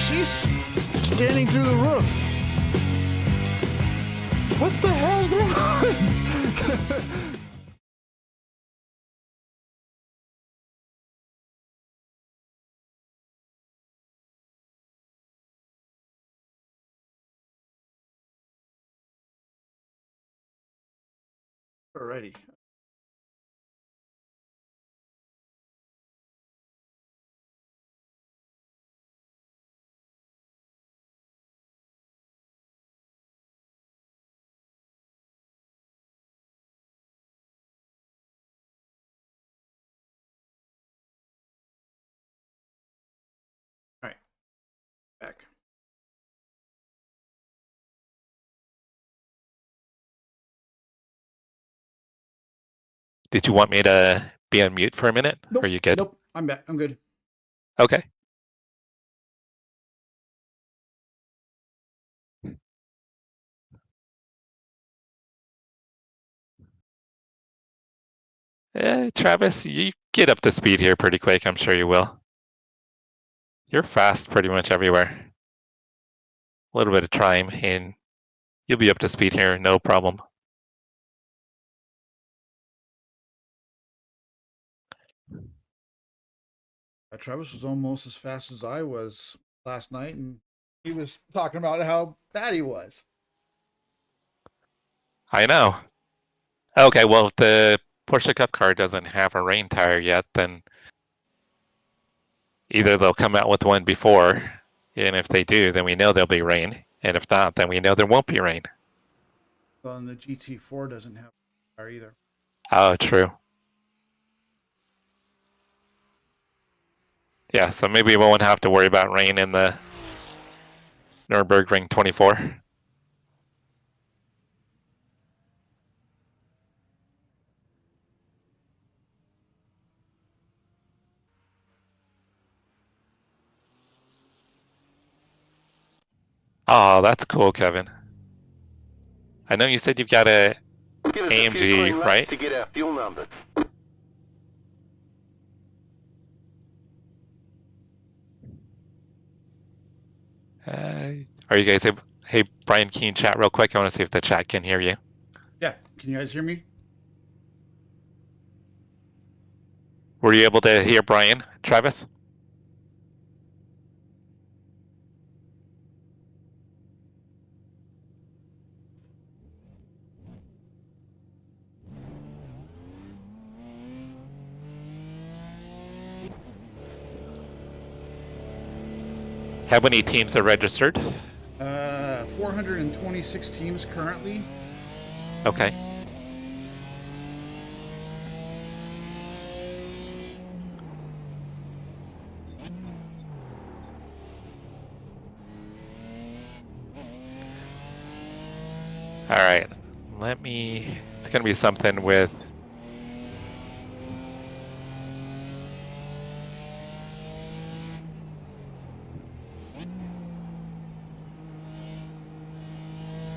she's standing through the roof. What the hell's going on? Alrighty. Alright. Back. Did you want me to be on mute for a minute? Nope. Are you good? Nope. I'm back. I'm good. Okay. Travis, you get up to speed here pretty quick. I'm sure you will. You're fast pretty much everywhere. A little bit of time and you'll be up to speed here, no problem. Travis was almost as fast as I was last night, and he was talking about how bad he was. I know. Okay, well, if the Porsche Cup car doesn't have a rain tire yet, then either they'll come out with one before, and if they do, then we know there'll be rain, and if not, then we know there won't be rain. Well, and the GT4 doesn't have a tire either. Oh, true. Yeah, so maybe we won't have to worry about rain in the Nürburgring 24. Oh, that's cool, Kevin. I know you said you've got a AMG, right? To get our fuel numbers. Are you guys able? Hey, Brian, can you chat real quick? I want to see if the chat can hear you. Yeah. Can you guys hear me? Were you able to hear Brian, Travis? How many teams are registered? 426 teams currently. Okay. All right. It's going to be something with.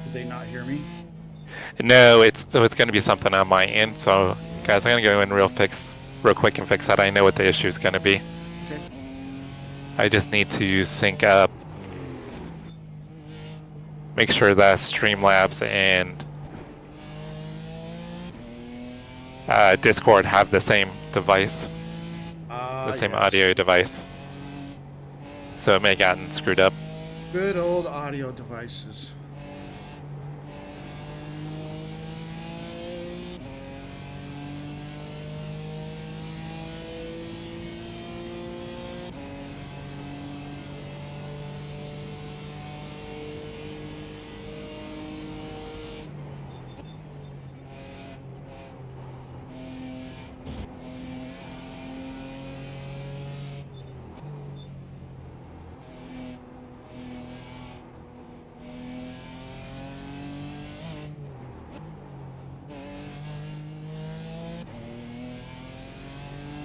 Did they not hear me? No, it's going to be something on my end. So, guys, I'm going to go in real quick and fix that. I know what the issue is going to be. Okay. I just need to sync up, make sure that Streamlabs and Discord have the same device, the same Yes. audio device. So it may have gotten screwed up. Good old audio devices.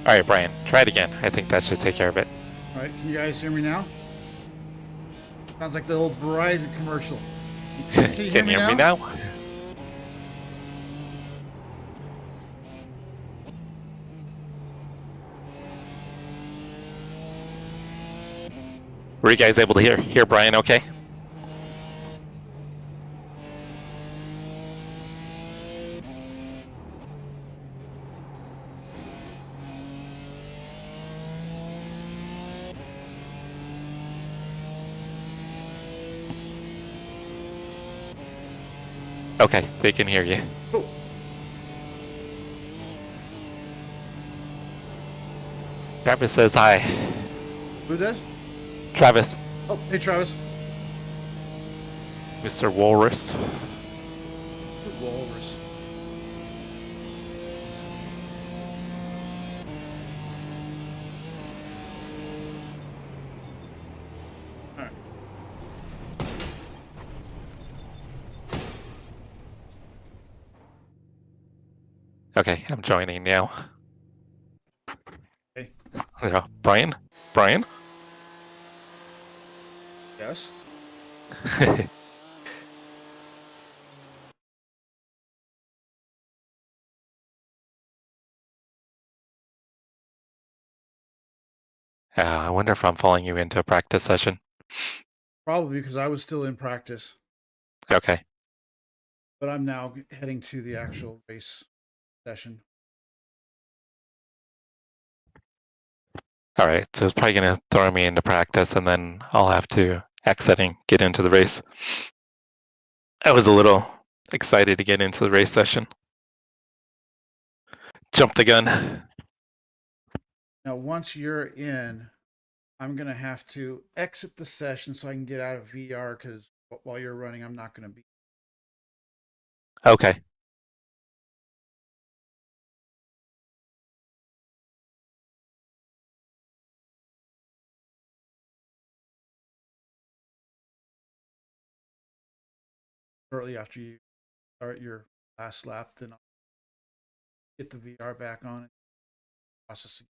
All right, Brian, try it again. I think that should take care of it. All right. Can you guys hear me now? Sounds like the old Verizon commercial. Can you Can you hear me now? Were you guys able to hear Brian okay? Okay, they can hear you. Cool. Travis says hi. Who does? Travis. Oh, hey, Travis. Mr. Walrus. Walrus. All right. Okay, I'm joining now. Okay. Brian? Brian? Yes. I wonder if I'm following you into a practice session. Probably because I was still in practice, Okay. but I'm now heading to the actual race session. All right, so it's probably going to throw me into practice, and then I'll have to exit and get into the race. I was a little excited to get into the race session. Jump the gun. Now, once you're in, I'm going to have to exit the session so I can get out of VR because while you're running, I'm not going to be. Okay. Shortly after you start your last lap, then I'll get the VR back on and process.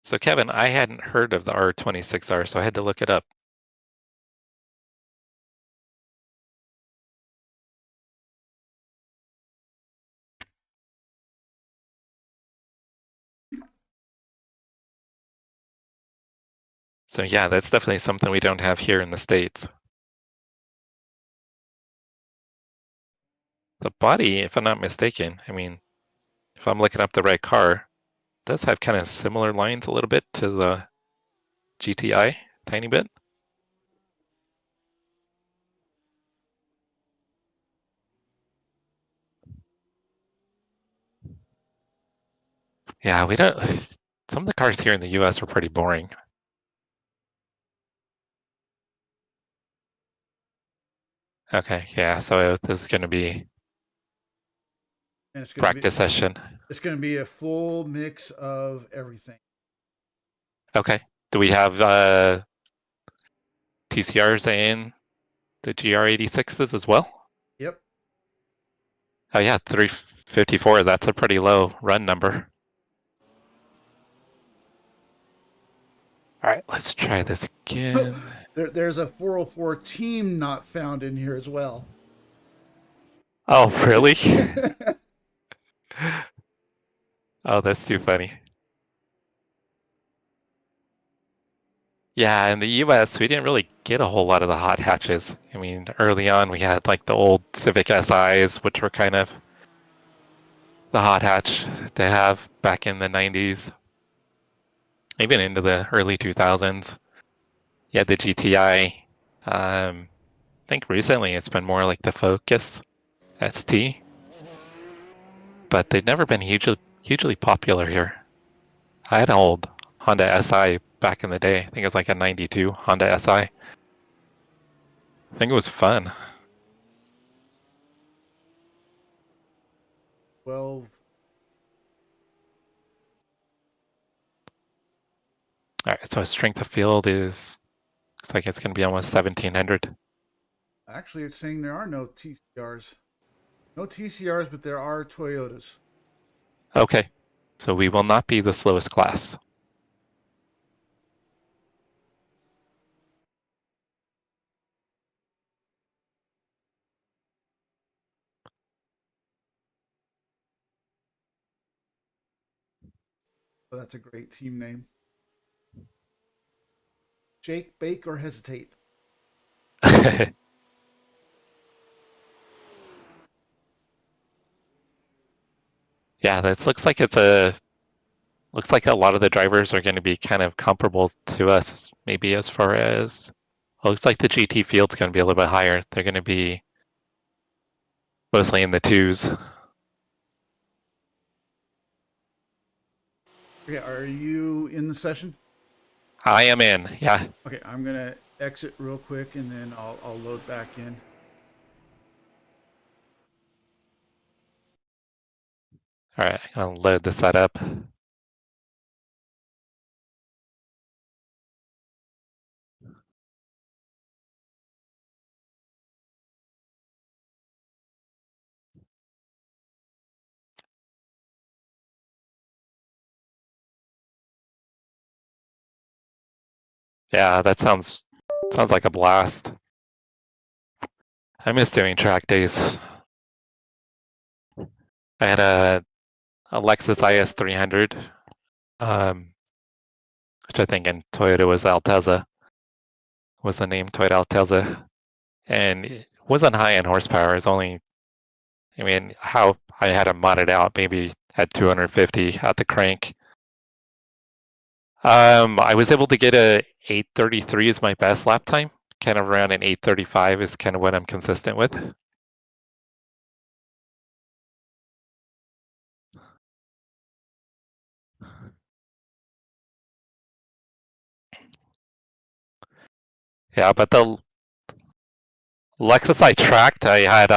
So Kevin, I hadn't heard of the R26R, so I had to look it up. So yeah, that's definitely something we don't have here in the States. The body, if I'm not mistaken, I mean, if I'm looking up the right car, does have kind of similar lines a little bit to the GTI, tiny bit. Yeah, we don't. Some of the cars here in the US are pretty boring. Okay, yeah, so this is going to be And it's going to be practice session. it's going to be a full mix of everything. Okay. Do we have TCRs in the GR86s as well? Yep. Oh yeah, 354. That's a pretty low run number. All right, let's try this again. There's a 404 team not found in here as well. Oh, really? Oh, that's too funny. Yeah, in the US, we didn't really get a whole lot of the hot hatches. I mean, early on, we had like the old Civic SIs, which were kind of the hot hatch they have back in the 90s, even into the early 2000s. Yeah, the GTI. I think recently it's been more like the Focus ST, but they've never been hugely popular here. I had an old Honda SI back in the day. I think it was like a 92 Honda SI. I think it was fun. 12. All right, so strength of field is, looks like it's going to be almost 1700. Actually, it's saying there are no TCRs. No TCRs, but there are Toyotas. Okay, so we will not be the slowest class. Oh, that's a great team name. Shake, bake, or hesitate. Yeah, this looks like looks like a lot of the drivers are going to be kind of comparable to us, maybe as far as looks like the GT field's going to be a little bit higher. They're going to be mostly in the twos. Okay, are you in the session? I am in, yeah. Okay, I'm gonna exit real quick and then I'll load back in. All right, I'm gonna load the setup. Yeah, that sounds like a blast. I miss doing track days. I had a Lexus IS 300, which I think in Toyota was Altezza, was the name, Toyota Altezza, and it wasn't high in horsepower. It was only, I mean, how I had it modded out, maybe at 250 at the crank. I was able to get a 8:33 is my best lap time. Kind of around an 8:35 is kind of what I'm consistent with. Yeah, but the Lexus I tracked, I had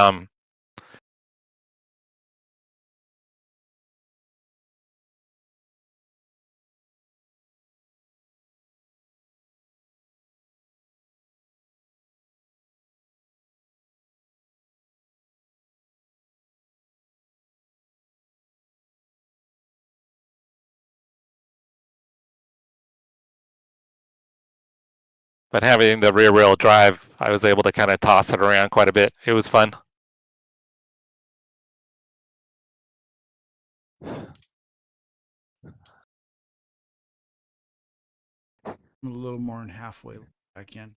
but having the rear wheel drive, I was able to kind of toss it around quite a bit. It was fun. I'm a little more than halfway back in.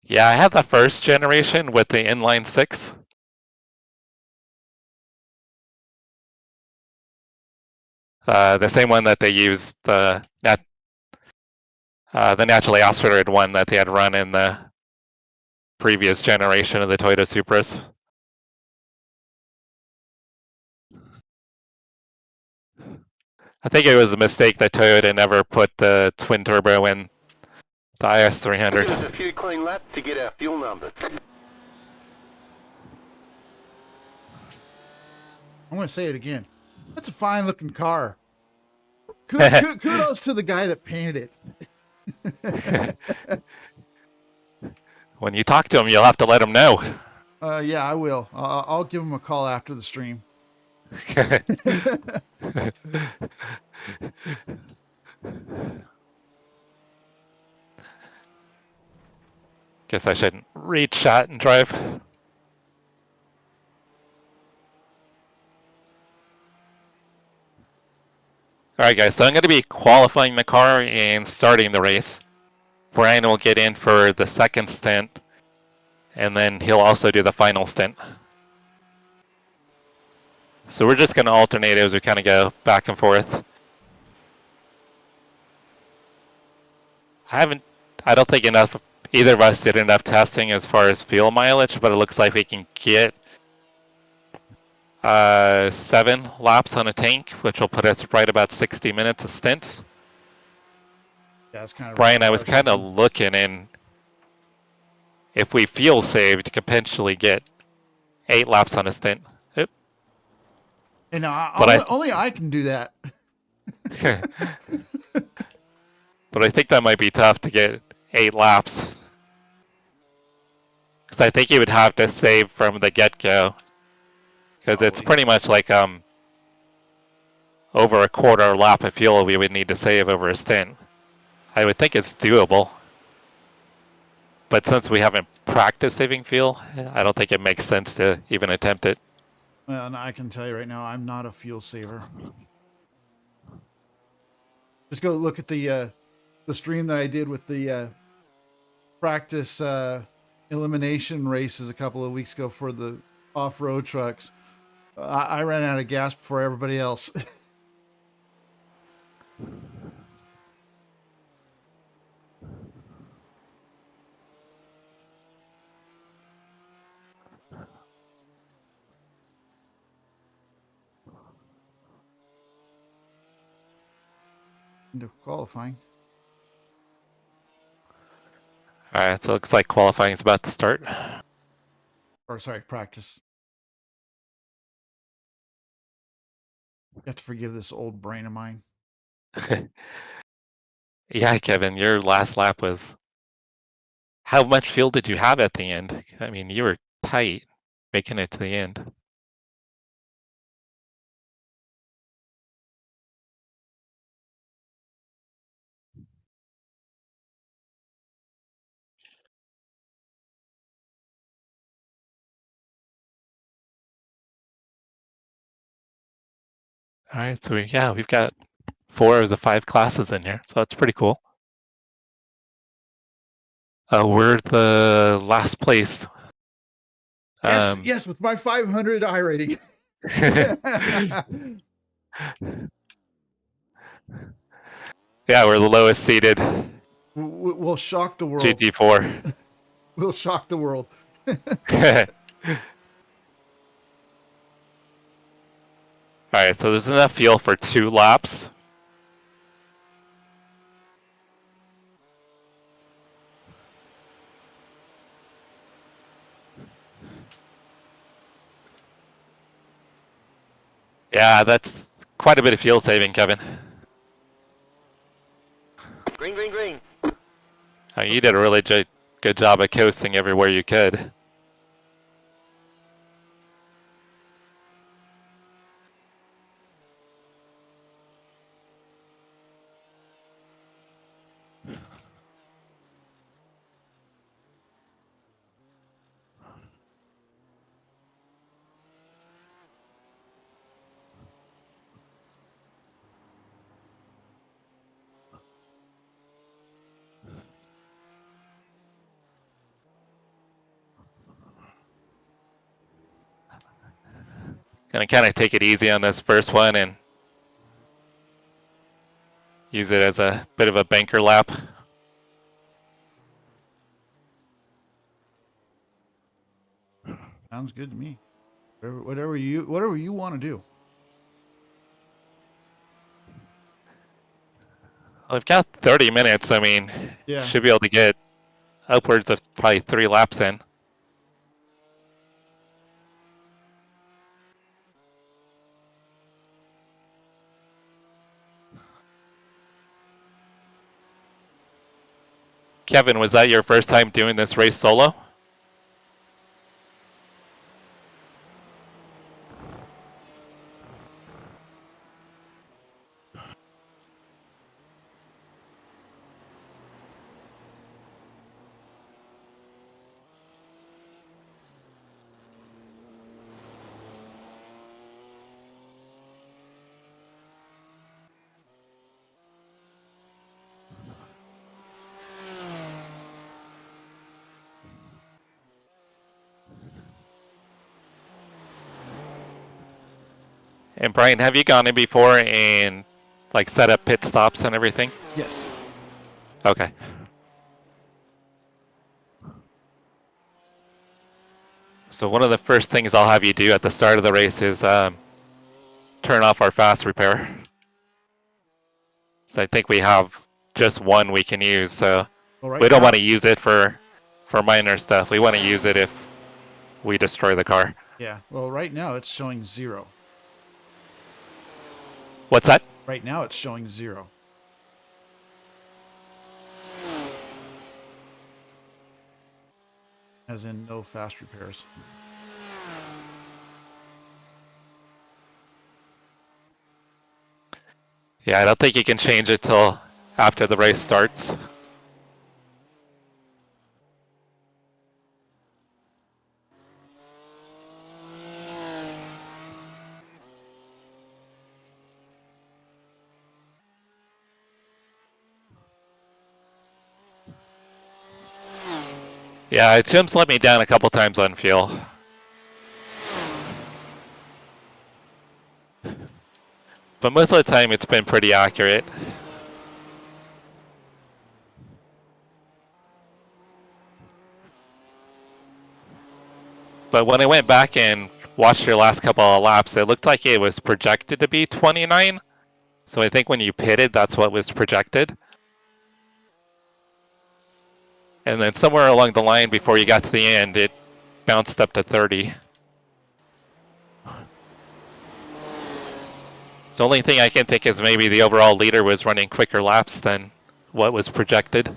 Yeah, I had the first generation with the inline six. The same one that they used, the naturally aspirated one that they had run in the previous generation of the Toyota Supras. I think it was a mistake that Toyota never put the twin turbo in the IS 300. Give us a few clean laps to get our fuel numbers. I'm gonna say it again. That's a fine looking car. Kudos to the guy that painted it. When you talk to him, you'll have to let him know. Yeah, I will. I'll give him a call after the stream. Guess I shouldn't read shot and drive. All right, guys, so I'm going to be qualifying the car and starting the race. Brian will get in for the second stint, and then he'll also do the final stint. So we're just going to alternate as we kind of go back and forth. I don't think either of us did enough testing as far as fuel mileage, but it looks like we can get 7 laps on a tank, which will put us right about 60 minutes a stint. Yeah, it's kind of Brian, I was kind of looking, and if we fuel saved, you could potentially get 8 laps on a stint. Oop. And But only I can do that. But I think that might be tough to get 8 laps. Because I think you would have to save from the get-go. Because it's pretty much like over a quarter lap of fuel we would need to save over a stint. I would think it's doable. But since we haven't practice saving fuel, I don't think it makes sense to even attempt it. Well, and I can tell you right now, I'm not a fuel saver. Just go look at the stream that I did with the practice elimination races a couple of weeks ago for the off-road trucks. I ran out of gas before everybody else. Into qualifying. All right, so it looks like qualifying is about to start. Or sorry, practice. You have to forgive this old brain of mine. Yeah, Kevin, your last lap was. How much fuel did you have at the end? I mean, you were tight making it to the end. All right, so we've got 4 of the 5 classes in here, so that's pretty cool. We're the last place. Yes, with my 500 I rating. Yeah, we're the lowest seated. We'll shock the world. GT4. We'll shock the world. All right, so there's enough fuel for 2 laps. Yeah, that's quite a bit of fuel saving, Kevin. Green, green, green. You did a really good job of coasting everywhere you could. Gonna kind of take it easy on this first one and use it as a bit of a banker lap. Sounds good to me. Whatever you want to do. Well, we've got 30 minutes. I mean, Yeah. should be able to get upwards of probably 3 laps in. Kevin, was that your first time doing this race solo? And Brian, have you gone in before and like set up pit stops and everything? Yes. Okay. So one of the first things I'll have you do at the start of the race is turn off our fast repair. So I think we have just one we can use, so Well, we don't want to use it for minor stuff. We want to use it if we destroy the car. Yeah. Well, right now it's showing 0. What's that? Right now it's showing 0. As in no fast repairs. Yeah, I don't think you can change it till after the race starts. Yeah, Jim's let me down a couple times on fuel. But most of the time it's been pretty accurate. But when I went back and watched your last couple of laps, it looked like it was projected to be 29. So I think when you pitted, that's what was projected. And then somewhere along the line before you got to the end, it bounced up to 30. So the only thing I can think is maybe the overall leader was running quicker laps than what was projected.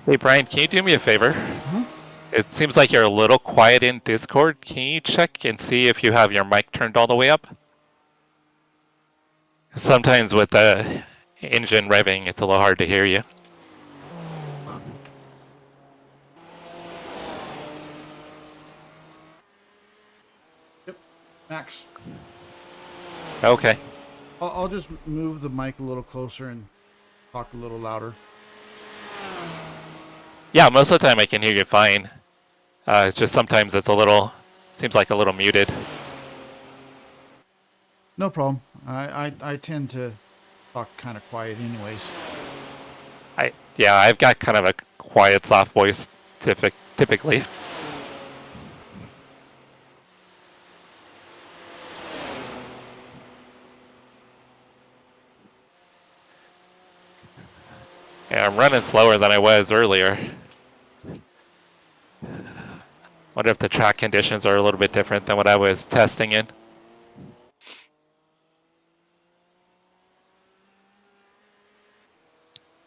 Hey Brian, can you do me a favor? Mm-hmm. It seems like you're a little quiet in Discord. Can you check and see if you have your mic turned all the way up? Sometimes with the engine revving, it's a little hard to hear you. Yep, Max. Okay. I'll just move the mic a little closer and talk a little louder. Yeah, most of the time I can hear you fine. It's just sometimes it's a little, seems like a little muted. No problem. I tend to talk kind of quiet anyways. Yeah, I've got kind of a quiet, soft voice typically. Yeah, I'm running slower than I was earlier. Wonder if the track conditions are a little bit different than what I was testing in.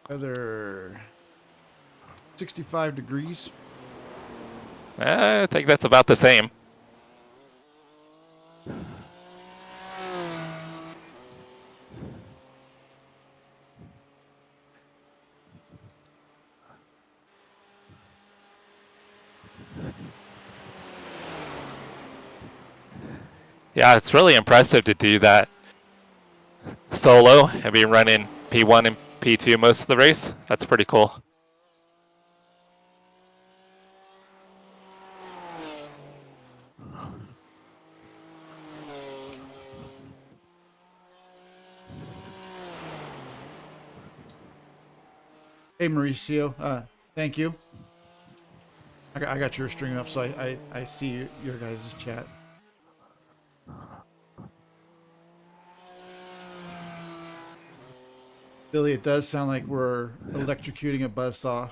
Weather 65 degrees. I think that's about the same. Yeah, it's really impressive to do that solo and be running P1 and P2 most of the race. That's pretty cool. Hey Mauricio, thank you. I got your stream up, so I see your guys' chat. Billy, it does sound like we're electrocuting a buzzsaw.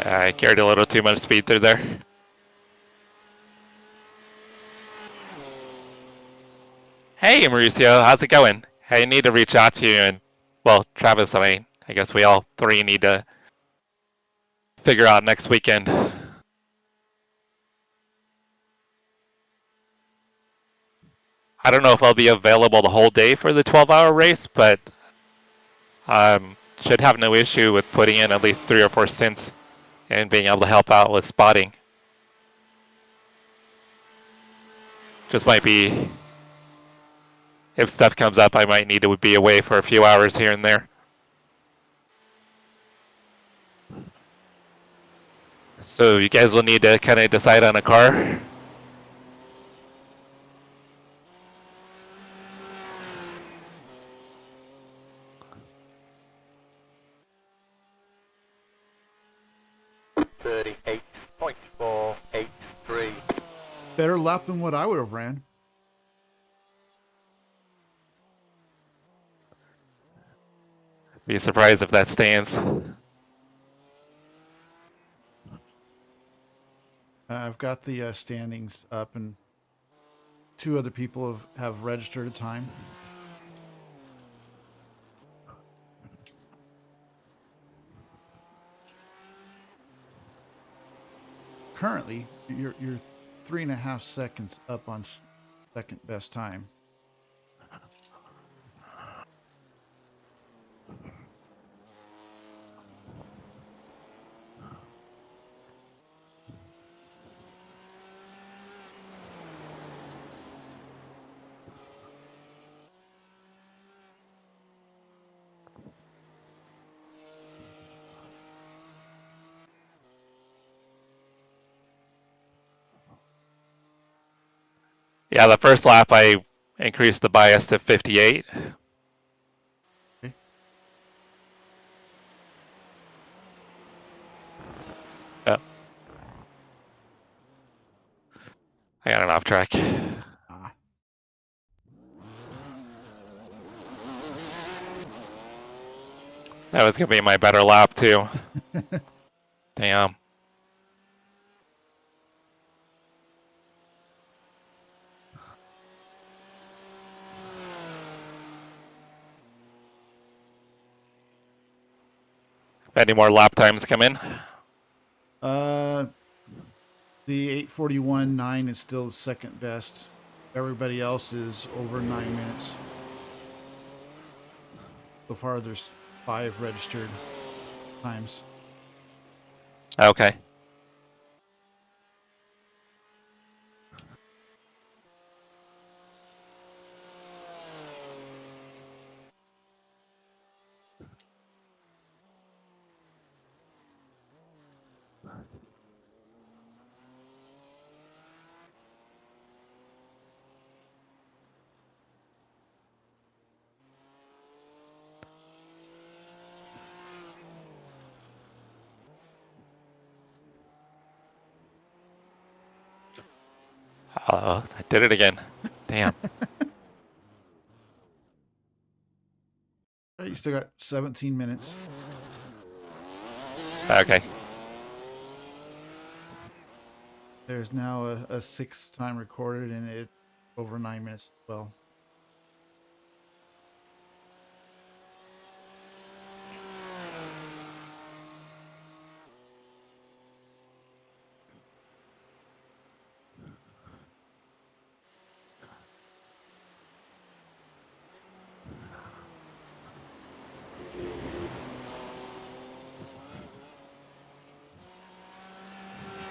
I carried a little too much speed through there. Hey Mauricio, how's it going? I need to reach out to you and, well, Travis and I guess we all three need to figure out next weekend. I don't know if I'll be available the whole day for the 12-hour race, but should have no issue with putting in at least 3 or 4 stints and being able to help out with spotting. Just might be, if stuff comes up, I might need to be away for a few hours here and there. So you guys will need to kind of decide on a car. Better lap than what I would have ran. Be surprised if that stands. I've got the standings up, and 2 other people have registered a time. Currently, you're 3.5 seconds up on second best time. Yeah, the first lap I increased the bias to 58. Okay. Yep. I got it off track. Ah. That was going to be my better lap, too. Damn. Any more lap times come in? The 8:41.9 is still the second best. Everybody else is over 9 minutes. So far, there's 5 registered times. Okay. I did it again. Damn. You still got 17 minutes. Okay. There's now a 6th time recorded, and it over 9 minutes as well.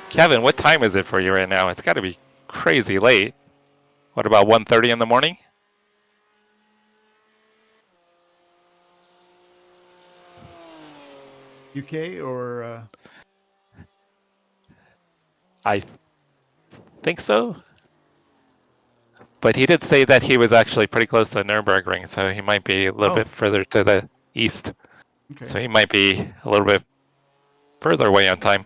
Kevin, what time is it for you right now? It's got to be crazy late. What, about 1:30 in the morning? UK or I think so. But he did say that he was actually pretty close to the Nürburgring, so he might be a little bit further to the east. okay. So he might be a little bit further away on time.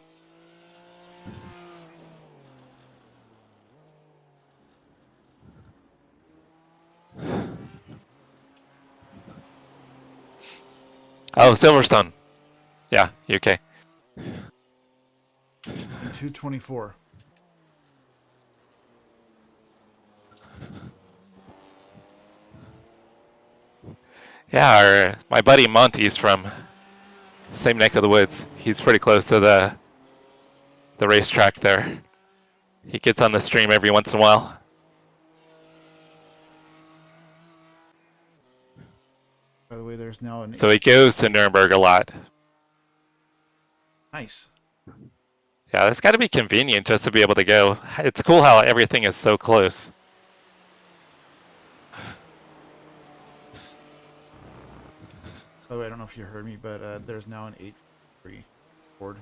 Oh, Silverstone. Yeah, UK. 2:24. Yeah, my buddy Monty's from same neck of the woods. He's pretty close to the the racetrack there. He gets on the stream every once in a while. By the way, there's now an So he goes to Nuremberg a lot. nice. Yeah, it's got to be convenient just to be able to go. It's cool how everything is so close. By the way, I don't know if you heard me, but there's now an 8.3 board.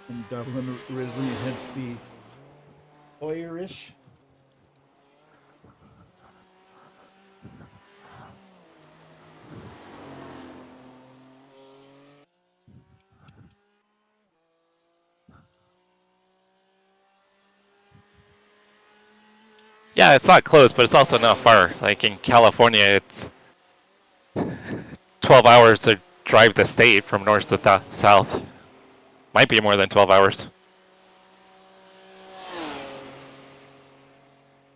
In Dublin originally, hence the Irish. Yeah, it's not close, but it's also not far. Like in California, it's 12 hours to drive the state from north to south. Might be more than 12 hours.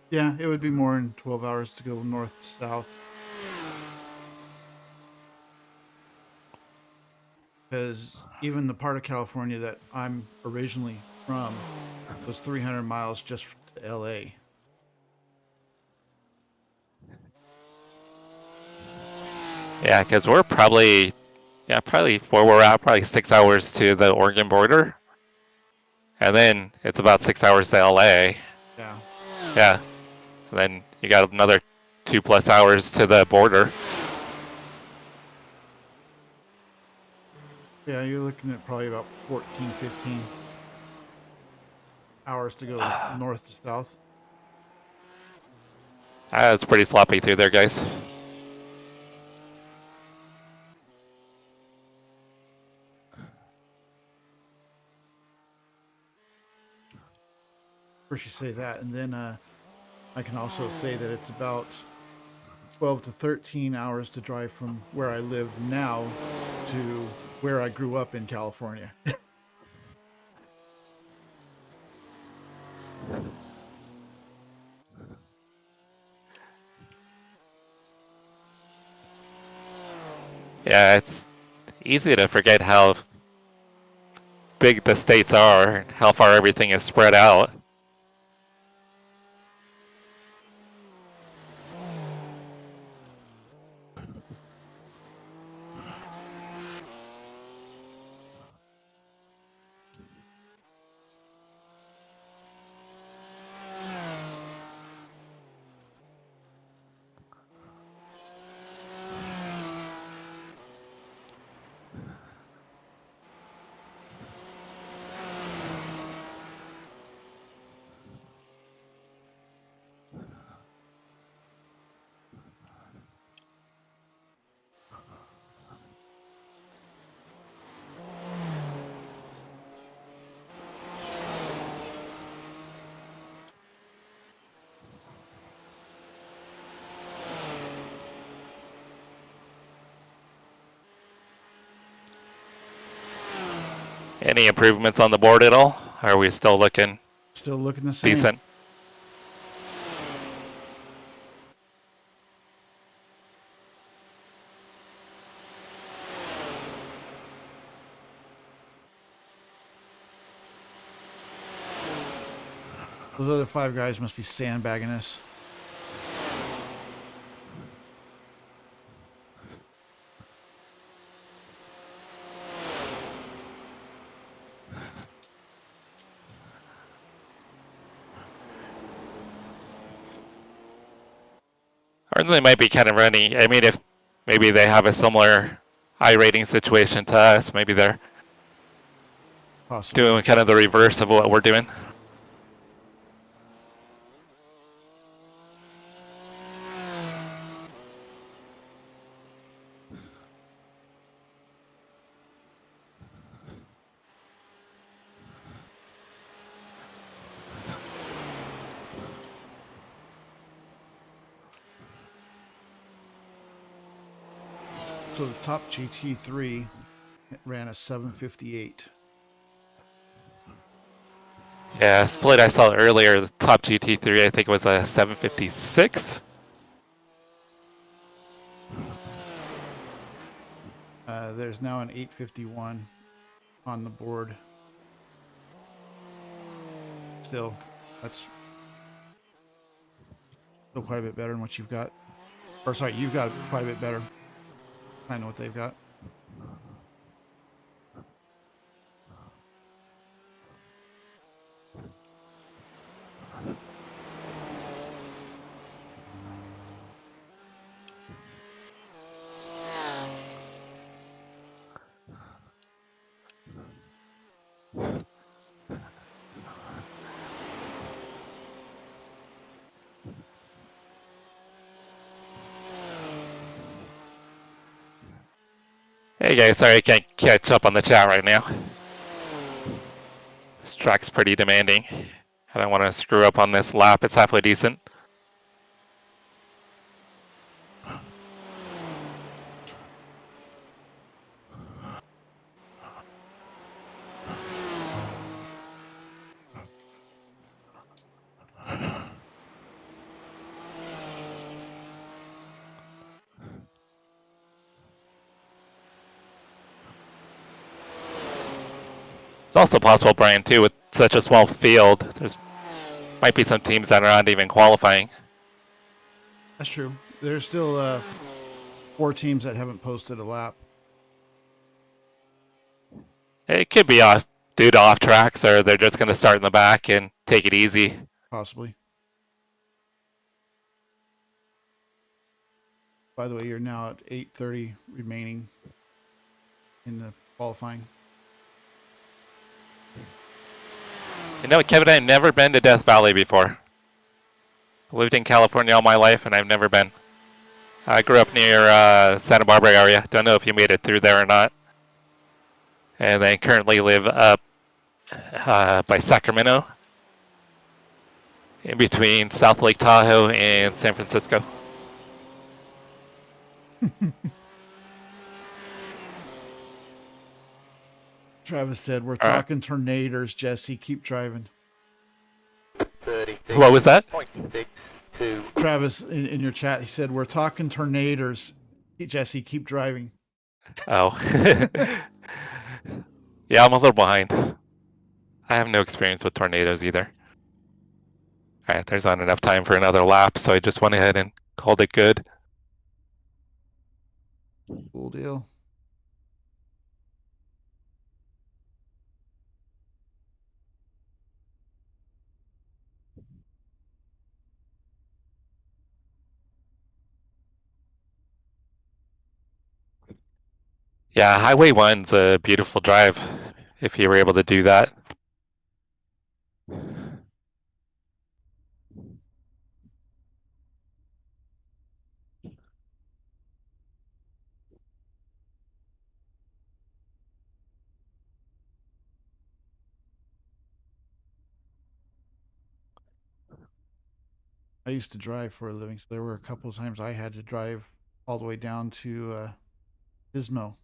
Yeah, it would be more than 12 hours to go north to south. Because even the part of California that I'm originally from was 300 miles just to LA. Yeah, because we're probably, probably where we're at, probably 6 hours to the Oregon border. And then it's about 6 hours to LA. Yeah. Yeah. And then you got another 2+ hours to the border. Yeah, you're looking at probably about 14, 15 hours to go north to south. It's pretty sloppy through there, guys. First you say that, and then I can also say that it's about 12 to 13 hours to drive from where I live now to where I grew up in California. Yeah, it's easy to forget how big the states are and how far everything is spread out. Any improvements on the board at all? Are we still looking Still looking the same. decent? Those other 5 guys must be sandbagging us. Or they might be kind of running. I mean, if maybe they have a similar high rating situation to us, maybe they're Possibly. doing kind of the reverse of what we're doing. So the top GT3 ran a 758. Yeah, split I saw earlier, the top GT3, I think it was a 756. There's now an 851 on the board. Still, that's still quite a bit better than what you've got. Or sorry, you've got quite a bit better. I know what they've got. Hey guys, sorry I can't catch up on the chat right now. This track's pretty demanding. I don't want to screw up on this lap. It's halfway decent. It's also possible, Brian, too, with such a small field, there's might be some teams that are not even qualifying. That's true. There's still 4 teams that haven't posted a lap. It could be off due to off tracks, or they're just going to start in the back and take it easy. Possibly. By the way, you're now at 8:30 remaining in the qualifying. You know, Kevin, I've never been to Death Valley before. I lived in California all my life, and I've never been. I grew up near Santa Barbara area. Don't know if you made it through there or not. And I currently live up by Sacramento, in between South Lake Tahoe and San Francisco. Travis said, "We're talking tornadoes, Jesse. Keep driving." 36. What was that? 0.62. Travis, in your chat, he said, "We're talking tornadoes, Jesse. Keep driving." Oh. Yeah, I'm a little behind. I have no experience with tornadoes either. All right, there's not enough time for another lap, so I just went ahead and called it good. Cool deal. Yeah, Highway 1's a beautiful drive if you were able to do that. I used to drive for a living, so there were a couple of times I had to drive all the way down to Pismo.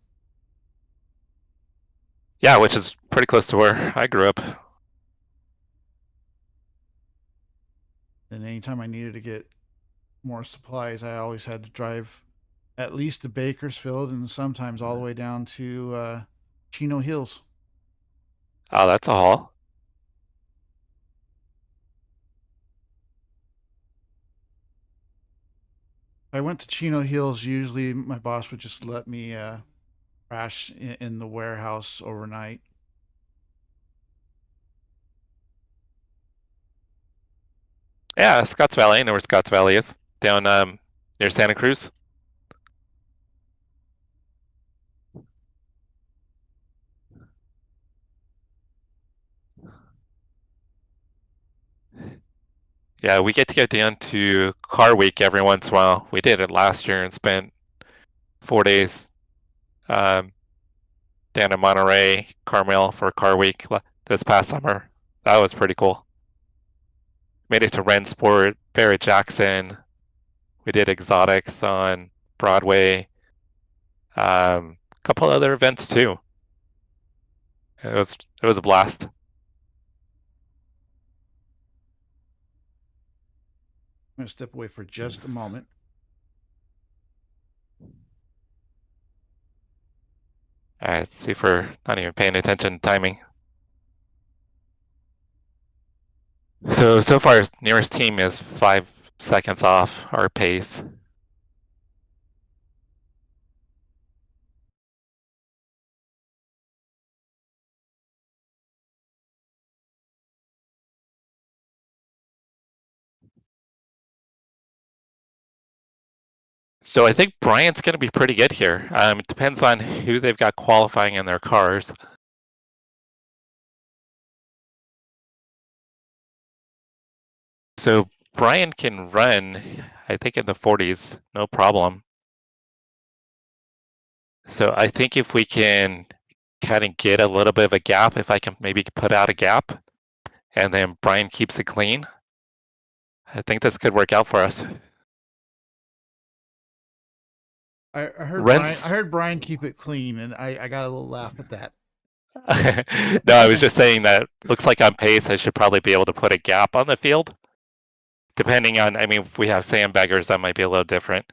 Yeah, which is pretty close to where I grew up. And anytime I needed to get more supplies, I always had to drive at least to Bakersfield and sometimes all the way down to Chino Hills. Oh, that's a haul. If I went to Chino Hills, usually my boss would just let me crash in the warehouse overnight. Yeah, Scotts Valley. I know where Scotts Valley is. Down near Santa Cruz. Yeah, we get to go down to Car Week every once in a while. We did it last year and spent 4 days down in Monterey, Carmel for Car Week this past summer. That was pretty cool. Made it to Rensport, Barrett Jackson. We did exotics on Broadway. A couple other events too. It was a blast. I'm going to step away for just a moment. All right, let's see if we're not even paying attention to timing. So far, nearest team is 5 seconds off our pace. So I think Bryant's going to be pretty good here. It depends on who they've got qualifying in their cars. So Brian can run, I think, in the 40s, no problem. So I think if we can kind of get a little bit of a gap, if I can maybe put out a gap, and then Brian keeps it clean, I think this could work out for us. I heard Rents. Brian. I heard Brian keep it clean, and I got a little laugh at that. No, I was just saying that looks like on pace, I should probably be able to put a gap on the field. Depending on, I mean, if we have sandbaggers, that might be a little different.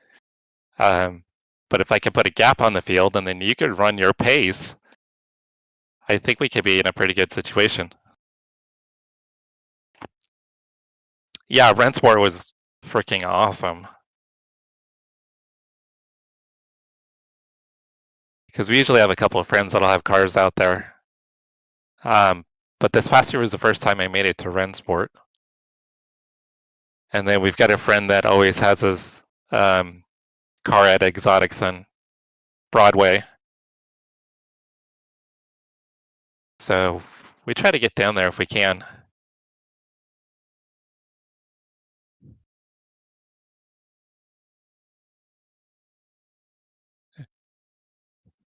But if I can put a gap on the field and then you could run your pace, I think we could be in a pretty good situation. Yeah, Rensport was freaking awesome. Because we usually have a couple of friends that'll have cars out there. But this past year was the first time I made it to Rensport. And then we've got a friend that always has his car at Exotics on Broadway. So we try to get down there if we can.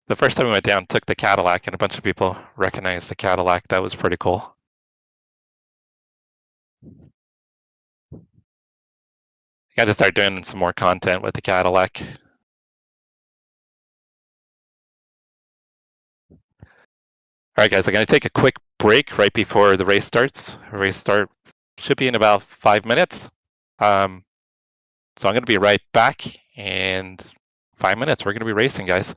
The first time we went down, took the Cadillac, and a bunch of people recognized the Cadillac. That was pretty cool. Got to start doing some more content with the Cadillac. All right, guys, I'm going to take a quick break right before the race starts. The race start should be in about 5 minutes. So I'm going to be right back in 5 minutes. We're going to be racing, guys.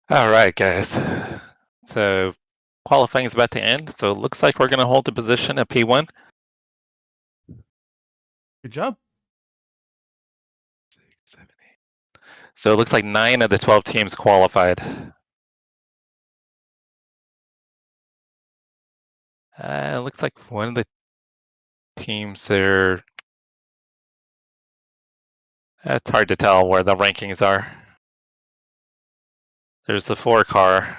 All right, guys. So qualifying is about to end. So it looks like we're going to hold the position at P1. Good job. 7, 8. So it looks like 9 of the 12 teams qualified. It looks like one of the teams there. It's hard to tell where the rankings are. There's the 4 car.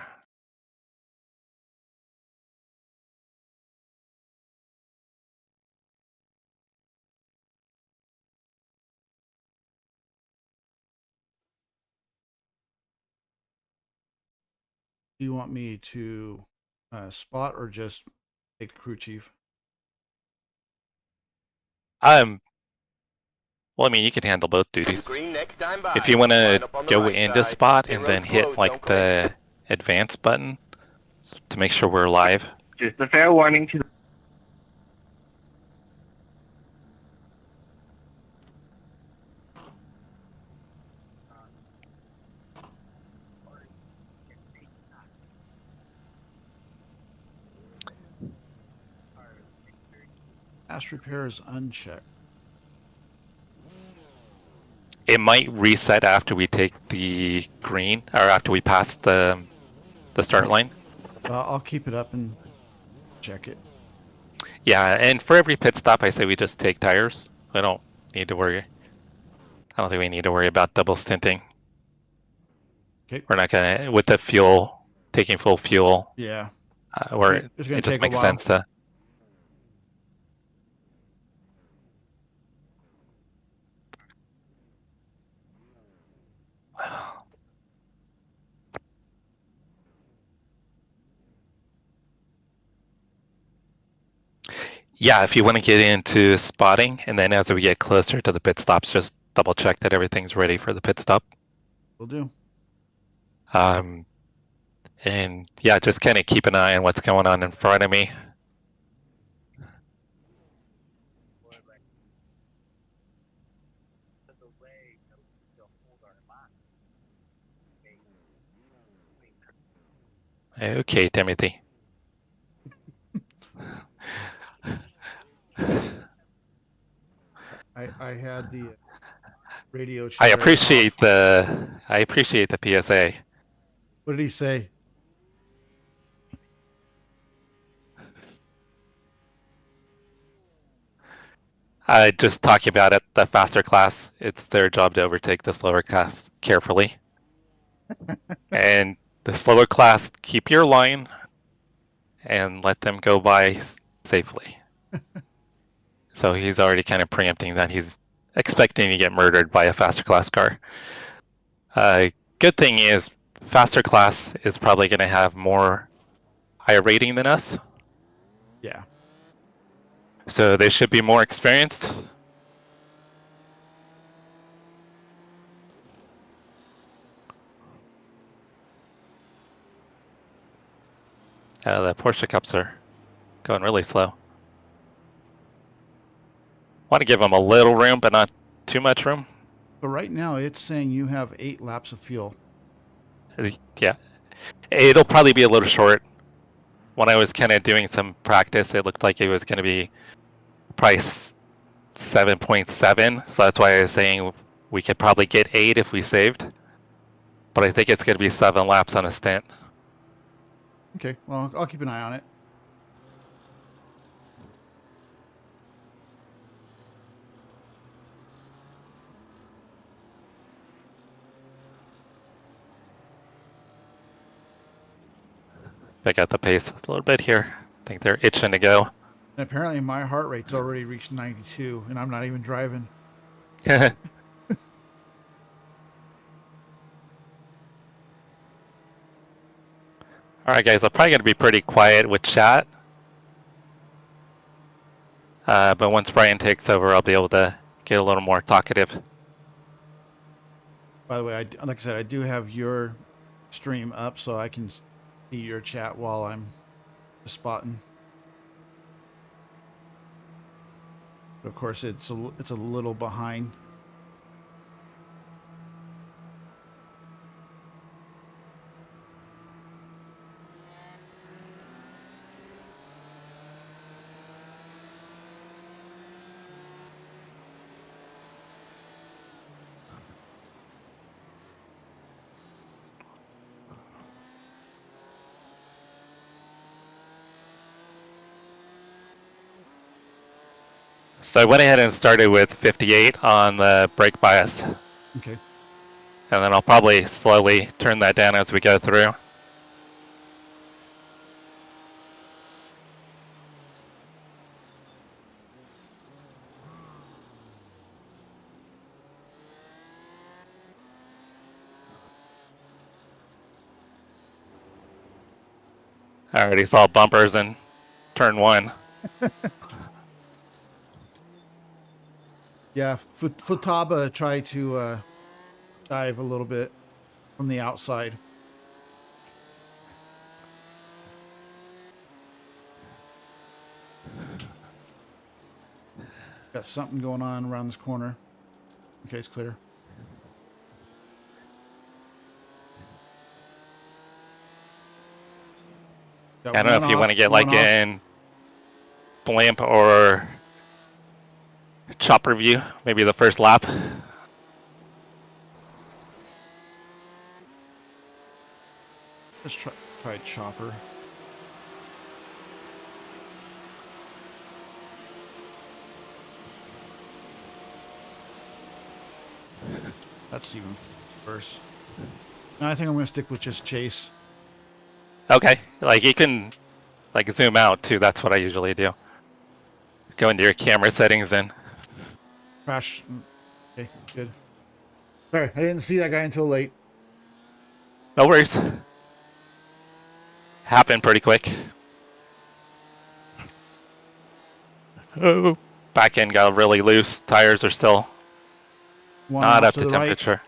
Do you want me to spot or just take the crew chief? Well, I mean, you can handle both duties. Green next time by. If you want Line to up on the go right into side. spot Pit and then road's hit closed, like don't click. the advance button to make sure we're live. Just a fair warning to Fast repair is unchecked. It might reset after we take the green or after we pass the start line. I'll keep it up and check it. Yeah, and for every pit stop, I say we just take tires. I don't need to worry. I don't think we need to worry about double stinting. Okay. We're not gonna with the fuel taking full fuel. Yeah. Where It's gonna it just take a makes while. sense to. Yeah, if you want to get into spotting, and then as we get closer to the pit stops, just double check that everything's ready for the pit stop. Will do. And yeah, just kind of keep an eye on what's going on in front of me. Okay, Timothy. I had the radio I chatter appreciate off. the PSA. What did he say? Just talking about it, the faster class, it's their job to overtake the slower class carefully. And the slower class, keep your line and let them go by safely. So he's already kind of preempting that he's expecting to get murdered by a faster class car. Good thing is, faster class is probably going to have more higher rating than us. Yeah. So they should be more experienced. The Porsche Cups are going really slow. Want to give them a little room, but not too much room. So right now it's saying you have 8 laps of fuel. Yeah, it'll probably be a little short. When I was kind of doing some practice, it looked like it was going to be probably 7.7. So that's why I was saying we could probably get 8 if we saved. But I think it's going to be 7 laps on a stint. Okay. Well, I'll keep an eye on it. Pick up the pace a little bit here. I think they're itching to go. And apparently my heart rate's already reached 92 and I'm not even driving. All right, guys, I'm probably going to be pretty quiet with chat. But once Brian takes over, I'll be able to get a little more talkative. By the way, like I said, I do have your stream up so I can see your chat while I'm spotting. But of course, it's a little behind. So I went ahead and started with 58 on the brake bias. Okay. And then I'll probably slowly turn that down as we go through. I already saw bumpers in turn 1. Yeah, Futaba tried to dive a little bit from the outside. Got something going on around this corner. Okay, it's clear. Got I don't know one if you want to off, get one like off. in blimp or chopper view, maybe the first lap. Let's try chopper. That's even worse. No, I think I'm gonna stick with just chase. Okay, like you can like zoom out too. That's what I usually do. Go into your camera settings and Crash. Okay, good. Sorry, I didn't see that guy until late. no worries. Happened pretty quick. Oh, back end got really loose. Tires are still One not off up to to the right. temperature.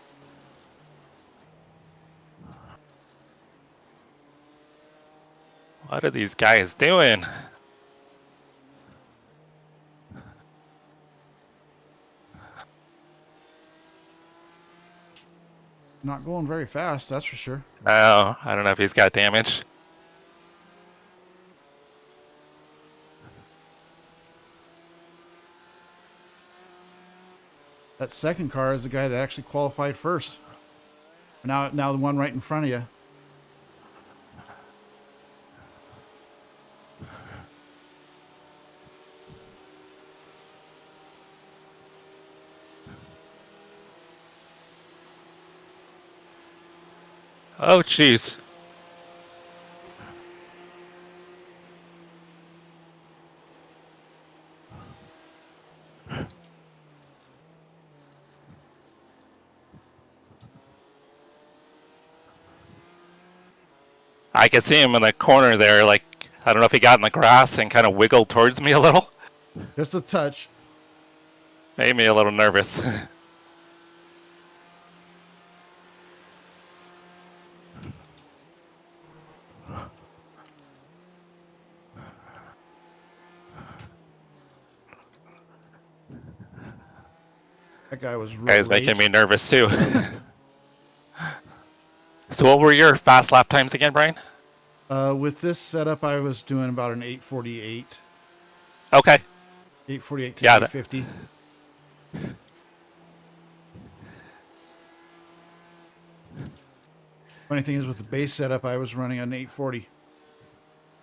What are these guys doing? Not going very fast, that's for sure. Oh, I don't know if he's got damage. That second car is the guy that actually qualified first. Now the one right in front of you. Oh, jeez. I could see him in the corner there, like, I don't know if he got in the grass and kind of wiggled towards me a little. Just a touch. Made me a little nervous. That guy was real Guy's late. making me nervous too. So what were your fast lap times again, Brian? With this setup, I was doing about an 8:48. Okay. 8:48 to Yeah, 8:50. Funny thing is, with the base setup, I was running an 8:40.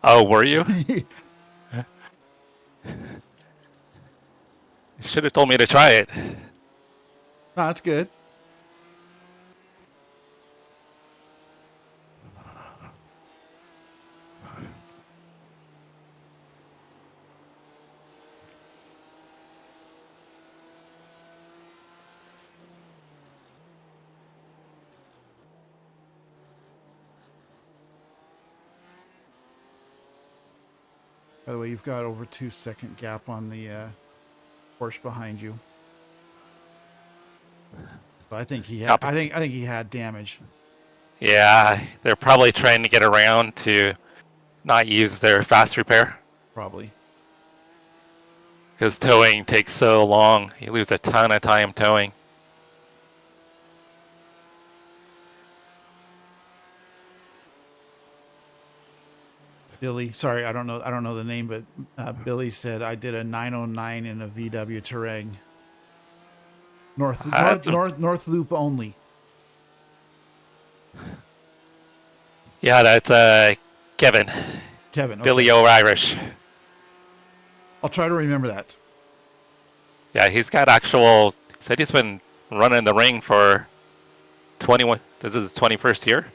Oh, were you? You should have told me to try it. No, that's good. By the way, you've got over 2-second gap on the Porsche behind you. But I think he had. I think he had damage. Yeah, they're probably trying to get around to not use their fast repair. Probably. Because towing takes so long. You lose a ton of time towing. Billy, sorry, I don't know the name, but Billy said I did a 909 in a VW Terrain. North loop only. Yeah, that's Kevin. Kevin. Okay. Billy O'Irish. I'll try to remember that. Yeah, he's got actual. He said he's been running the ring for 21. This is his 21st year.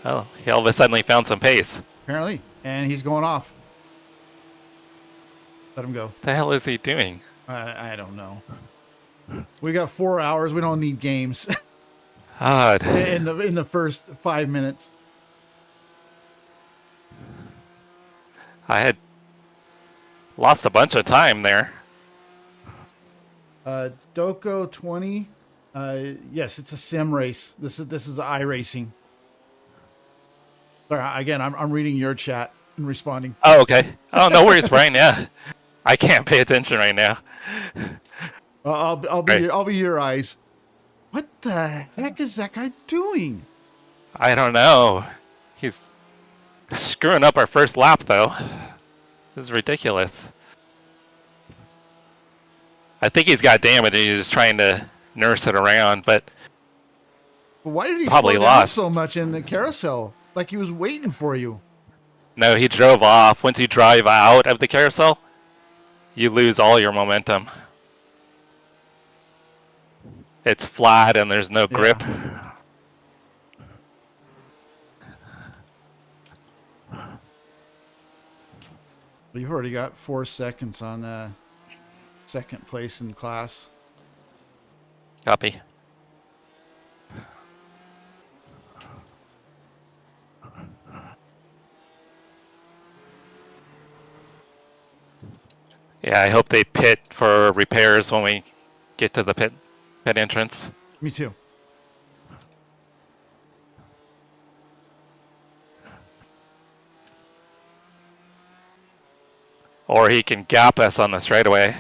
Oh, he all of a sudden found some pace. Apparently. And he's going off. Let him go. What the hell is he doing? I don't know. We got 4 hours. We don't need games God. in the first 5 minutes. I had lost a bunch of time there. Doko 20. Yes, it's a sim race. This is iRacing. Sorry, again, I'm reading your chat and responding. Oh, okay. Oh, no worries, Brian. Yeah, I can't pay attention right now. I'll be your eyes. What the heck is that guy doing? I don't know. He's screwing up our first lap, though. This is ridiculous. I think he's got damage and he's just trying to nurse it around, but Why did he probably slow down lost so much in the carousel? Like he was waiting for you. no, he drove off. Once you drive out of the carousel, you lose all your momentum. It's flat and there's no grip. You've already got 4 seconds on second place in class. Copy. Yeah, I hope they pit for repairs when we get to the pit entrance. Me too. Or he can gap us on the straightaway.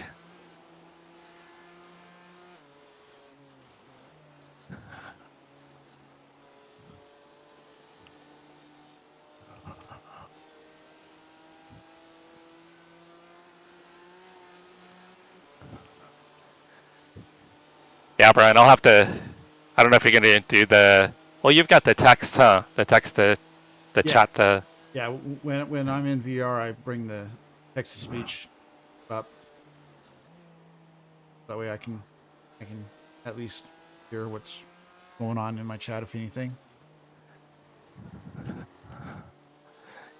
Yeah, Brian, I'll have to. I don't know if you're going to do the. Well, you've got the text, huh? The text to the chat to. Yeah, when I'm in VR, I bring the text to speech up. That way I can at least hear what's going on in my chat, if anything.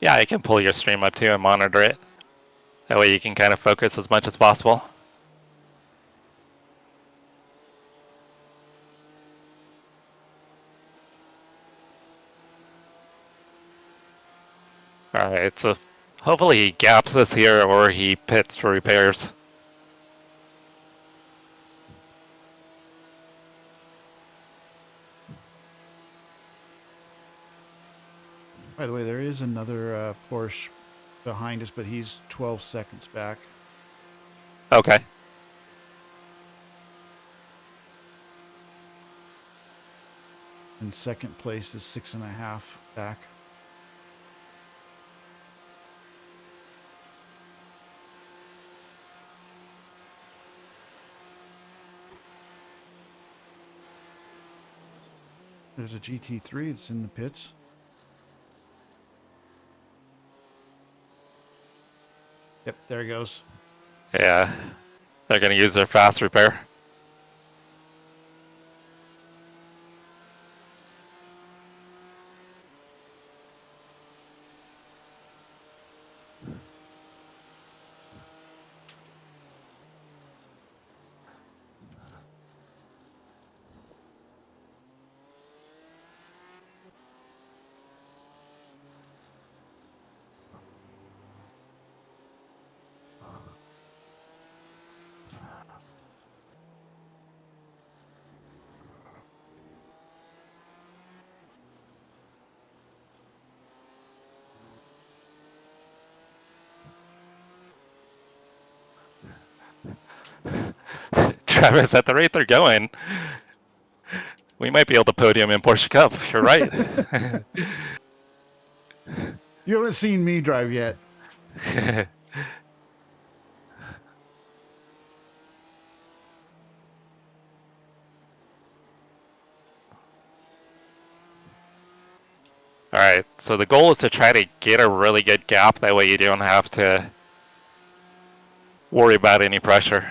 Yeah, I can pull your stream up too and monitor it. That way you can kind of focus as much as possible. Alright, so hopefully he gaps us here or he pits for repairs. By the way, there is another Porsche behind us, but he's 12 seconds back. Okay. And second place is 6.5 back. There's a GT3 that's in the pits. Yep, there it goes. Yeah. They're going to use their fast repair. Travis, at the rate they're going, we might be able to podium in Porsche Cup. You're right. You haven't seen me drive yet. Alright, so the goal is to try to get a really good gap. That way you don't have to worry about any pressure.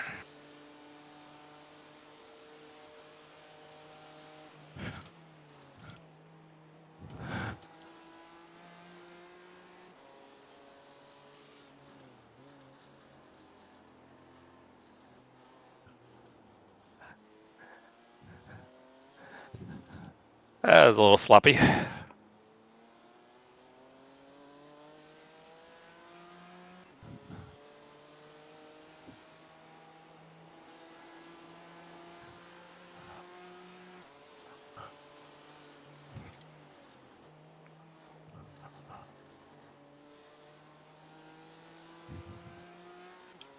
That was a little sloppy.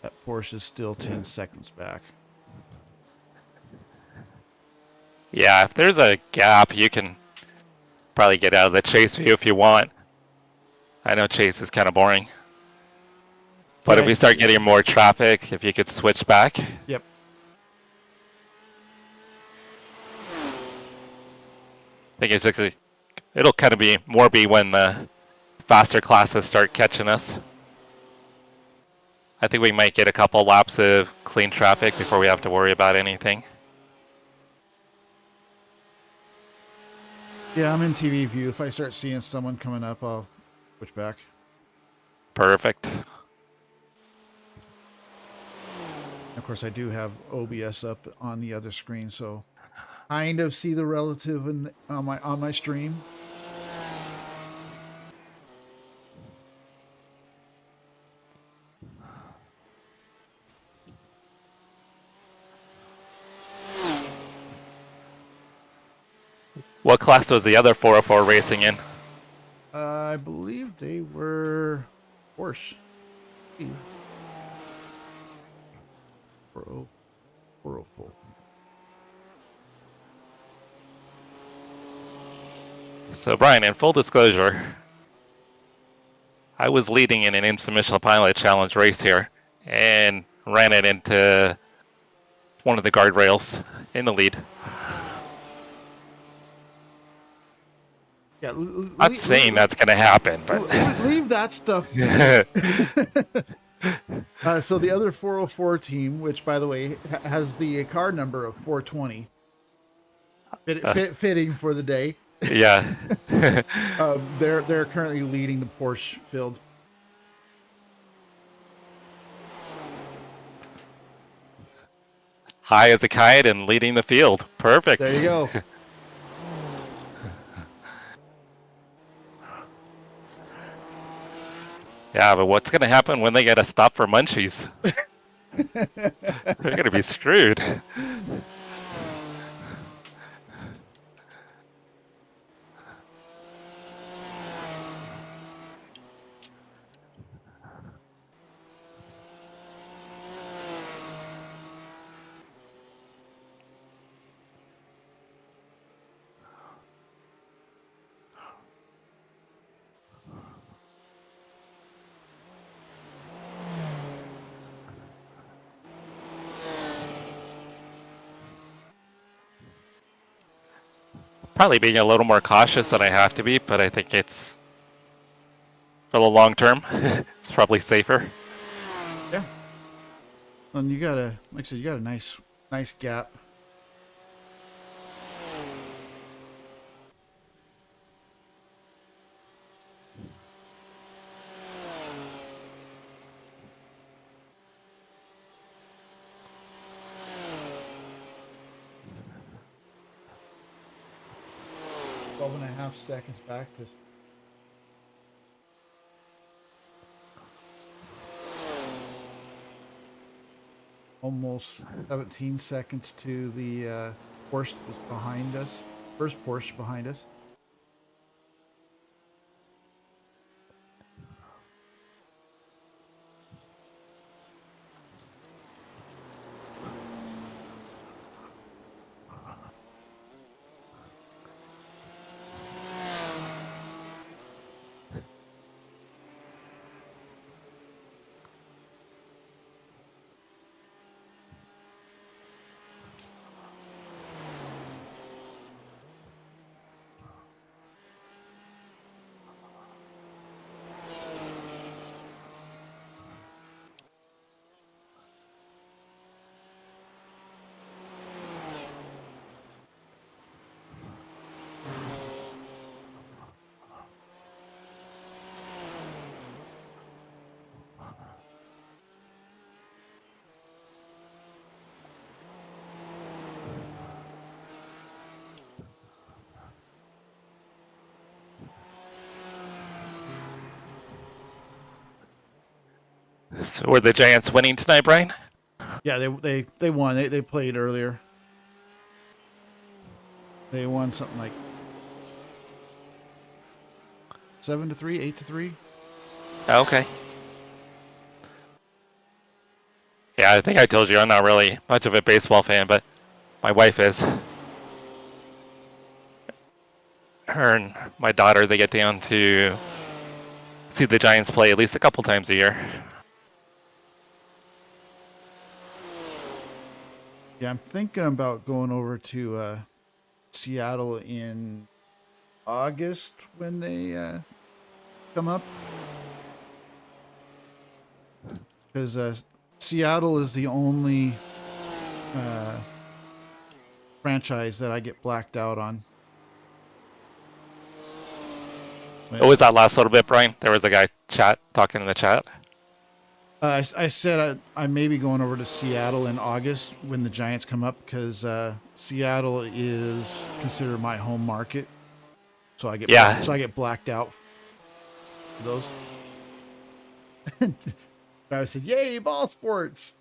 That Porsche is still 10 seconds back. Yeah, if there's a gap, you can probably get out of the chase view if you want. I know chase is kind of boring. But Yeah, if we start getting more traffic, if you could switch back. Yep. I think it's just, it'll kind of be when the faster classes start catching us. I think we might get a couple laps of clean traffic before we have to worry about anything. Yeah, I'm in TV view. If I start seeing someone coming up, I'll switch back. Perfect. Of course, I do have OBS up on the other screen, so kind of see the relative on my stream. What class was the other 404 racing in? I believe they were Porsche. 404. So Brian, in full disclosure, I was leading in an Insubmission Pilot Challenge race here and ran it into one of the guardrails in the lead. Yeah, Not saying that's going to happen, but leave that stuff to me. So the other 404 team, which by the way has the car number of 420, fitting for the day. Yeah. They're currently leading the Porsche field. High as a kite and leading the field. Perfect. There you go. Yeah, but what's going to happen when they get a stop for munchies? They're going to be screwed. Probably being a little more cautious than I have to be, but I think it's for the long term. It's probably safer. Yeah. And you got a, like I said, you got a nice gap. Twelve and a half seconds back. This. Almost 17 seconds to the Porsche is behind us. First Porsche behind us. So were the Giants winning tonight, Brian? Yeah, they won. They played earlier. They won something like 7-3, 8-3. Okay. Yeah, I think I told you I'm not really much of a baseball fan, but my wife is. Her and my daughter, they get down to see the Giants play at least a couple times a year. Yeah, I'm thinking about going over to Seattle in August when they come up, because Seattle is the only franchise that I get blacked out on. What was that last little bit, Brian? There was a guy talking in the chat. I said I may be going over to Seattle in August when the Giants come up, because Seattle is considered my home market, so I get blacked out for those. I said, "Yay, ball sports!"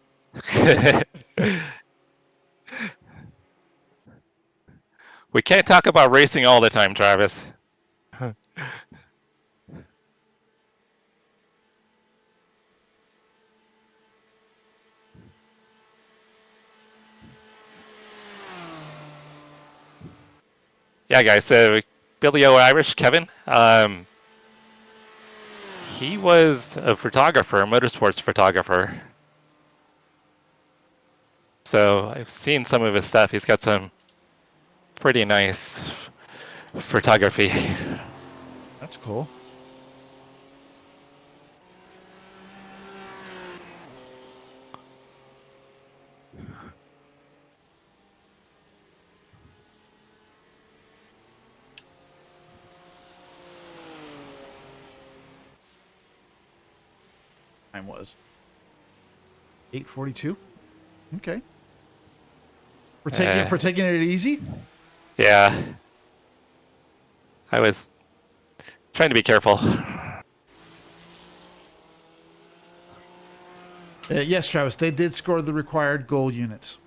We can't talk about racing all the time, Travis. Yeah, guys. So Billy O. Irish, Kevin. He was a photographer, a motorsports photographer. So I've seen some of his stuff. He's got some pretty nice photography. That's cool. Time was 8:42. Okay. For taking it easy. Yeah. I was trying to be careful. Yes, Travis, they did score the required goal units.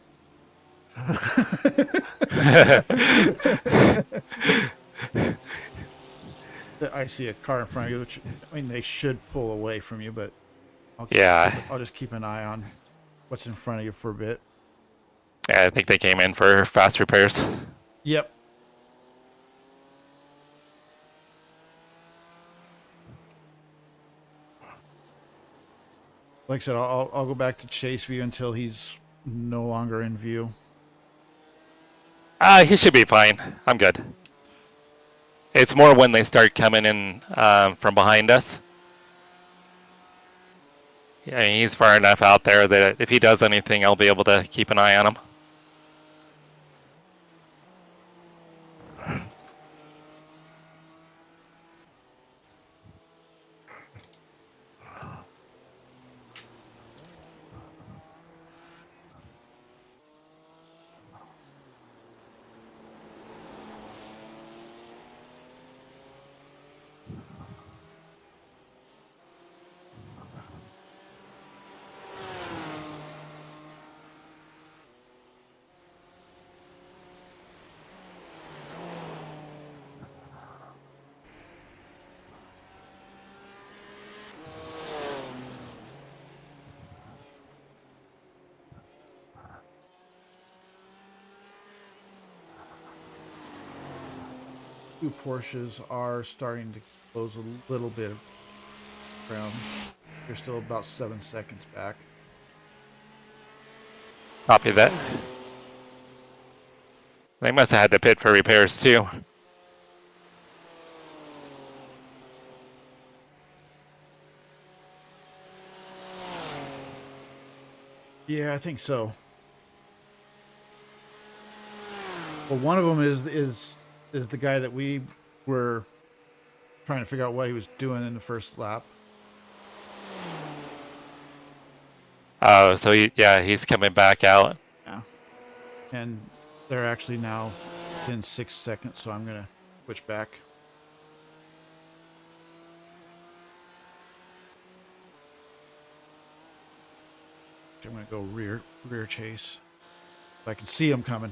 I see a car in front of you, which, I mean, they should pull away from you, but I'll just keep an eye on what's in front of you for a bit. Yeah, I think they came in for fast repairs. Yep. Like I said, I'll go back to chase view until he's no longer in view. He should be fine. I'm good. It's more when they start coming in from behind us. Yeah, he's far enough out there that if he does anything, I'll be able to keep an eye on him. Two Porsches are starting to close a little bit of ground. They're still about 7 seconds back. Copy that. They must have had to pit for repairs too. Yeah, I think so. Well, one of them is the guy that we were trying to figure out what he was doing in the first lap. Oh, so he's coming back out. Yeah. And they're actually now within 6 seconds, so I'm gonna switch back. I'm gonna go rear chase. So I can see him coming.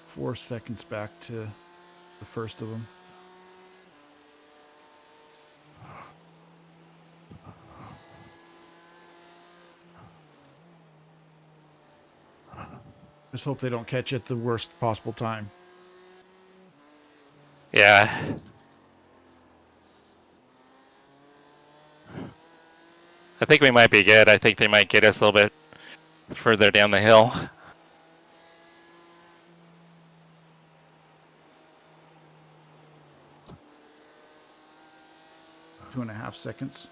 Four seconds back to the first of them. Just hope they don't catch it at the worst possible time. Yeah. I think we might be good. I think they might get us a little bit further down the hill. Two and a half seconds.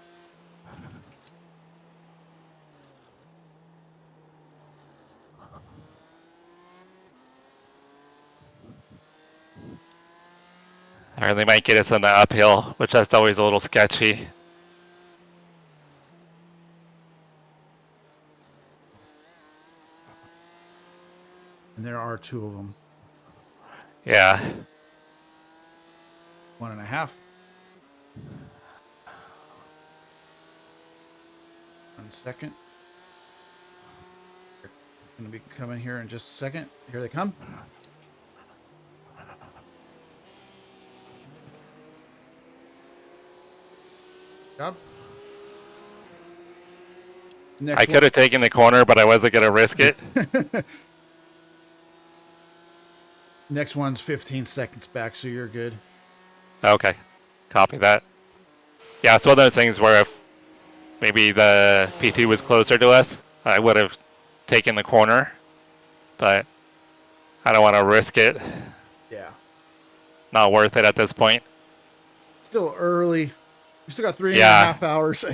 Or they might get us on the uphill, which that's always a little sketchy. And there are two of them. Yeah. 1.5. 1 second. They're gonna be coming here in just a second. Here they come. Job. Next I could have taken the corner, but I wasn't going to risk it. Next one's 15 seconds back, so you're good. Okay. Copy that. Yeah, it's one of those things where if maybe the P2 was closer to us, I would have taken the corner, but I don't want to risk it. Yeah. Not worth it at this point. Still early. We still got 3.5 Yeah. hours.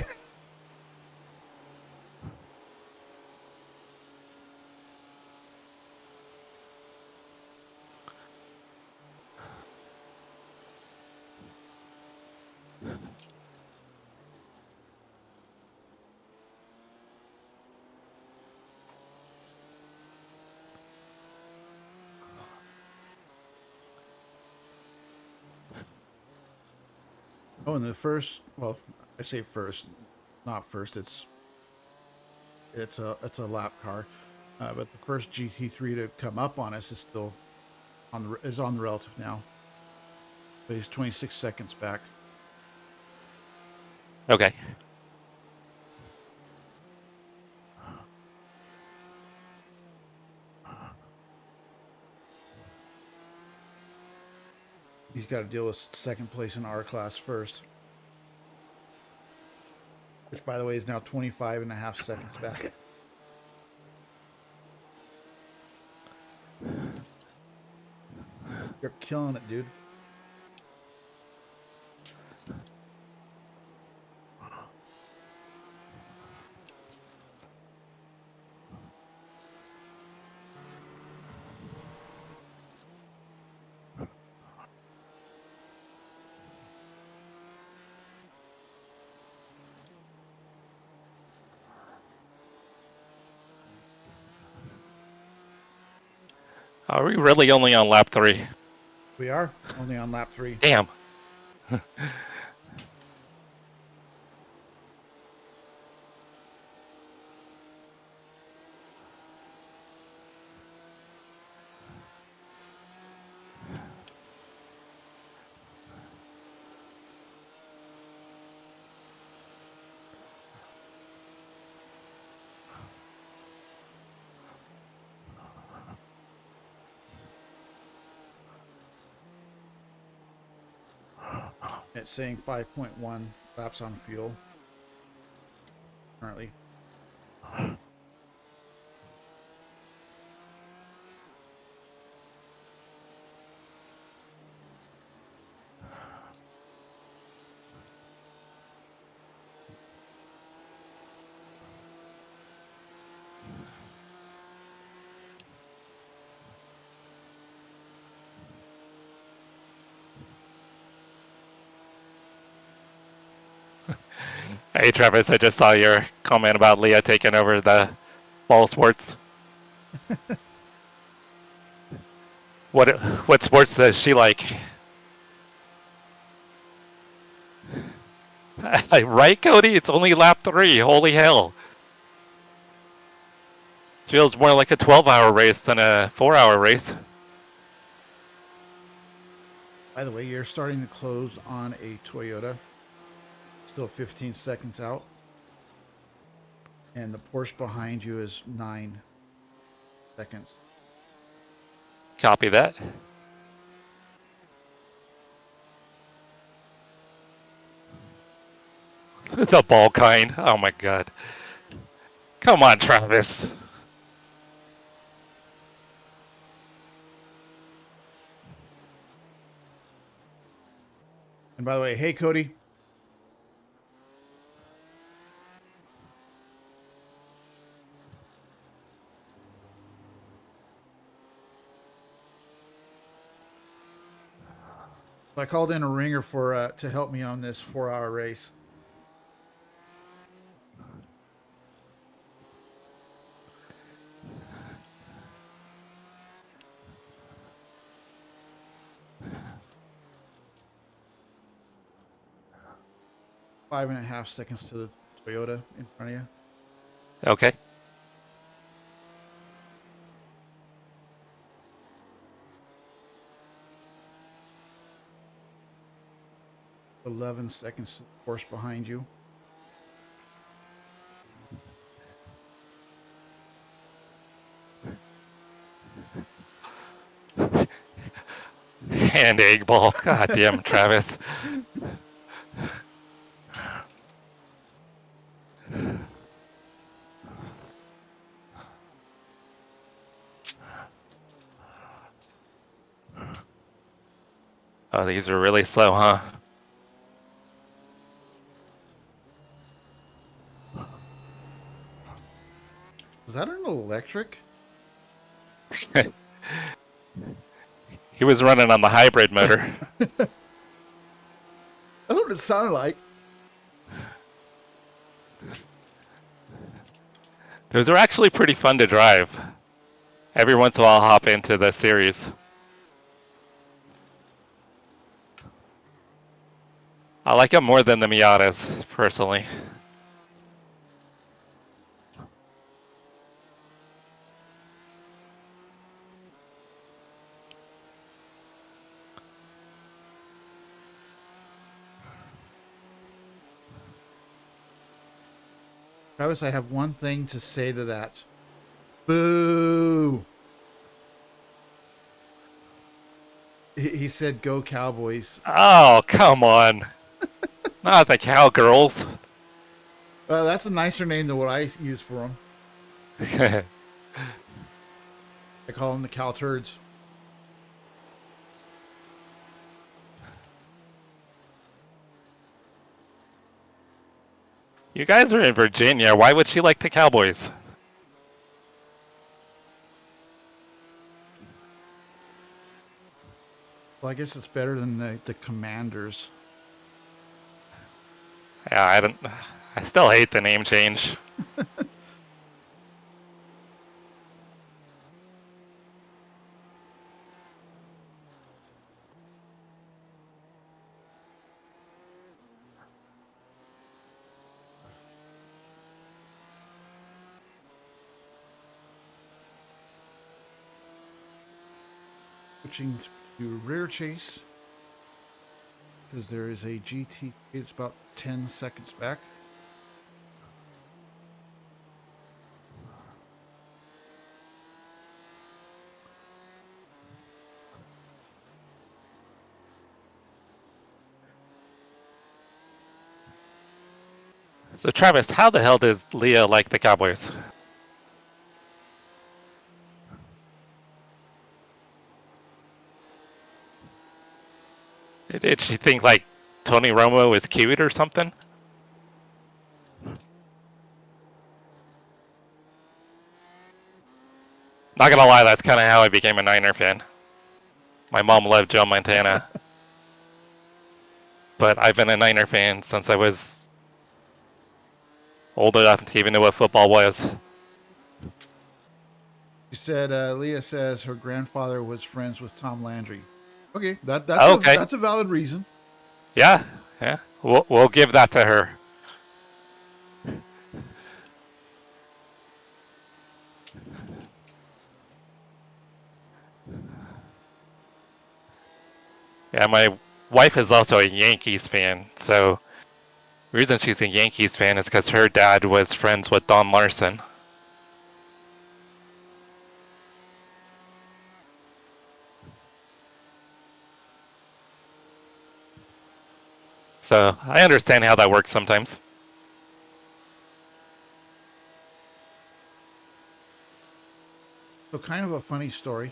Oh, and the first, well, I say first, not first. It's a lap car, but the first GT3 to come up on us is still on the relative now. But he's 26 seconds back. Okay. He's got to deal with second place in our class first, which, by the way, is now 25.5 seconds back. You're killing it, dude. Are we really only on lap 3? We are only on lap 3. Damn. It's saying 5.1 laps on fuel currently. Hey Travis, I just saw your comment about Leah taking over the ball sports. What sports does she like? Right, Cody? It's only lap 3. Holy hell. It feels more like a 12-hour race than a 4-hour race. By the way, you're starting to close on a Toyota. Still 15 seconds out. And the Porsche behind you is 9 seconds. Copy that. The ball kind. Oh my god. Come on, Travis. And by the way, hey, Cody. I called in a ringer for to help me on this 4-hour race. Five and a half seconds to the Toyota in front of you. Okay. 11 seconds to the Porsche behind you. And egg ball. God damn, Travis. Oh, these are really slow, huh? Was that an electric? He was running on the hybrid motor. That's what it sounded like. Those are actually pretty fun to drive. Every once in a while, I'll hop into the series. I like them more than the Miatas, personally. Travis, I have one thing to say to that. Boo! He said, "Go Cowboys." Oh, come on. Not the Cowgirls. That's a nicer name than what I use for them. I call them the Cow Turds. You guys are in Virginia. Why would she like the Cowboys? Well, I guess it's better than the Commanders. Yeah, I still hate the name change. Switching to rear chase. Because there is a GT. It's about 10 seconds back. So Travis, how the hell does Leah like the Cowboys? Did she think like Tony Romo is cute or something? Not gonna lie, that's kind of how I became a Niner fan. My mom loved Joe Montana. But I've been a Niner fan since I was Old enough to even know what football was. She said, Leah says her grandfather was friends with Tom Landry. Okay, Oh, okay. that's a valid reason. Yeah, yeah. We'll give that to her. Yeah, my wife is also a Yankees fan, so the reason she's a Yankees fan is because her dad was friends with Don Larson. So I understand how that works sometimes. So kind of a funny story.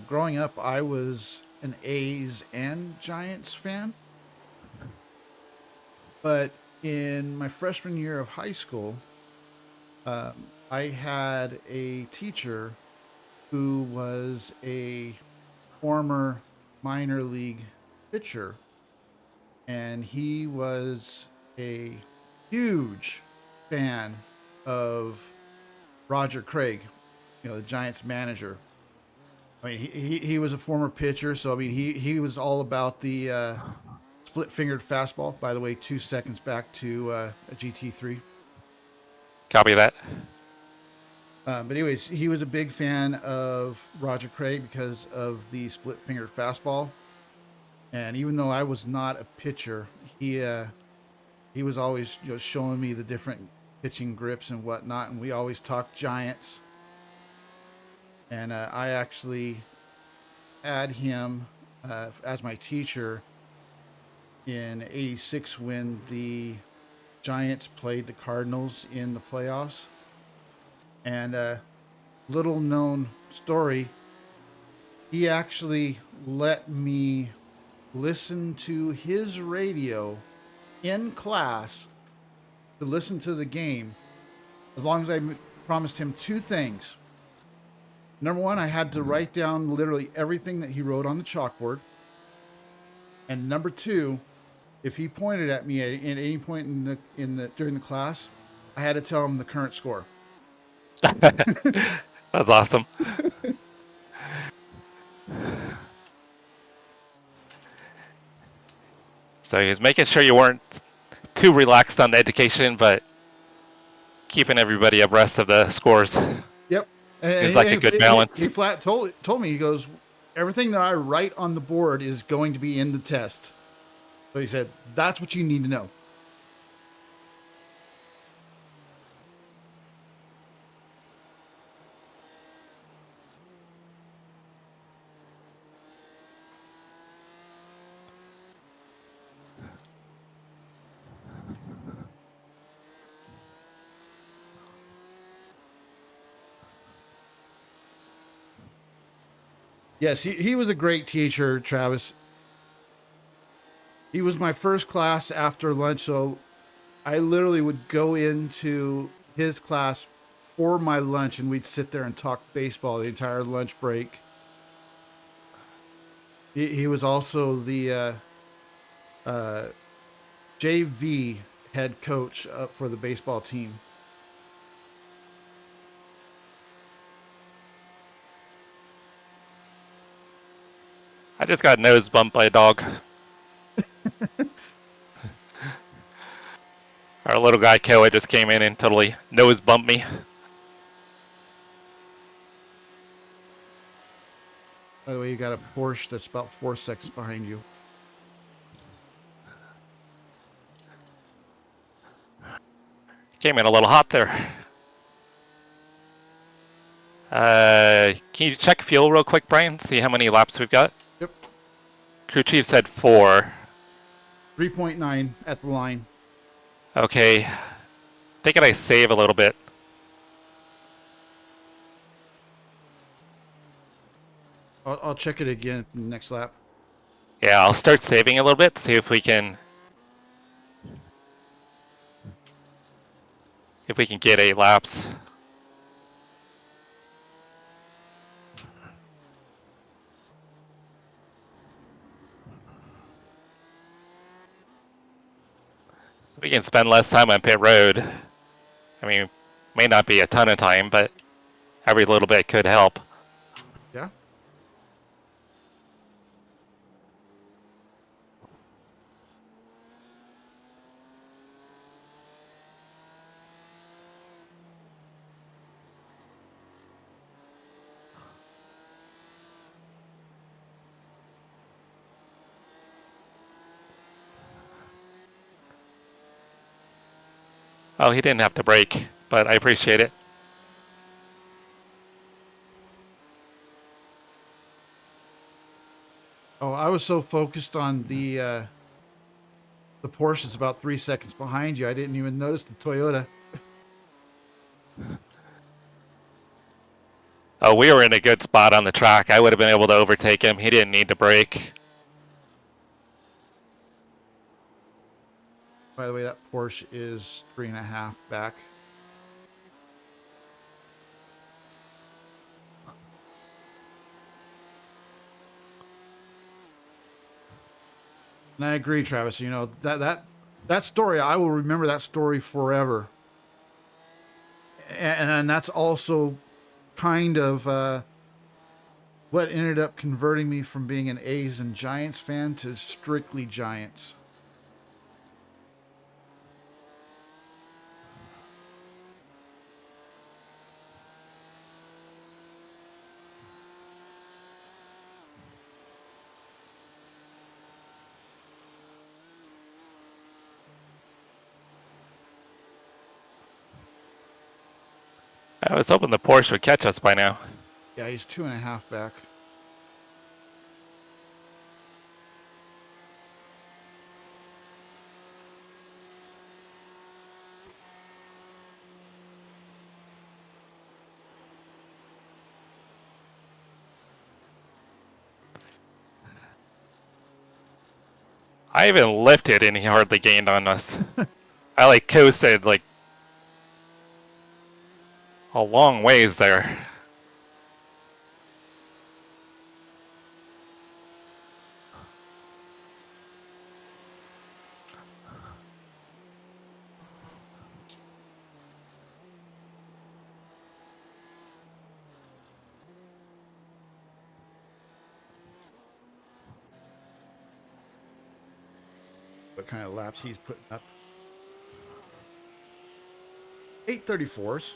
Growing up, I was an A's and Giants fan. But in my freshman year of high school, I had a teacher who was a former minor league pitcher, and he was a huge fan of Roger Craig, the Giants manager. I mean, he was a former pitcher, so I mean, he was all about the split-fingered fastball. By the way, 2 seconds back to a GT3. Copy that. But anyways, he was a big fan of Roger Craig because of the split-fingered fastball. And even though I was not a pitcher, he was always showing me the different pitching grips and whatnot, and we always talked Giants. And I actually had him as my teacher in '86 when the Giants played the Cardinals in the playoffs. And little known story, he actually let me listen to his radio in class to listen to the game, as long as I promised him two things. Number one, I had to write down literally everything that he wrote on the chalkboard. And number two, if he pointed at me at any point during the class, I had to tell him the current score. That's awesome. So he was making sure you weren't too relaxed on the education, but keeping everybody abreast of the scores. Yep. It was like a good balance. He flat told me, he goes, everything that I write on the board is going to be in the test. So he said, that's what you need to know. Yes, he was a great teacher, Travis. He was my first class after lunch, so I literally would go into his class for my lunch, and we'd sit there and talk baseball the entire lunch break. He was also the JV head coach for the baseball team. I just got nose bumped by a dog. Our little guy Koa just came in and totally nose bumped me. By the way, you got a Porsche that's about 4 seconds behind you. Came in a little hot there. Can you check fuel real quick, Brian? See how many laps we've got? Yep. Crew chief said 4. 3.9 at the line. Okay. Thinking I save a little bit. I'll check it again at the next lap. Yeah, I'll start saving a little bit, see if we can get 8 laps. So we can spend less time on pit road. I mean, may not be a ton of time, but every little bit could help. Yeah. Oh, he didn't have to brake, but I appreciate it. Oh, I was so focused on the Porsche is about 3 seconds behind you. I didn't even notice the Toyota. Oh, we were in a good spot on the track. I would have been able to overtake him. He didn't need to brake. By the way, that Porsche is 3.5 back. And I agree, Travis. You know, that story, I will remember that story forever. And that's also kind of what ended up converting me from being an A's and Giants fan to strictly Giants. I was hoping the Porsche would catch us by now. Yeah, he's 2.5 back. I even lifted and he hardly gained on us. I like coasted like a long ways there. What kind of laps he's putting up? 8:34s.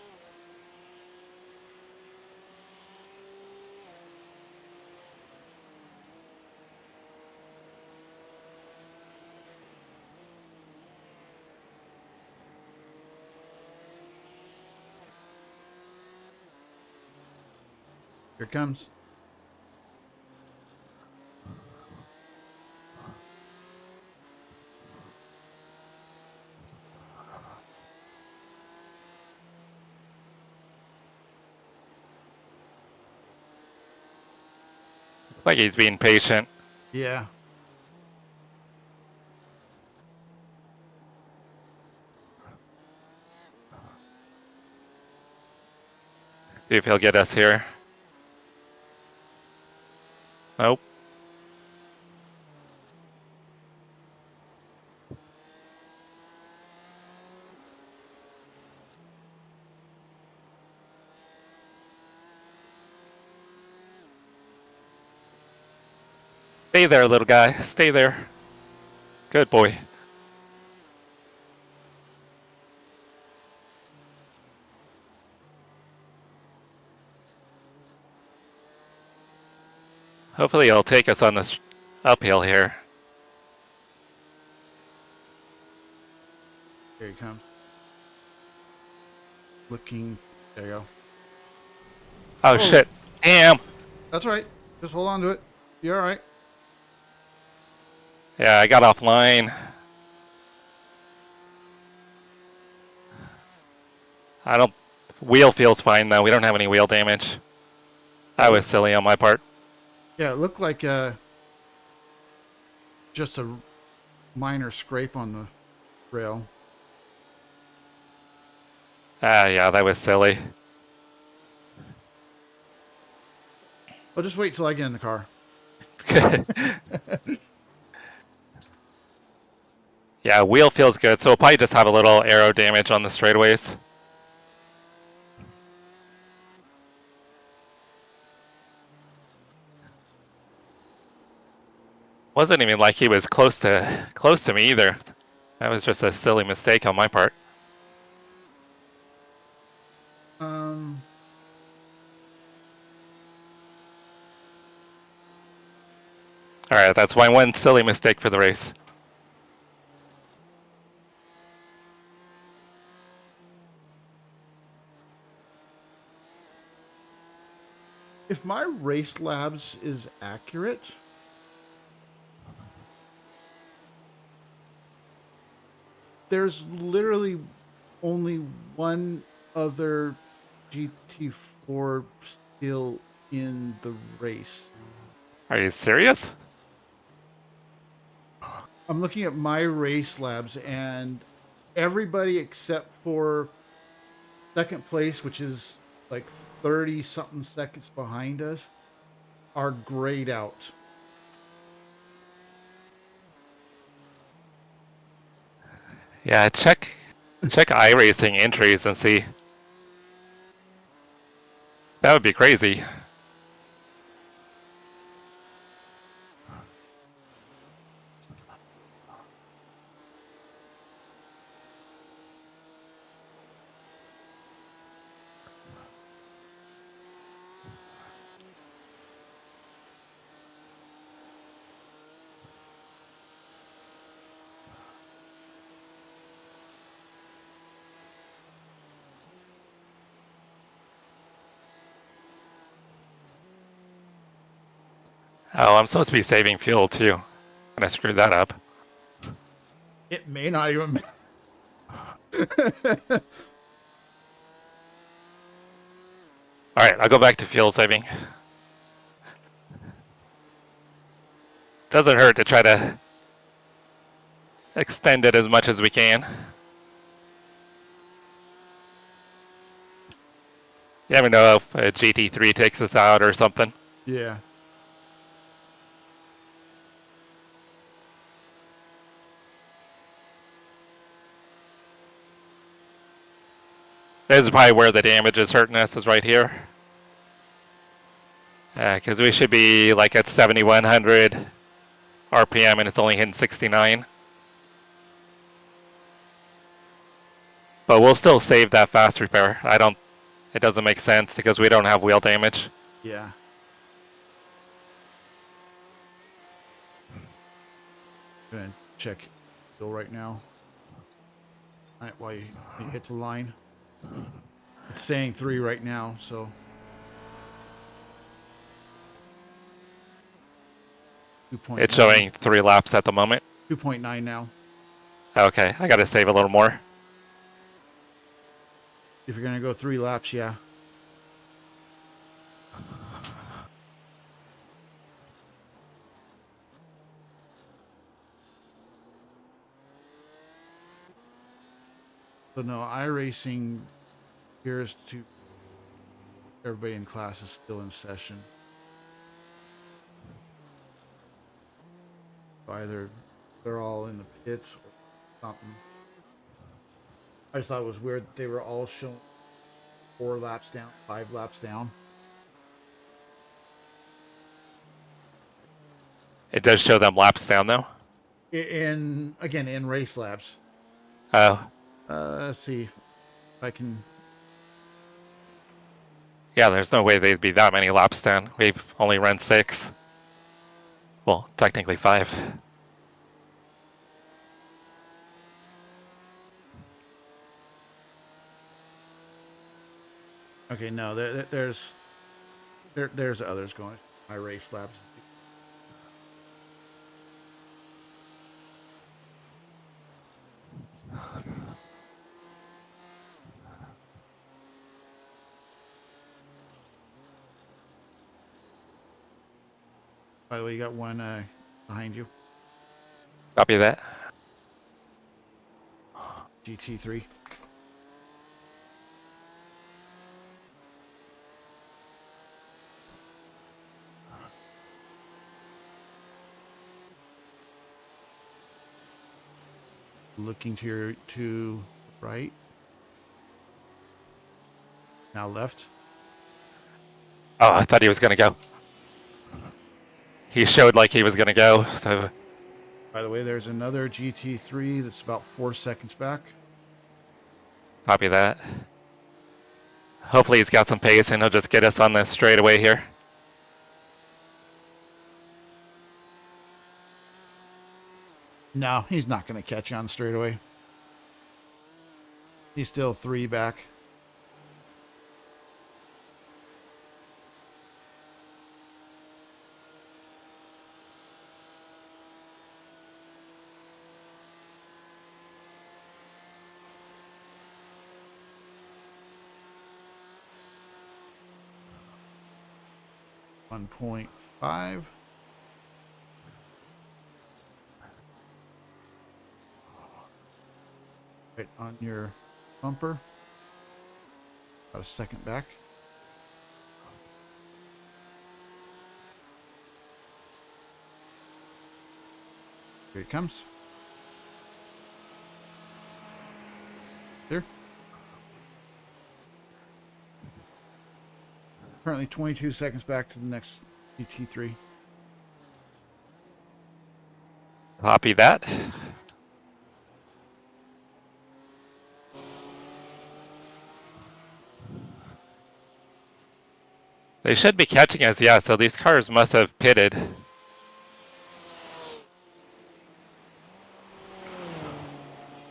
Here it comes. Looks like he's being patient. Yeah. See if he'll get us here. Nope. Stay there, little guy. Stay there. Good boy. Hopefully he'll take us on this uphill here. Here he comes. Looking. There you go. Oh, shit. Damn. That's right. Just hold on to it. You're all right. Yeah, I got offline. I don't... Wheel feels fine, though. We don't have any wheel damage. That was silly on my part. Yeah, it looked like just a minor scrape on the rail. Ah, yeah, that was silly. I'll just wait till I get in the car. Yeah, wheel feels good, so we'll probably just have a little aero damage on the straightaways. Wasn't even like he was close to me either. That was just a silly mistake on my part. Um, All right, that's my one silly mistake for the race. if my race labs is accurate, there's literally only one other GT4 still in the race. Are you serious? I'm looking at my race labs, and everybody except for second place, which is like 30 something seconds behind us, are grayed out. Yeah, check iRacing entries and see. That would be crazy. Oh, I'm supposed to be saving fuel too. And I screwed that up. It may not even. All right, I'll go back to fuel saving. Doesn't hurt to try to extend it as much as we can. You never know if a GT3 takes us out or something. Yeah. This is probably where the damage is hurting us, is right here. Because we should be like at 7,100 RPM and it's only hitting 69. But we'll still save that fast repair. It doesn't make sense because we don't have wheel damage. Yeah. I'm gonna check fuel right now. All right, while you hit the line. It's saying 3 right now, so 2.9. It's showing 3 laps at the moment. 2.9 now. Okay, I gotta save a little more. If you're gonna go 3 laps, yeah. So no, iRacing appears to everybody in class is still in session. Either they're all in the pits or something. I just thought it was weird that they were all showing 4 laps down, 5 laps down. It does show them laps down though. In again in race laps. Oh. Let's see if I can. Yeah, there's no way they'd be that many laps down. We've only run 6. Well, technically 5. Okay, no, there's others going. My race laps. By the way, you got one behind you. Copy that. GT3. Looking to your to right. Now left. Oh, I thought he was going to go. He showed like he was going to go. So By the way, there's another GT3 that's about 4 seconds back. copy that. Hopefully he's got some pace and he'll just get us on this straightaway here. No, he's not going to catch on straight away. He's still 3 back. .5. Right on your bumper. About a second back. Here he comes. There. Currently 22 seconds back to the next GT3. Copy that. They should be catching us, yeah, so these cars must have pitted.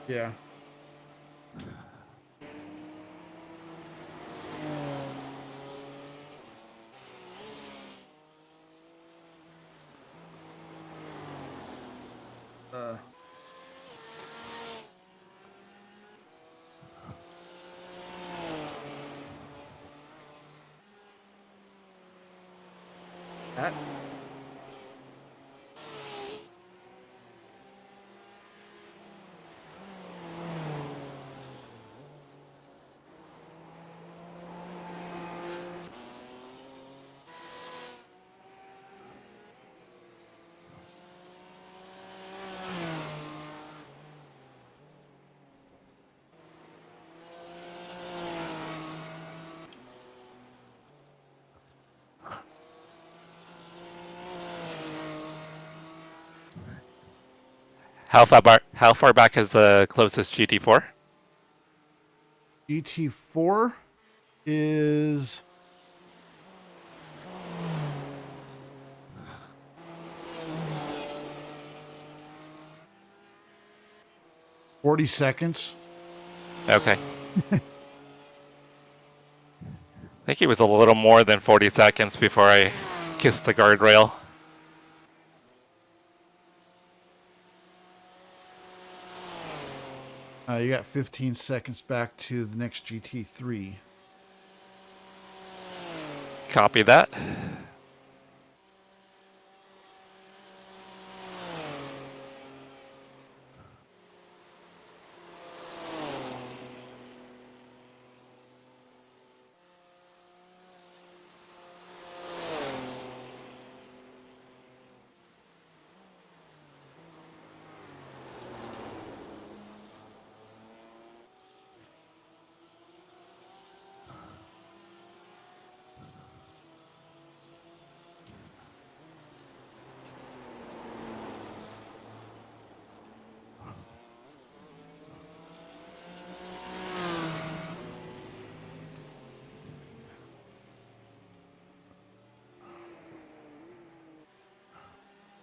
Yeah. That. How far back is the closest GT4? GT4 is 40 seconds. Okay. I think he was a little more than 40 seconds before I kissed the guardrail. You got 15 seconds back to the next GT3. Copy that.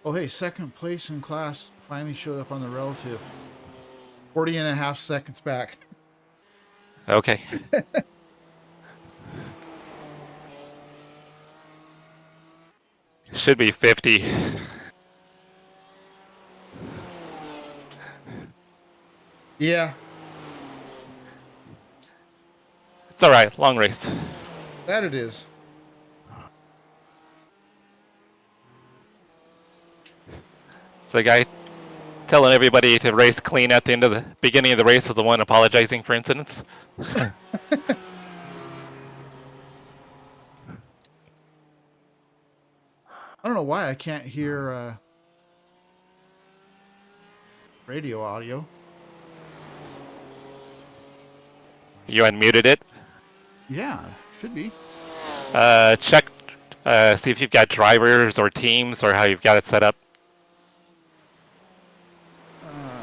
Oh, hey, second place in class finally showed up on the relative. 40 and a half seconds back. Okay. Should be 50. Yeah, It's all right. Long race. that it is. It's the guy telling everybody to race clean at the end of the beginning of the race was the one apologizing for incidents. I don't know why I can't hear radio audio. You unmuted it. Yeah, should be. Check, see if you've got drivers or teams or how you've got it set up.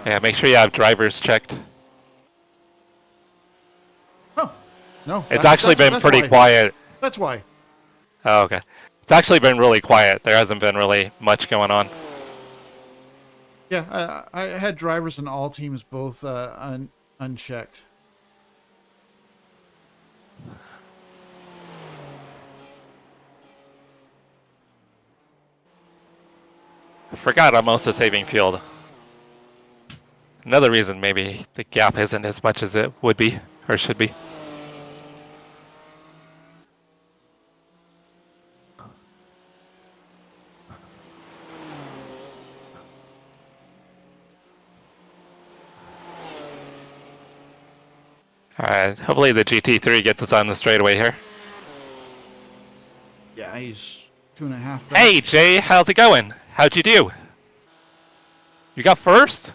Yeah, make sure you have drivers checked. Oh, no. It's actually been that's pretty why. quiet. That's why. Oh, okay. It's actually been really quiet. There hasn't been really much going on. Yeah, I had drivers in all teams both unchecked. I forgot I'm also saving fuel. Another reason maybe the gap isn't as much as it would be or should be. Alright, hopefully the GT3 gets us on the straightaway here. Yeah, he's 2.5 back. Hey Jay, how's it going? How'd you do? You got first?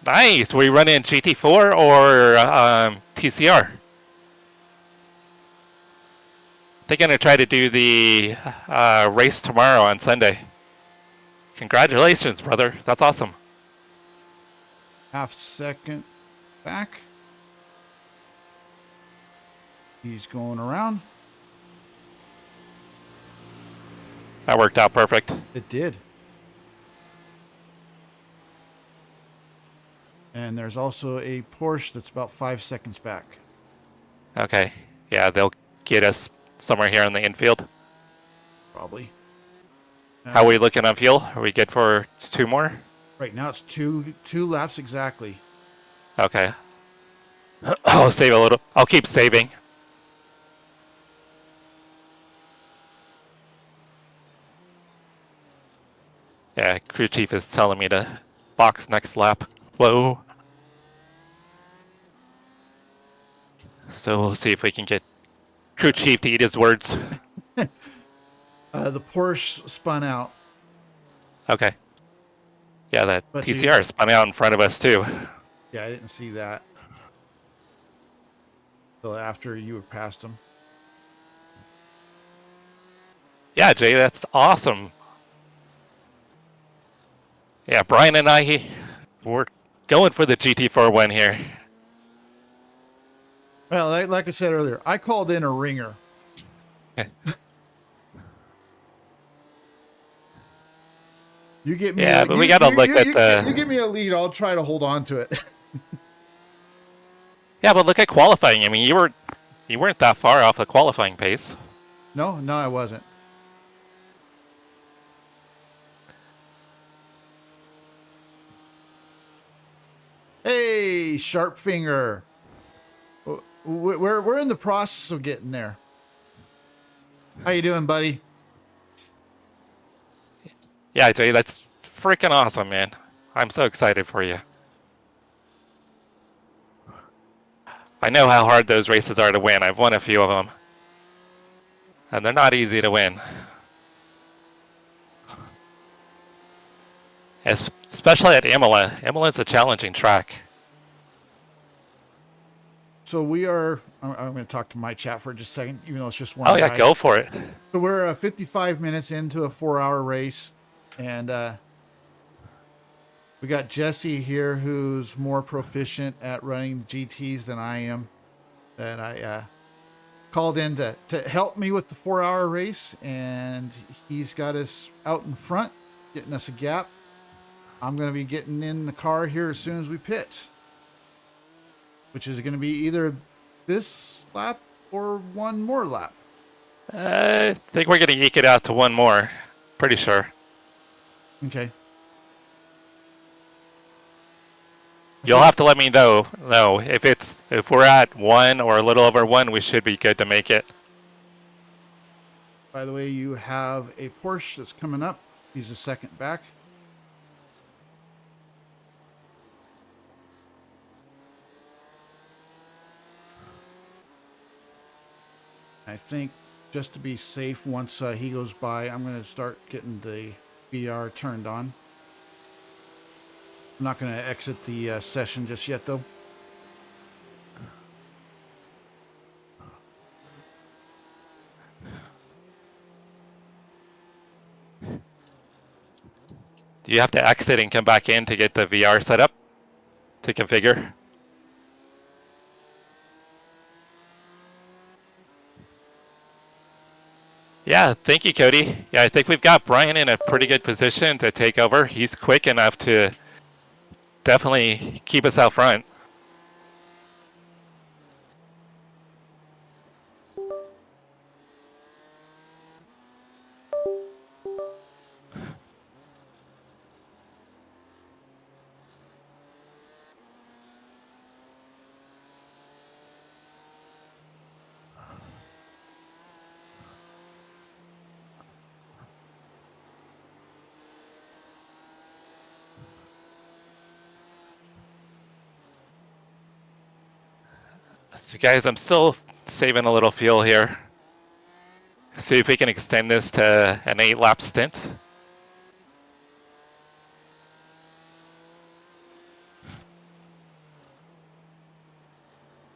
Nice. Were you running GT4 or TCR? They're going to try to do the race tomorrow on Sunday. Congratulations, brother. That's awesome. Half second back. He's going around. That worked out perfect. It did. And there's also a Porsche that's about 5 seconds back. Okay. Yeah, they'll get us somewhere here in the infield. Probably. How are we looking on fuel? Are we good for 2 more? Right now it's two laps exactly. Okay. I'll save a little. I'll keep saving. Yeah, crew chief is telling me to box next lap. Whoa. So we'll see if we can get crew chief to eat his words. The Porsche spun out. Okay. Yeah, that But TCR spun out in front of us too. Yeah, I didn't see that. Until after you were past him. Yeah, Jay, that's awesome. Yeah, Brian and I, we're going for the GT4 win here. Well, like I said earlier, I called in a ringer. You get me. Yeah, but we gotta look at the. You give me a lead, I'll try to hold on to it. Yeah, but look at qualifying. I mean, you weren't that far off the qualifying pace. No, I wasn't. Hey, sharp finger. We're in the process of getting there. How you doing, buddy? Yeah, Jay, that's freaking awesome, man. I'm so excited for you. I know how hard those races are to win. I've won a few of them. And they're not easy to win. Especially at Imola. Imola's a challenging track. So we are. I'm going to talk to my chat for just a second, even though it's just one. Oh yeah, guy. go for it. So we're 55 minutes into a 4-hour race, and we got Jesse here, who's more proficient at running GTs than I am. And I called in to help me with the 4-hour race, and he's got us out in front, getting us a gap. I'm going to be getting in the car here as soon as we pit, which is going to be either this lap or one more lap. I think we're going to eke it out to one more. Pretty sure. Okay. You'll have to let me know. No, if we're at 1 or a little over 1, we should be good to make it. By the way, you have a Porsche that's coming up. He's a second back. I think just to be safe, once he goes by, I'm going to start getting the VR turned on. I'm not going to exit the session just yet, though. Do you have to exit and come back in to get the VR set up to configure? Yeah, thank you, Cody. Yeah, I think we've got Brian in a pretty good position to take over. He's quick enough to definitely keep us out front. So guys, I'm still saving a little fuel here. See if we can extend this to an 8-lap stint.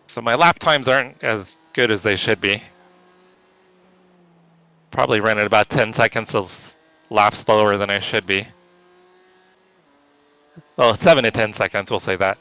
So my lap times aren't as good as they should be. Probably running about 10 seconds of lap slower than I should be. Well, 7 to 10 seconds, we'll say that.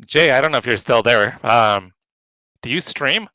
Jay, I don't know if you're still there. Do you stream?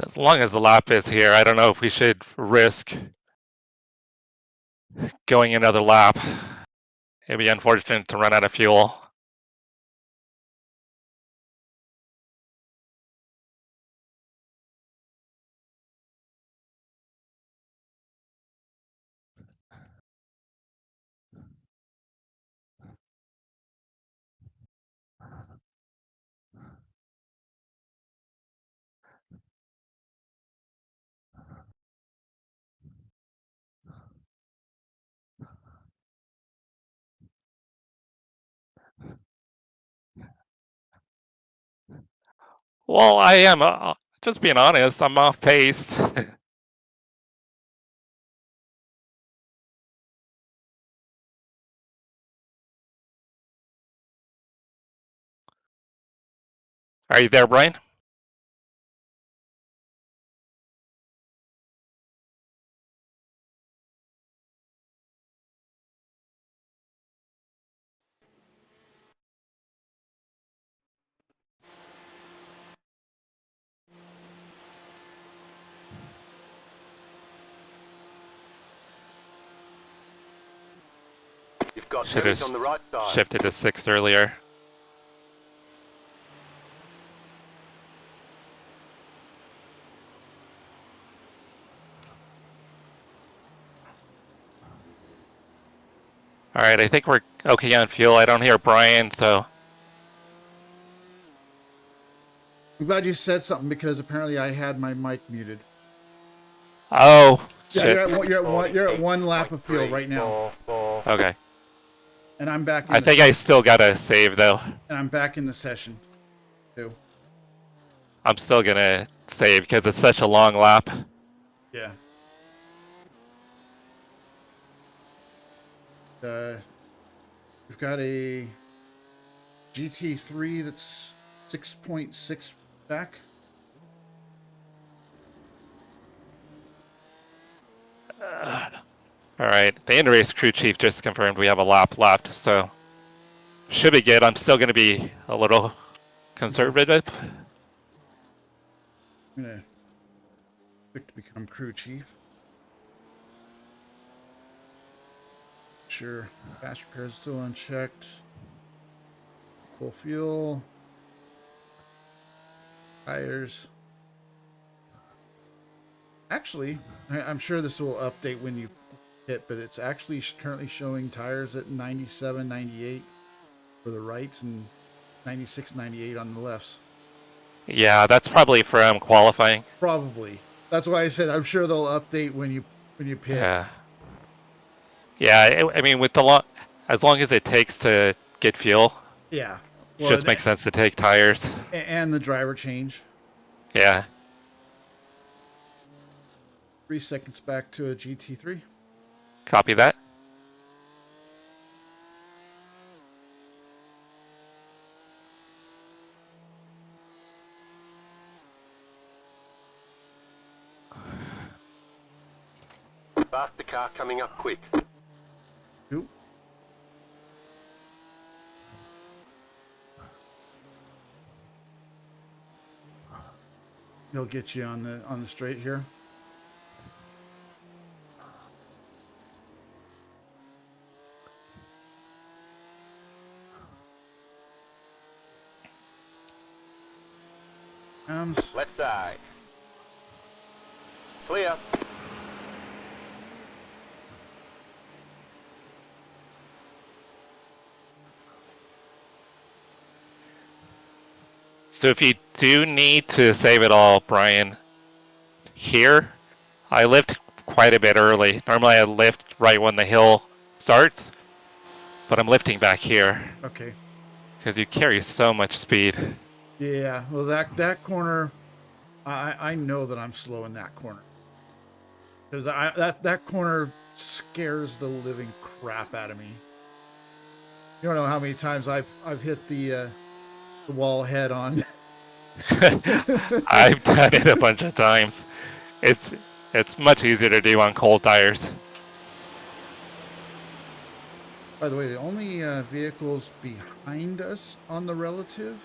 As long as the lap is here, I don't know if we should risk going another lap. It'd be unfortunate to run out of fuel. Well, I am. Just being honest, I'm off pace. Are you there, Brian? got Should damage have on the right side. shifted to 6th earlier. All right, I think we're okay on fuel. I don't hear Brian, so I'm glad you said something because apparently I had my mic muted. oh Yeah, shit. you're at one lap of fuel right now, Okay, and I'm back. I think I still gotta save though. And I'm back in the session too. I'm still gonna save because it's such a long lap. Yeah. We've got a GT3 that's 6.6 back. All right, the in-race crew chief just confirmed we have a lap left, so should be good. I'm still gonna be a little conservative. I'm gonna click to become crew chief. Sure, fast repairs still unchecked. Full fuel. Tires. Actually, I'm sure this will update when you hit, but it's actually currently showing tires at 97, 98 for the rights and 96, 98 on the lefts. Yeah, that's probably from qualifying. Probably. That's why I said I'm sure they'll update when you pit. Yeah. Yeah, I mean, with the as long as it takes to get fuel, Yeah. it just makes sense to take tires. And the driver change. Yeah. 3 seconds back to a GT3. Copy that. Faster car coming up quick. Oop. He'll get you on the straight here. Left side. Clear. So if you do need to save it all, Brian, here, I lift quite a bit early. Normally I lift right when the hill starts, but I'm lifting back here. Okay. Because you carry so much speed. Yeah, well that corner, I know that I'm slow in that corner. Because that corner scares the living crap out of me. You don't know how many times I've hit the wall head on. I've done it a bunch of times. It's much easier to do on cold tires. By the way, the only vehicles behind us on the relative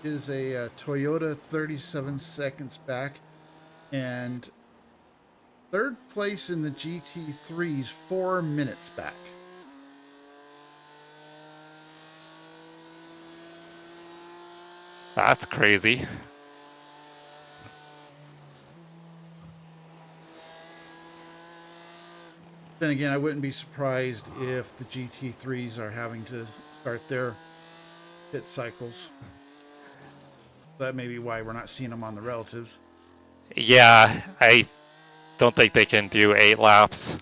is a Toyota 37 seconds back, and third place in the GT3's 4 minutes back. That's crazy. Then again, I wouldn't be surprised if the GT3s are having to start their pit cycles. That may be why we're not seeing them on the relatives. Yeah, I don't think they can do 8 laps.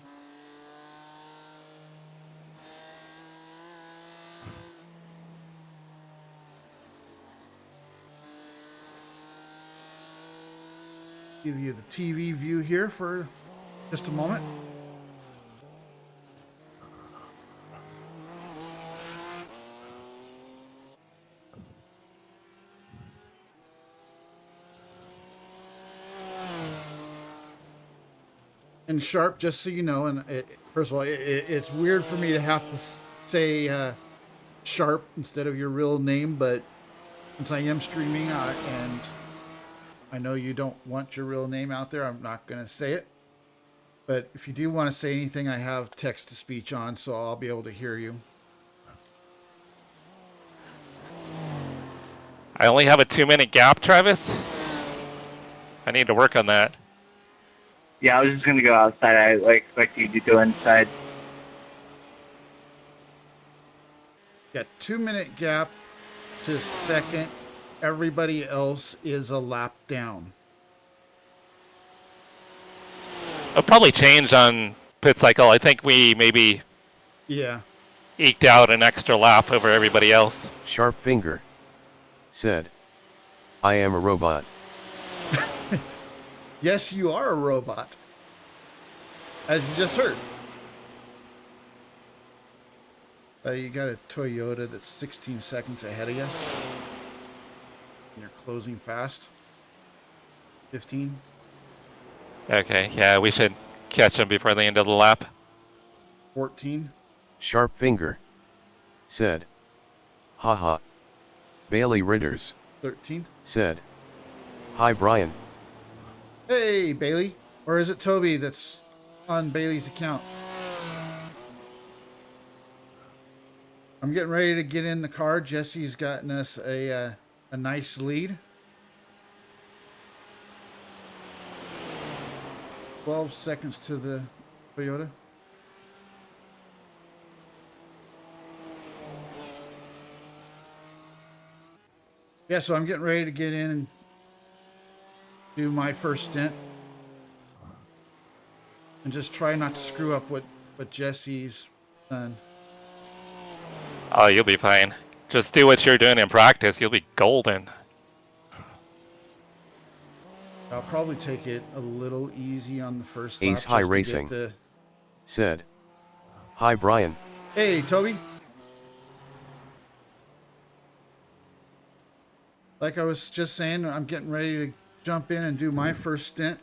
Give you the TV view here for just a moment. And Sharp, just so you know, and first of all, it's weird for me to have to say Sharp instead of your real name, but since I am streaming and I know you don't want your real name out there, I'm not going to say it. But if you do want to say anything, I have text to speech on, so I'll be able to hear you. I only have a 2-minute gap, Travis. I need to work on that. Yeah, I was just gonna go outside. I expect you to go inside. Got 2-minute gap to second. Everybody else is a lap down. It'll probably change on pit cycle. I think we maybe Yeah. eked out an extra lap over everybody else. Sharp Finger said, I am a robot. Yes, you are a robot. As you just heard. You got a Toyota that's 16 seconds ahead of you. And you're closing fast. 15. Okay, yeah, we should catch them before the end of the lap. 14. Sharp Finger said, haha. Bailey Ritters 13. said, hi Brian. Hey, Bailey. Or is it Toby that's on Bailey's account? I'm getting ready to get in the car. Jesse's gotten us a nice lead. 12 seconds to the Toyota. Yeah, so I'm getting ready to get in and do my first stint. And just try not to screw up what Jesse's done. Oh, you'll be fine. Just do what you're doing in practice. You'll be golden. I'll probably take it a little easy on the first Ace lap. High just to Racing get the... said, hi Brian. Hey, Toby. Like I was just saying, I'm getting ready to jump in and do my first stint.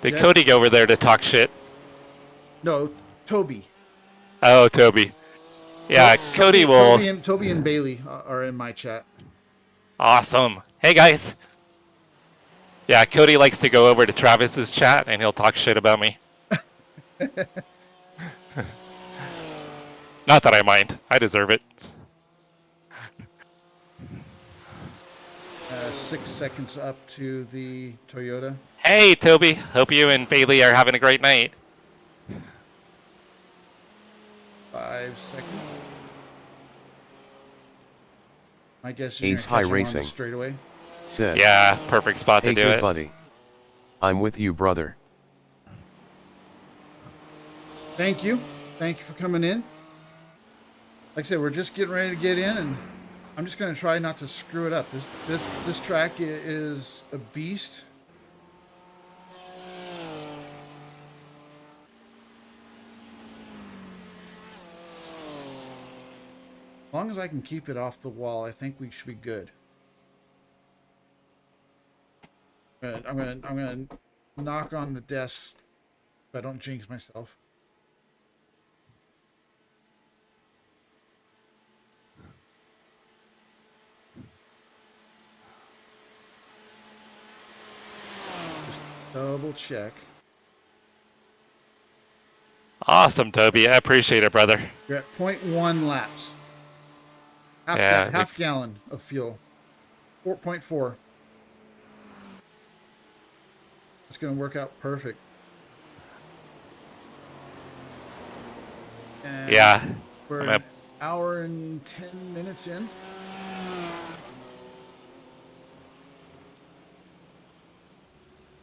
Did Yes. Cody go over there to talk shit? No, Toby. Oh, Toby. Yeah, Cody will... Toby and Bailey are in my chat. Awesome. Hey, guys. Yeah, Cody likes to go over to Travis's chat, and he'll talk shit about me. Not that I mind. I deserve it. 6 seconds up to the Toyota. Hey, Toby. Hope you and Bailey are having a great night. 5 seconds. My guess is Ace you're High gonna catch him on Racing the straightaway. said, Yeah, perfect spot to hey do good it. buddy. I'm with you brother. Thank you. Thank you for coming in. Like I said, we're just getting ready to get in, and I'm just going to try not to screw it up. This track is a beast. As long as I can keep it off the wall, I think we should be good. I'm gonna knock on the desk so I don't jinx myself. Just double check. Awesome, Toby. I appreciate it, brother. You're at 0.1 laps. Yeah, Half gallon of fuel. 4.4. It's going to work out perfect. And Yeah. we're I'm an at- hour and 10 minutes in.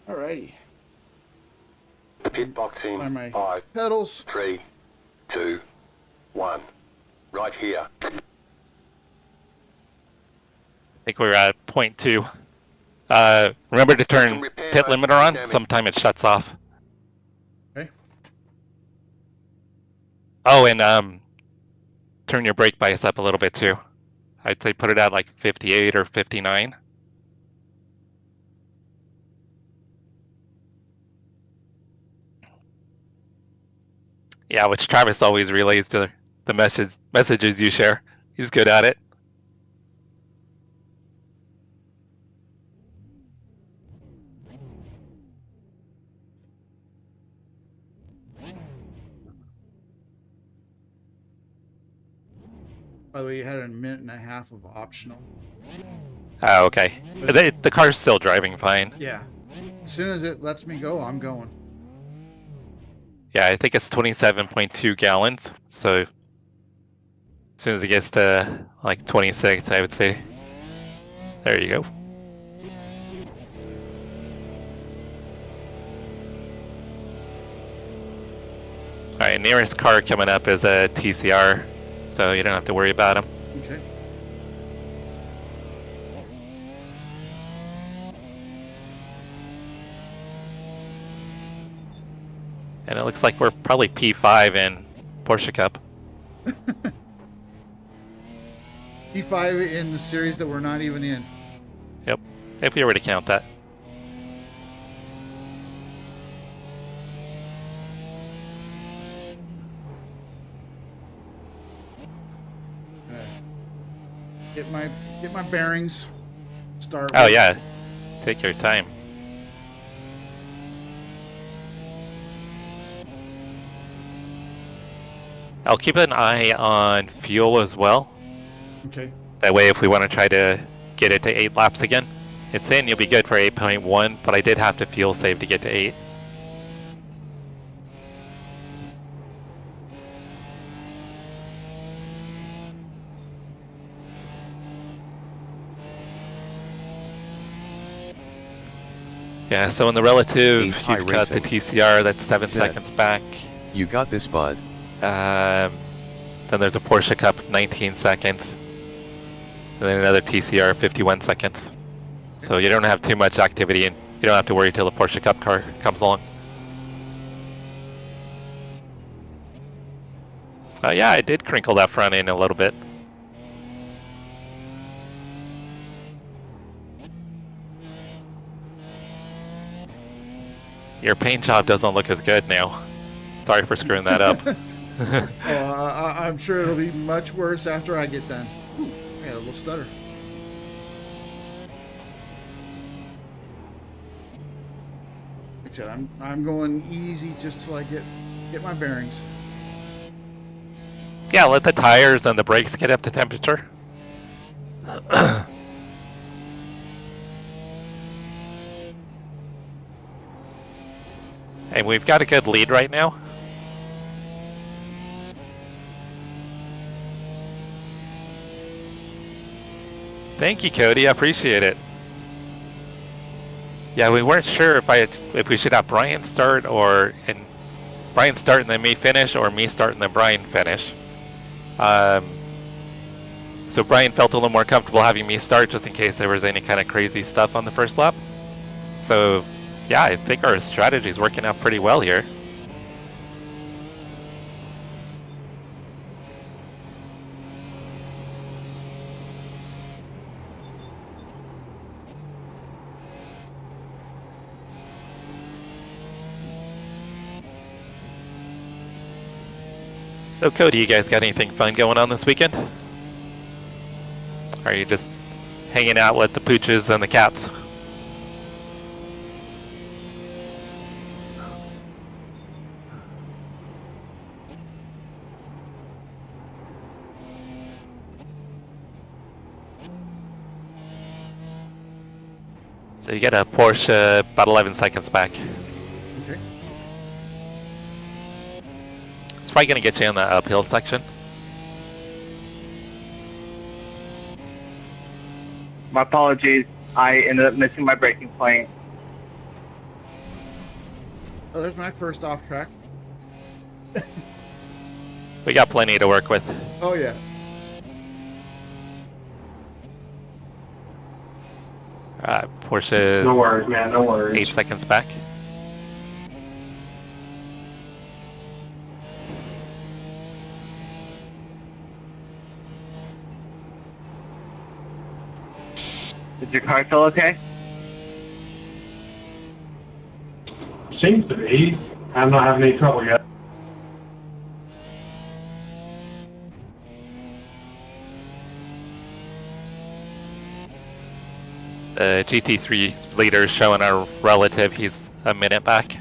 Alrighty. Pit box By in my 5, pedals. 3, 2, 1. Right here. I think we're at 0.2. Remember to turn pit limiter on. Sometime it shuts off. Okay. Oh, and turn your brake bias up a little bit too. I'd say put it at like 58 or 59. Yeah, which Travis always relays to the messages you share. He's good at it. By the way, you had a minute and a half of optional. Oh, okay. The car's still driving fine. Yeah. As soon as it lets me go, I'm going. Yeah, I think it's 27.2 gallons. So as soon as it gets to like 26, I would say. There you go. Alright, nearest car coming up is a TCR, so you don't have to worry about them. Okay. And it looks like we're probably P5 in Porsche Cup. P5 in the series that we're not even in. Yep, if we were to count that. Get my bearings. Start. Oh yeah, take your time. I'll keep an eye on fuel as well. Okay. That way if we want to try to get it to 8 laps again. It's saying you'll be good for 8.1, but I did have to fuel save to get to 8. Yeah, so in the relative, Ace you've High got the Racing. TCR that's 7 Said. seconds back. You got this, bud. Then there's a Porsche Cup, 19 seconds. And then another TCR, 51 seconds. So you don't have too much activity, and you don't have to worry till the Porsche Cup car comes along. Yeah, I did crinkle that front end a little bit. Your paint job doesn't look as good now. Sorry for screwing that up. I'm sure it'll be much worse after I get done. Ooh, I had a little stutter. Like I said, I'm going easy just till I get my bearings. Yeah, let the tires and the brakes get up to temperature. And we've got a good lead right now. Thank you, Cody. I appreciate it. Yeah, we weren't sure if we should have Brian start Brian start and then me finish, or me start and then Brian finish. So Brian felt a little more comfortable having me start just in case there was any kind of crazy stuff on the first lap. So yeah, I think our strategy is working out pretty well here. So Cody, you guys got anything fun going on this weekend? Or are you just hanging out with the pooches and the cats? So you get a Porsche about 11 seconds back. Okay. It's probably going to get you in the uphill section. My apologies. I ended up missing my braking point. Oh, there's my first off track. We got plenty to work with. Oh yeah. Porsche No worries, man. No worries. 8 seconds back. Is your car still okay? Seems to be. I'm not having any trouble yet. The GT3 leader showing our relative, he's a minute back.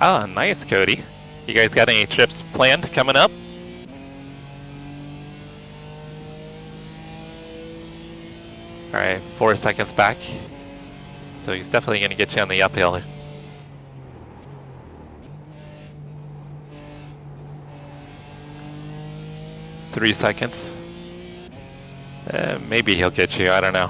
Oh, nice, Cody. You guys got any trips planned coming up? Alright, 4 seconds back. So he's definitely going to get you on the uphill. Three seconds. Maybe he'll get you, I don't know.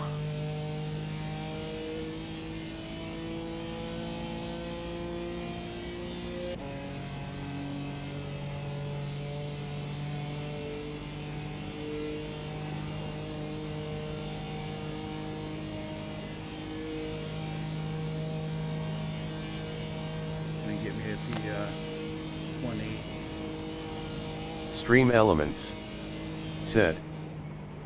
Gonna get me at the 20. Stream Elements said,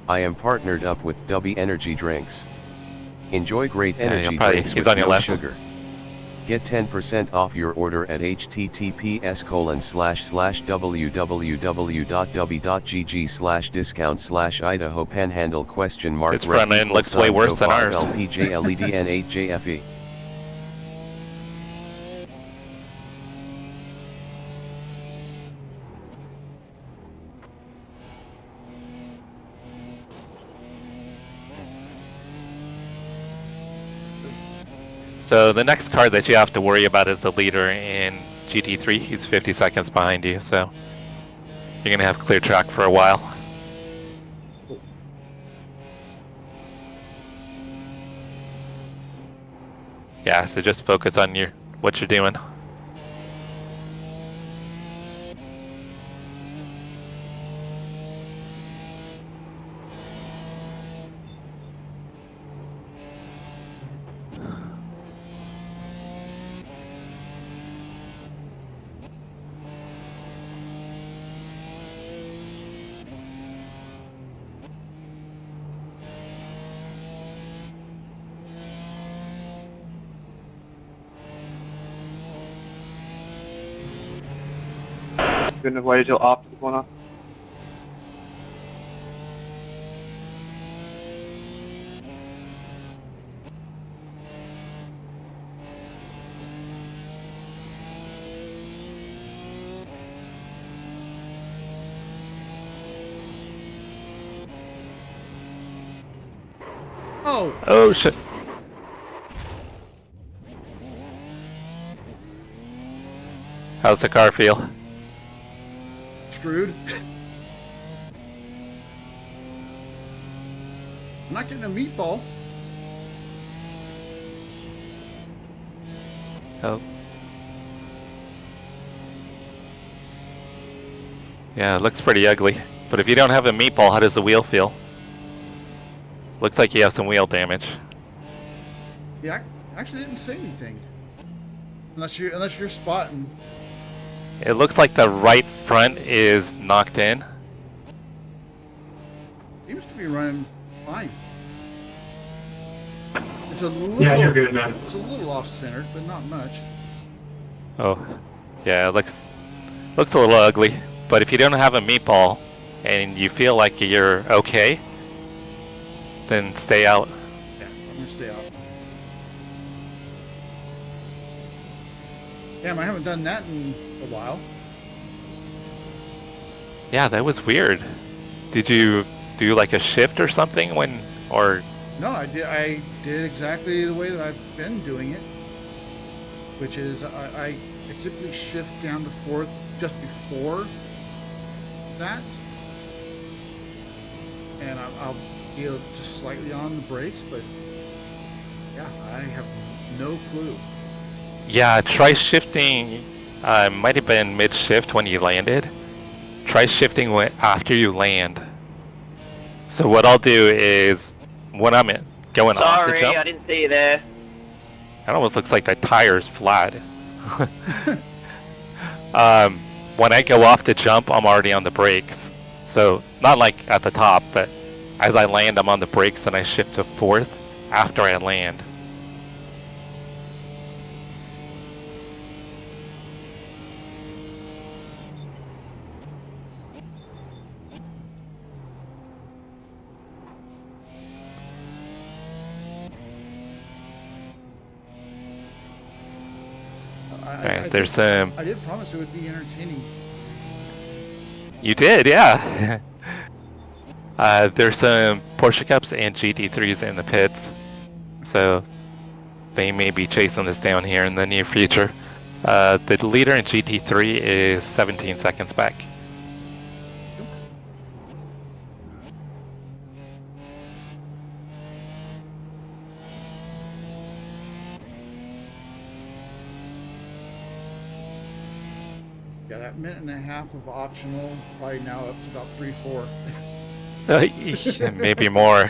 I am partnered up with Dubby Energy Drinks. Enjoy great energy drinks he's with on your no left. sugar. Get 10% off your order at https://www.dubby.gg/discount/Idaho Panhandle ? His front end looks way worse than ours. LPJLEDN8JFE. So the next car that you have to worry about is the leader in GT3. He's 50 seconds behind you, so you're going to have clear track for a while. Yeah, so just focus on what you're doing. Goodness, why is your optics going on? Oh, Oh shit. How's the car feel? screwed. I'm not getting a meatball. Oh. Yeah, it looks pretty ugly. But if you don't have a meatball, how does the wheel feel? Looks like you have some wheel damage. Yeah, I actually didn't say anything. Unless you're spotting. It looks like the right front is knocked in. Seems to be running fine. It's a little. Yeah, you're good, man. It's a little off-centered, but not much. Oh, yeah, it looks a little ugly. But if you don't have a meatball and you feel like you're okay, then stay out. Yeah, I'm gonna stay out. Damn, I haven't done that in a while. Yeah, that was weird. Did you do like a shift or something or? No, I did exactly the way that I've been doing it, which is I typically shift down to fourth just before that, and I'll be just slightly on the brakes, but yeah, I have no clue. Yeah, try shifting. Might have been mid-shift when you landed. Try shifting after you land. So what I'll do is when I'm going off the Sorry, jump, I didn't see you there. it almost looks like the tire's flat. When I go off the jump, I'm already on the brakes. So not like at the top, but as I land, I'm on the brakes and I shift to fourth after I land. Yeah, All right, I there's some. I did promise it would be entertaining. You did, yeah. There's some Porsche Cups and GT3s in the pits, so they may be chasing this down here in the near future. The leader in GT3 is 17 seconds back. Yeah, that minute and a half of optional probably now up to about 3-4. Maybe more.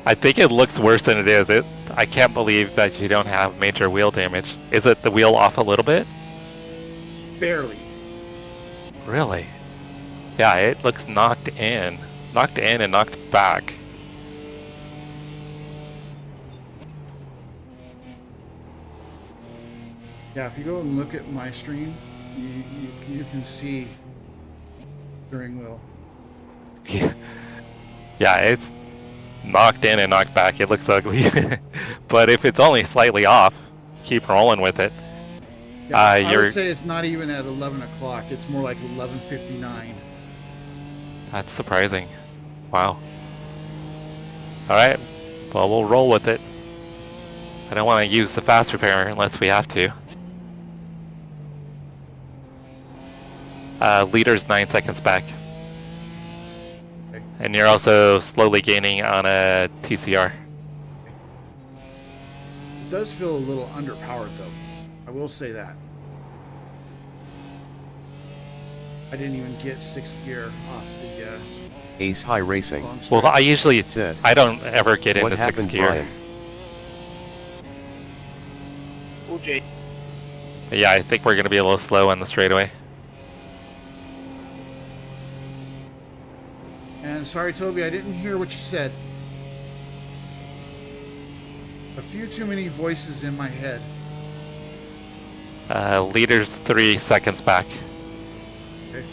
I think it looks worse than it is. I can't believe that you don't have major wheel damage. Is it the wheel off a little bit? Barely. Really? Yeah, it looks knocked in and knocked back. Yeah, if you go and look at my stream, you can see steering wheel. Yeah, it's knocked in and knocked back. It looks ugly. But if it's only slightly off, keep rolling with it. Yeah, I would say it's not even at 11 o'clock. It's more like 11:59. That's surprising. Wow. Alright, well, we'll roll with it. I don't want to use the fast repair unless we have to. Leader's 9 seconds back. Okay. And you're also slowly gaining on a TCR. It does feel a little underpowered, though. I will say that. I didn't even get 6th gear off the Ace High Racing long Well, stretch. I usually, said, I don't ever get "What into 6th happened, gear. Brian?" OJ. But yeah, I think we're going to be a little slow on the straightaway. And sorry, Toby, I didn't hear what you said. A few too many voices in my head. Leader's 3 seconds back. Okay.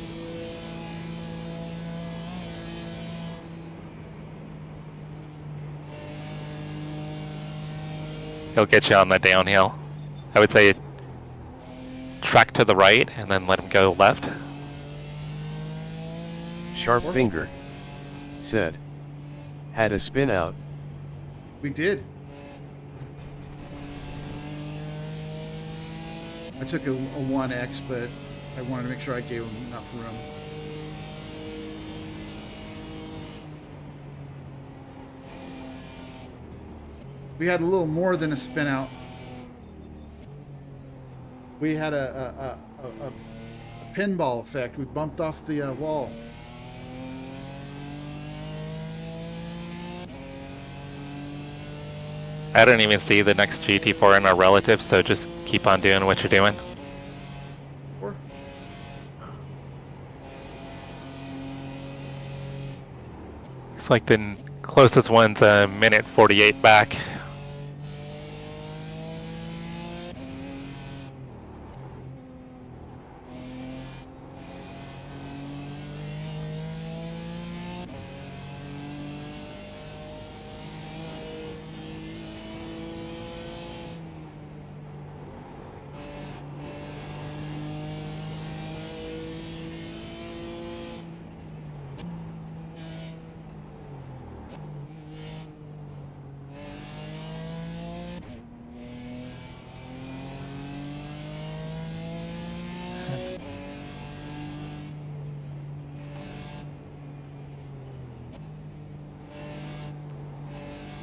He'll get you on the downhill. I would say track to the right and then let him go left. Sharp Finger said, "Had a spin out." We did. I took a 1X, but I wanted to make sure I gave him enough room. We had a little more than a spin out. We had a pinball effect. We bumped off the wall. I don't even see the next GT4 in our relatives, so just keep on doing what you're doing. Or Looks like the closest one's a minute 48 back.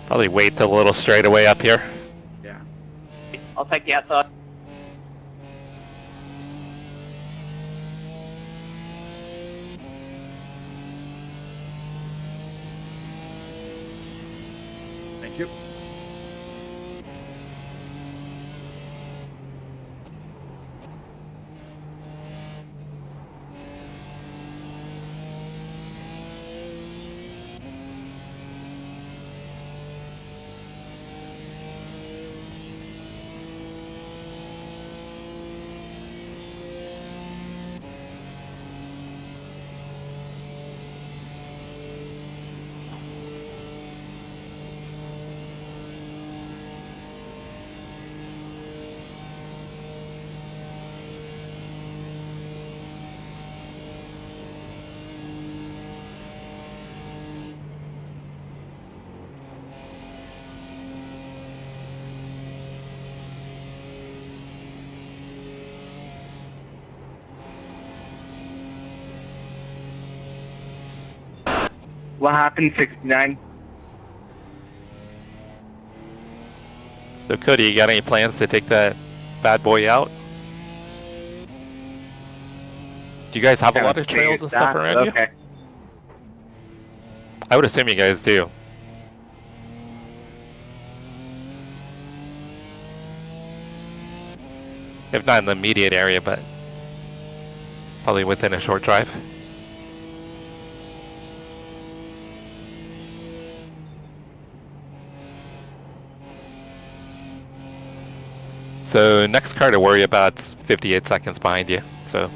Probably wait a little straightaway up here. yeah. I'll take the outside. Thank you. What happened, 69? So Cody, you got any plans to take that bad boy out? Do you guys have a lot of trails and stuff around you? Okay. I would assume you guys do. If not in the immediate area, but probably within a short drive. So next car to worry about's 58 seconds behind you. So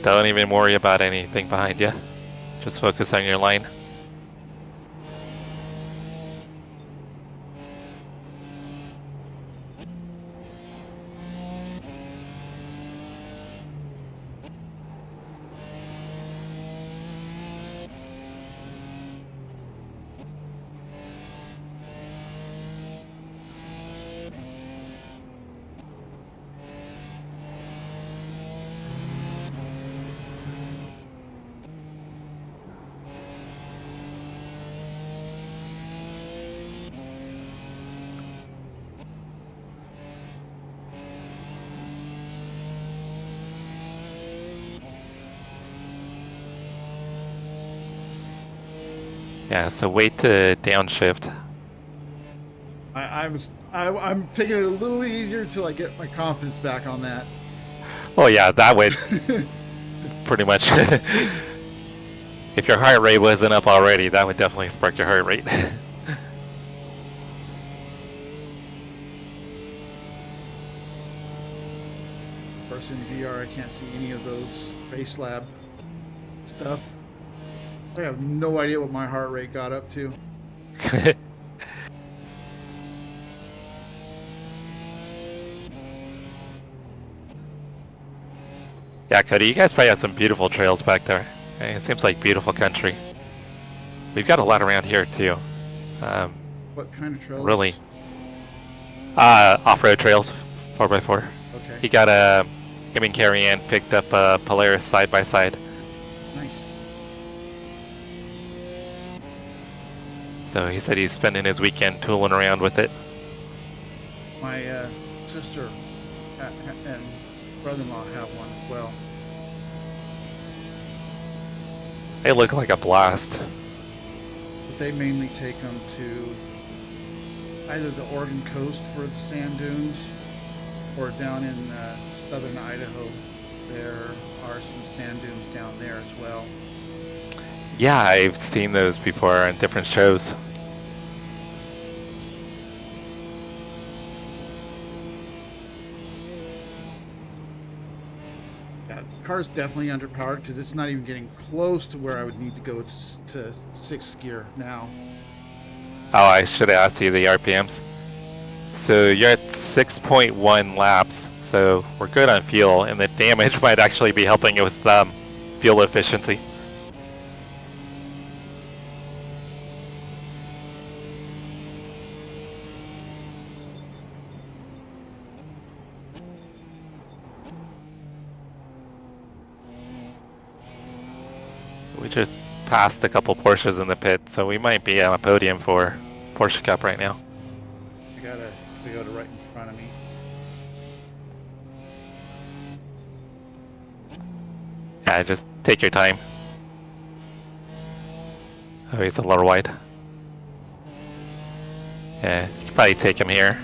don't even worry about anything behind you. Just focus on your line. Yeah, so wait to downshift. I'm taking it a little easier until I get my confidence back on that. Oh yeah, that would pretty much. If your heart rate wasn't up already, that would definitely spark your heart rate. Of course, in VR, I can't see any of those base lab stuff. I have no idea what my heart rate got up to. Yeah, Cody, you guys probably have some beautiful trails back there. It seems like beautiful country. We've got a lot around here too. What kind of trails? Really? Off-road trails, 4x4. Okay. He got him and Carrie Ann picked up a Polaris side by side. Nice. So he said he's spending his weekend tooling around with it. My sister and brother-in-law have one as well. They look like a blast. But they mainly take them to either the Oregon coast for the sand dunes or down in southern Idaho. There are some sand dunes down there as well. Yeah, I've seen those before on different shows. Yeah, the car's definitely underpowered because it's not even getting close to where I would need to go to 6th gear now. Oh, I should have asked you the RPMs. So you're at 6.1 laps, so we're good on fuel, and the damage might actually be helping you with fuel efficiency. We just passed a couple Porsches in the pit, so we might be on a podium for Porsche Cup right now. I got a Toyota right in front of me. Yeah, just take your time. Oh, he's a little wide. Yeah, you can probably take him here.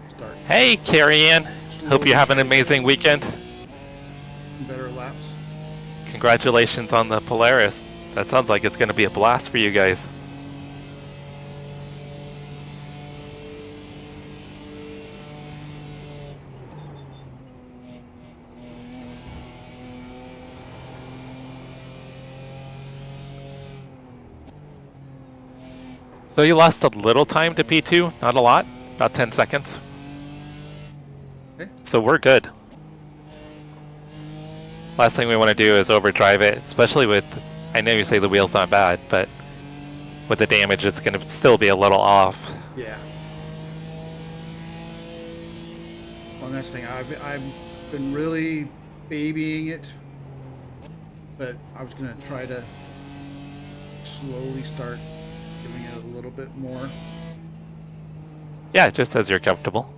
Start Hey, Carrie Ann. Hope you have an amazing weekend. better laps. Congratulations on the Polaris. That sounds like it's going to be a blast for you guys. So you lost a little time to P2, not a lot. About 10 seconds. Okay. So we're good. Last thing we want to do is overdrive it, especially with, I know you say the wheel's not bad, but with the damage it's going to still be a little off. Yeah. Well, next thing, I've been really babying it, but I was going to try to slowly start giving it a little bit more. Yeah, just as you're comfortable.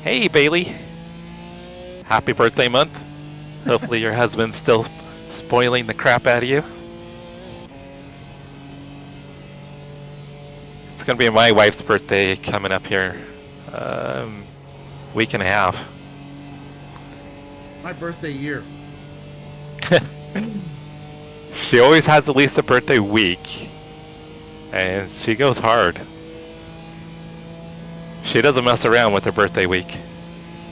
Hey, Bailey. Happy birthday month. Hopefully your husband's still spoiling the crap out of you. It's going to be my wife's birthday coming up here. Week and a half. My birthday year. She always has at least a birthday week. And she goes hard. She doesn't mess around with her birthday week.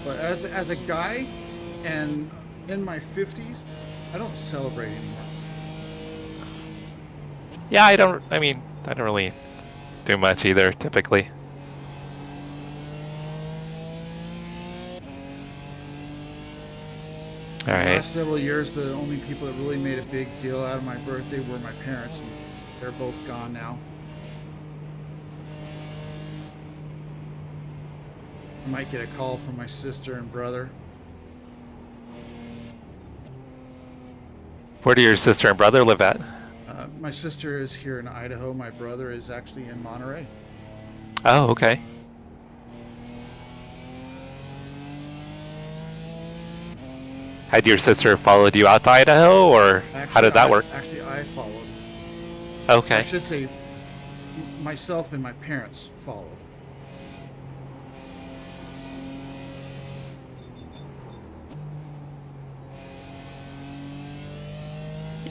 But as a guy and in my 50s, I don't celebrate anymore. Yeah, I don't really do much either, typically. The Alright. last several years, the only people that really made a big deal out of my birthday were my parents, and they're both gone now. I might get a call from my sister and brother. Where do your sister and brother live at? My sister is here in Idaho. My brother is actually in Monterey. Oh, okay. Had your sister followed you out to Idaho, or how did that work? Actually, I followed. Okay. I should say myself and my parents followed.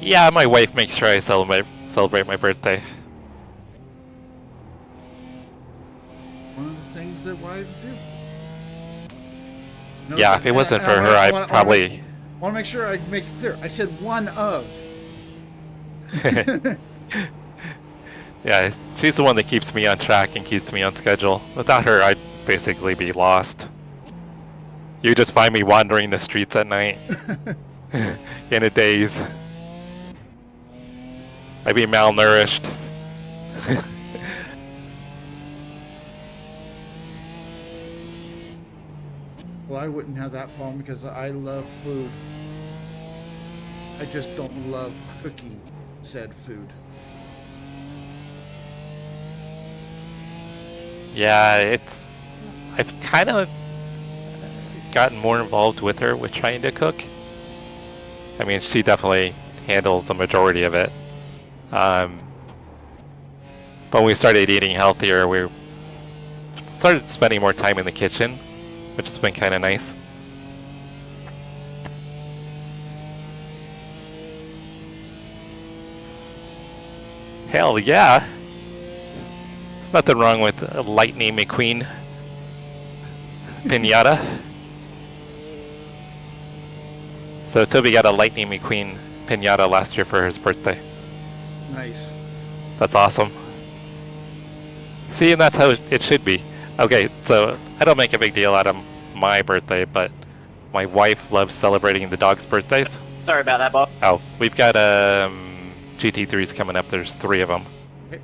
Yeah, my wife makes sure I celebrate my birthday. One of the things that wives do. Yeah, if it wasn't for her, I'd probably... I want to make sure I make it clear. I said one of. Yeah, she's the one that keeps me on track and keeps me on schedule. Without her, I'd basically be lost. You just find me wandering the streets at night. In a daze. I'd be malnourished. Well, I wouldn't have that problem because I love food. I just don't love cooking said food. Yeah, I've kind of gotten more involved with her with trying to cook. I mean, she definitely handles the majority of it. But when we started eating healthier, we started spending more time in the kitchen, which has been kind of nice. Hell yeah! There's nothing wrong with a Lightning McQueen pinata. So Toby got a Lightning McQueen pinata last year for his birthday. Nice. That's awesome. See, and that's how it should be. Okay, so I don't make a big deal out of my birthday, but my wife loves celebrating the dog's birthdays. Sorry about that, Bob. Oh, we've got GT3s coming up. There's 3 of them. Okay.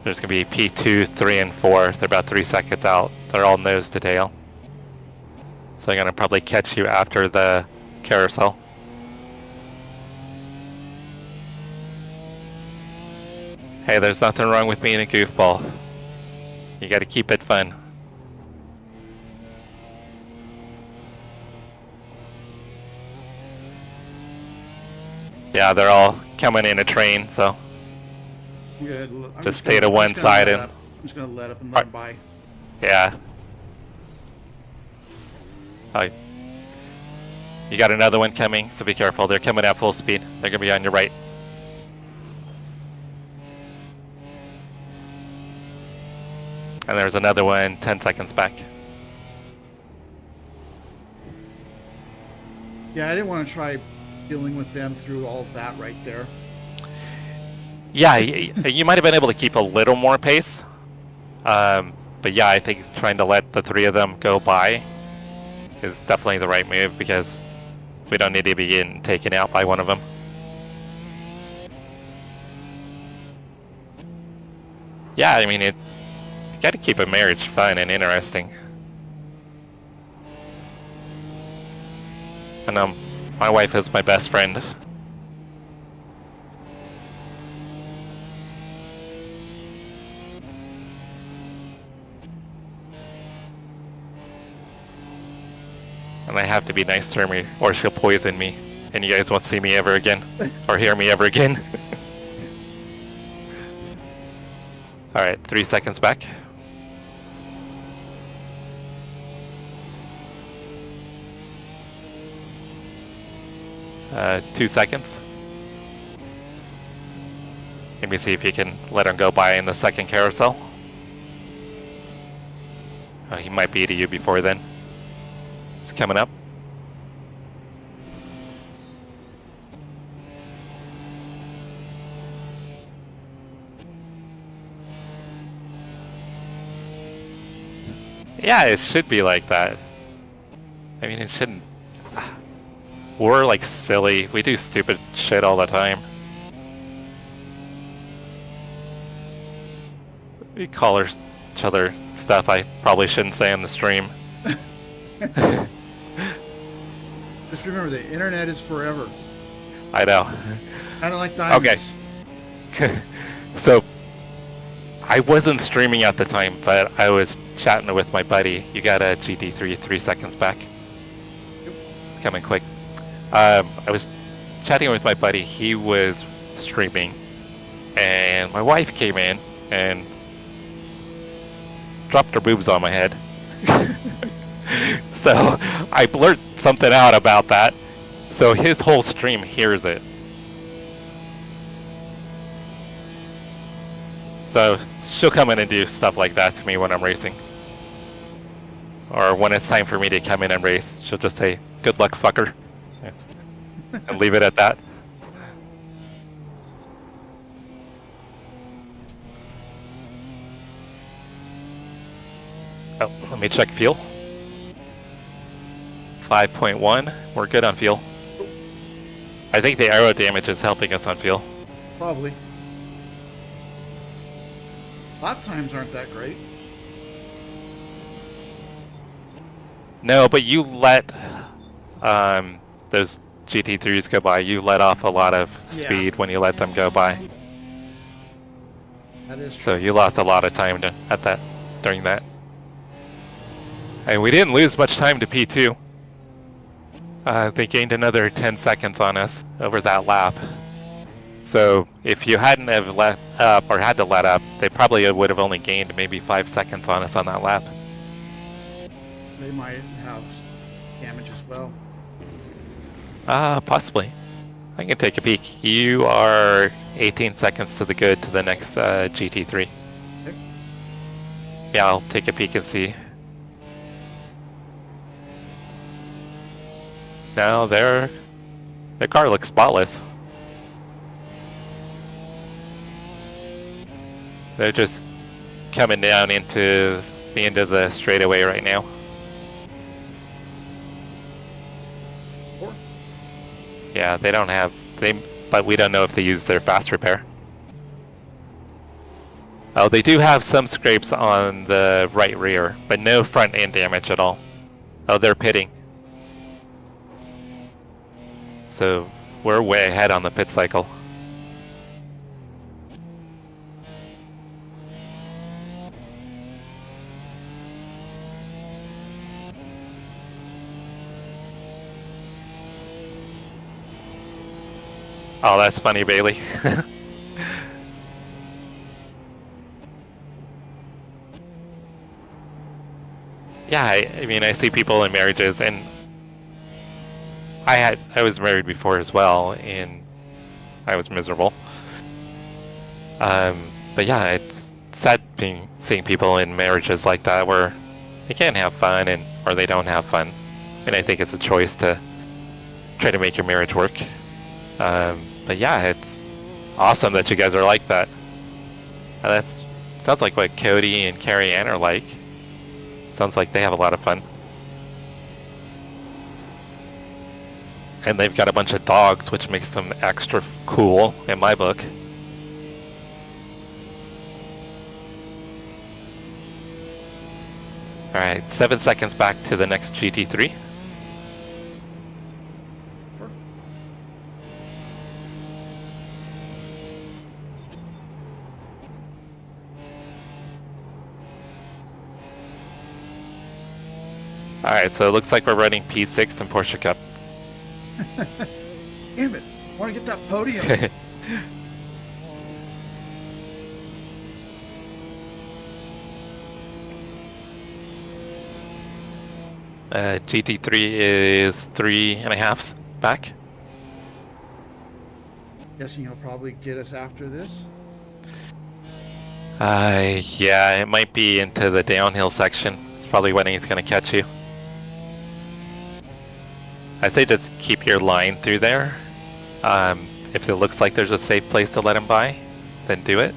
There's going to be P2, 3, and 4. They're about 3 seconds out. They're all nose to tail. So I'm going to probably catch you after the carousel. Hey, there's nothing wrong with being a goofball. You got to keep it fun. Yeah, they're all coming in a train, so Good. just stay to one side and... I'm just gonna let up and let them by. Yeah. Oh, you got another one coming, so be careful. They're coming at full speed. They're gonna be on your right. And there's another one 10 seconds back. Yeah, I didn't want to try dealing with them through all of that right there. Yeah, you might have been able to keep a little more pace. But yeah, I think trying to let the three of them go by is definitely the right move, because we don't need to be getting taken out by one of them. Yeah, I mean, you got to keep a marriage fun and interesting. And my wife is my best friend. And I have to be nice to her or she'll poison me, and you guys won't see me ever again, or hear me ever again. Alright, 3 seconds back. Uh, 2 seconds. Maybe see if you can let him go by in the second carousel. He might be to you before then. It's coming up. Yeah, it should be like that. I mean, it shouldn't. We're like silly. We do stupid shit all the time. We call each other stuff I probably shouldn't say on the stream. Just remember, the internet is forever. I know. Kind of like diamonds. Okay. So, I wasn't streaming at the time, but I was chatting with my buddy. You got a GT3 3 seconds back. Yep. Coming quick. I was chatting with my buddy. He was streaming, and my wife came in and dropped her boobs on my head. So I blurt something out about that, so his whole stream hears it. So she'll come in and do stuff like that to me when I'm racing. Or when it's time for me to come in and race, she'll just say, "Good luck, fucker." And leave it at that. Oh, let me check fuel. 5.1. We're good on fuel. I think the aero damage is helping us on fuel. Probably. Lap times aren't that great. No, but you let those GT3s go by. You let off a lot of speed when you let them go by. That is true. So you lost a lot of time during that. And we didn't lose much time to P2. They gained another 10 seconds on us over that lap. So if you hadn't have let up or had to let up, they probably would have only gained maybe 5 seconds on us on that lap. They might have damage as well. Possibly. I can take a peek. You are 18 seconds to the good to the next GT3. Okay. Yeah, I'll take a peek and see. No, their car looks spotless. They're just coming down into the end of the straightaway right now. Yeah, they don't have but we don't know if they use their fast repair. Oh, they do have some scrapes on the right rear, but no front end damage at all. Oh, they're pitting. So we're way ahead on the pit cycle. Oh, that's funny, Bailey. Yeah, I mean, I see people in marriages, and I was married before as well, and I was miserable. But yeah, it's sad seeing people in marriages like that where they can't have fun or they don't have fun. And I think it's a choice to try to make your marriage work. But yeah, it's awesome that you guys are like that. That's sounds like what Cody and Carrie Ann are like. Sounds like they have a lot of fun. And they've got a bunch of dogs, which makes them extra cool in my book. Alright, 7 seconds back to the next GT3. Alright, so it looks like we're running P6 and Porsche Cup. Damn it! I want to get that podium. GT3 is 3.5 back. Guessing he'll probably get us after this. Yeah, it might be into the downhill section. It's probably when he's going to catch you. I say just keep your line through there. If it looks like there's a safe place to let him by, then do it.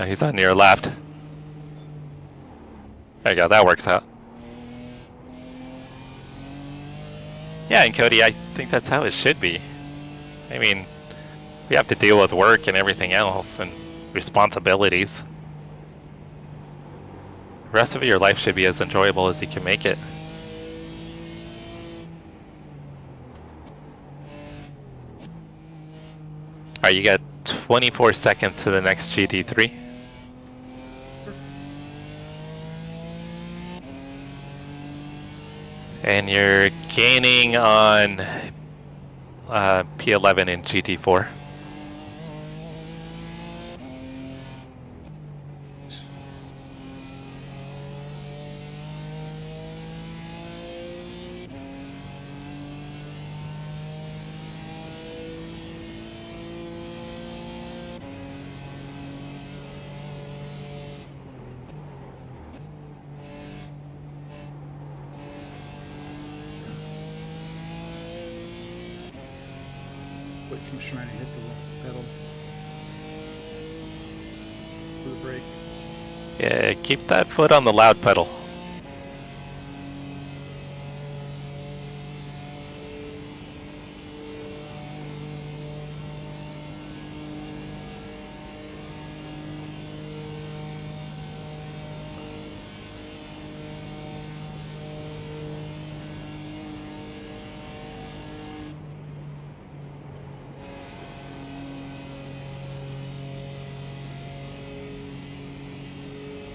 Oh, he's on your left. There you go, that works out. Yeah, and Cody, I think that's how it should be. I mean, we have to deal with work and everything else and responsibilities. The rest of your life should be as enjoyable as you can make it. Alright, you got 24 seconds to the next GT3. And you're gaining on P11 in GT4. But keeps trying to hit the pedal for the brake. Yeah, keep that foot on the loud pedal.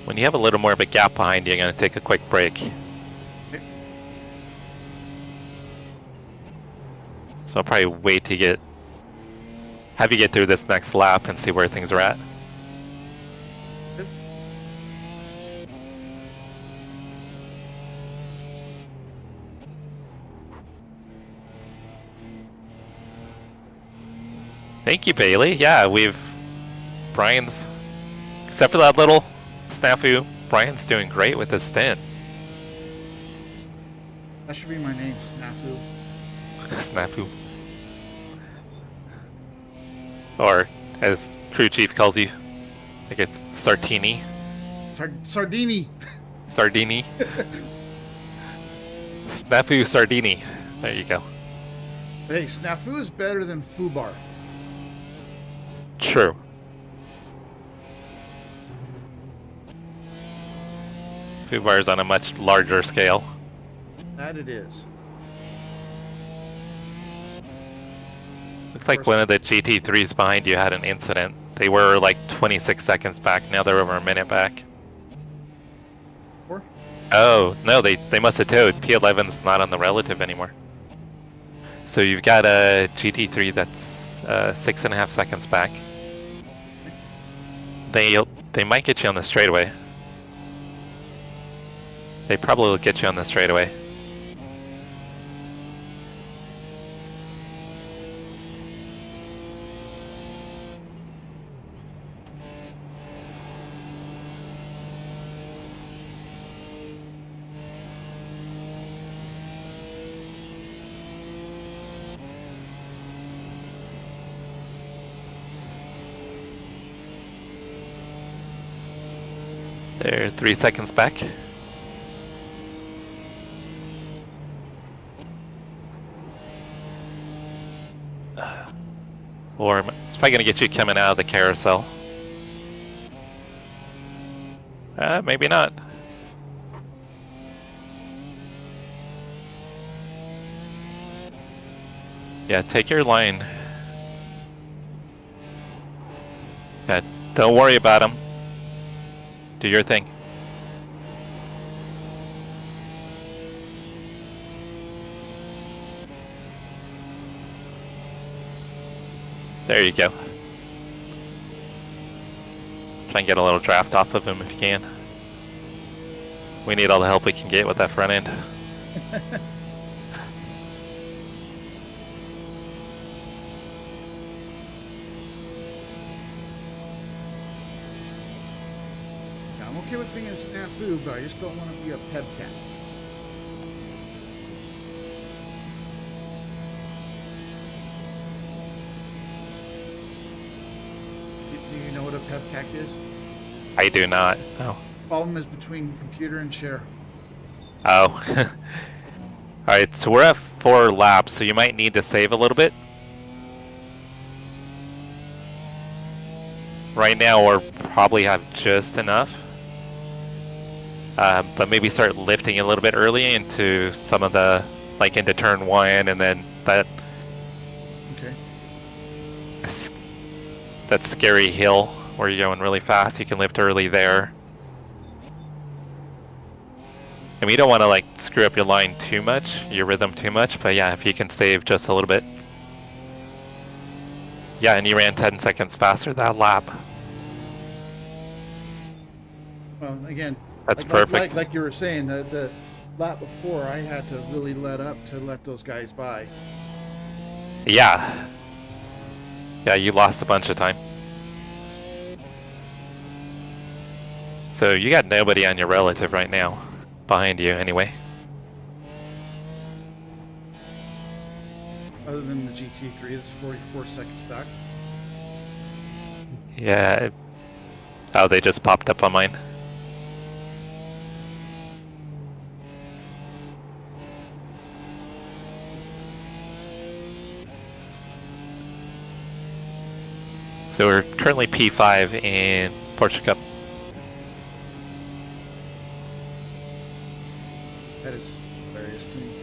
When you have a little more of a gap behind you, you're going to take a quick break. So I'll probably wait to have you get through this next lap and see where things are at. Thank you, Bailey. Yeah, Brian's, except for that little snafu, Brian's doing great with his stint. That should be my name, Snafu. Snafu. Or, as crew chief calls you, I think it's Sartini. Sardini. Sardini. Snafu Sardini. There you go. Hey, Snafu is better than Fubar. True. Fubar's on a much larger scale. That it is. Looks like one of the GT3s behind you had an incident. They were like 26 seconds back, now they're over a minute back. Or? Oh, no, they must have towed. P11's not on the relative anymore. So you've got a GT3 that's 6.5 seconds back. They might get you on the straightaway. They probably will get you on the straightaway. They're 3 seconds back. Or it's probably gonna get you coming out of the carousel. Maybe not. Yeah, take your line. Yeah, don't worry about them. Do your thing. There you go. Try and get a little draft off of him if you can. We need all the help we can get with that front end. I'm okay with being a snafu, but I just don't want to be a pebcat. Do you know what a pebcat is? I do not. Oh. Problem is between computer and chair. Oh. Alright, so we're at 4 laps, so you might need to save a little bit. Right now we're probably have just enough. But maybe start lifting a little bit early into some of the, like into turn 1 and then that Okay. that scary hill where you're going really fast. You can lift early there. And you don't want to like screw up your line too much, your rhythm too much, but yeah, if you can save just a little bit. Yeah, and you ran 10 seconds faster that lap. Well, again, That's perfect. Like you were saying, the lap before, I had to really let up to let those guys by. Yeah. Yeah, you lost a bunch of time. So you got nobody on your relative right now. Behind you, anyway. Other than the GT3, that's 44 seconds back. Yeah. Oh, they just popped up on mine. So we're currently P5 in Porsche Cup. That is hilarious to me.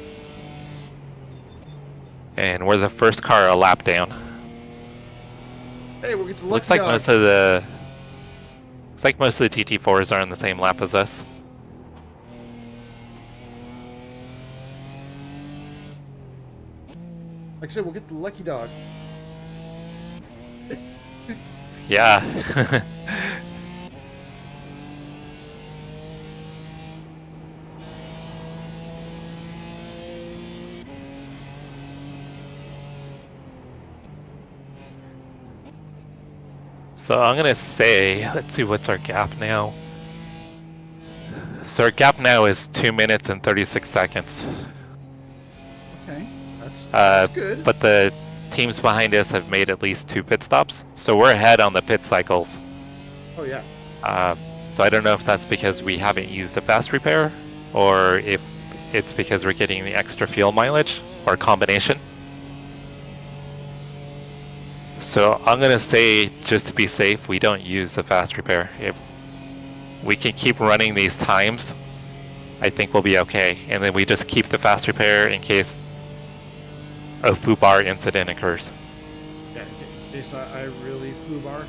And we're the first car a lap down. Hey, we'll get the Looks like most of the TT4s are on the same lap as us. Like I said, we'll get the lucky dog. Yeah. So I'm gonna say, let's see, what's our gap now? So our gap now is 2 minutes and 36 seconds. Okay, that's good. But the teams behind us have made at least 2 pit stops, so we're ahead on the pit cycles. Oh yeah. So I don't know if that's because we haven't used a fast repair, or if it's because we're getting the extra fuel mileage, or a combination. So I'm gonna say, just to be safe, we don't use the fast repair. If we can keep running these times, I think we'll be okay. And then we just keep the fast repair in case a foobar incident occurs. Yeah, in case I really foobar.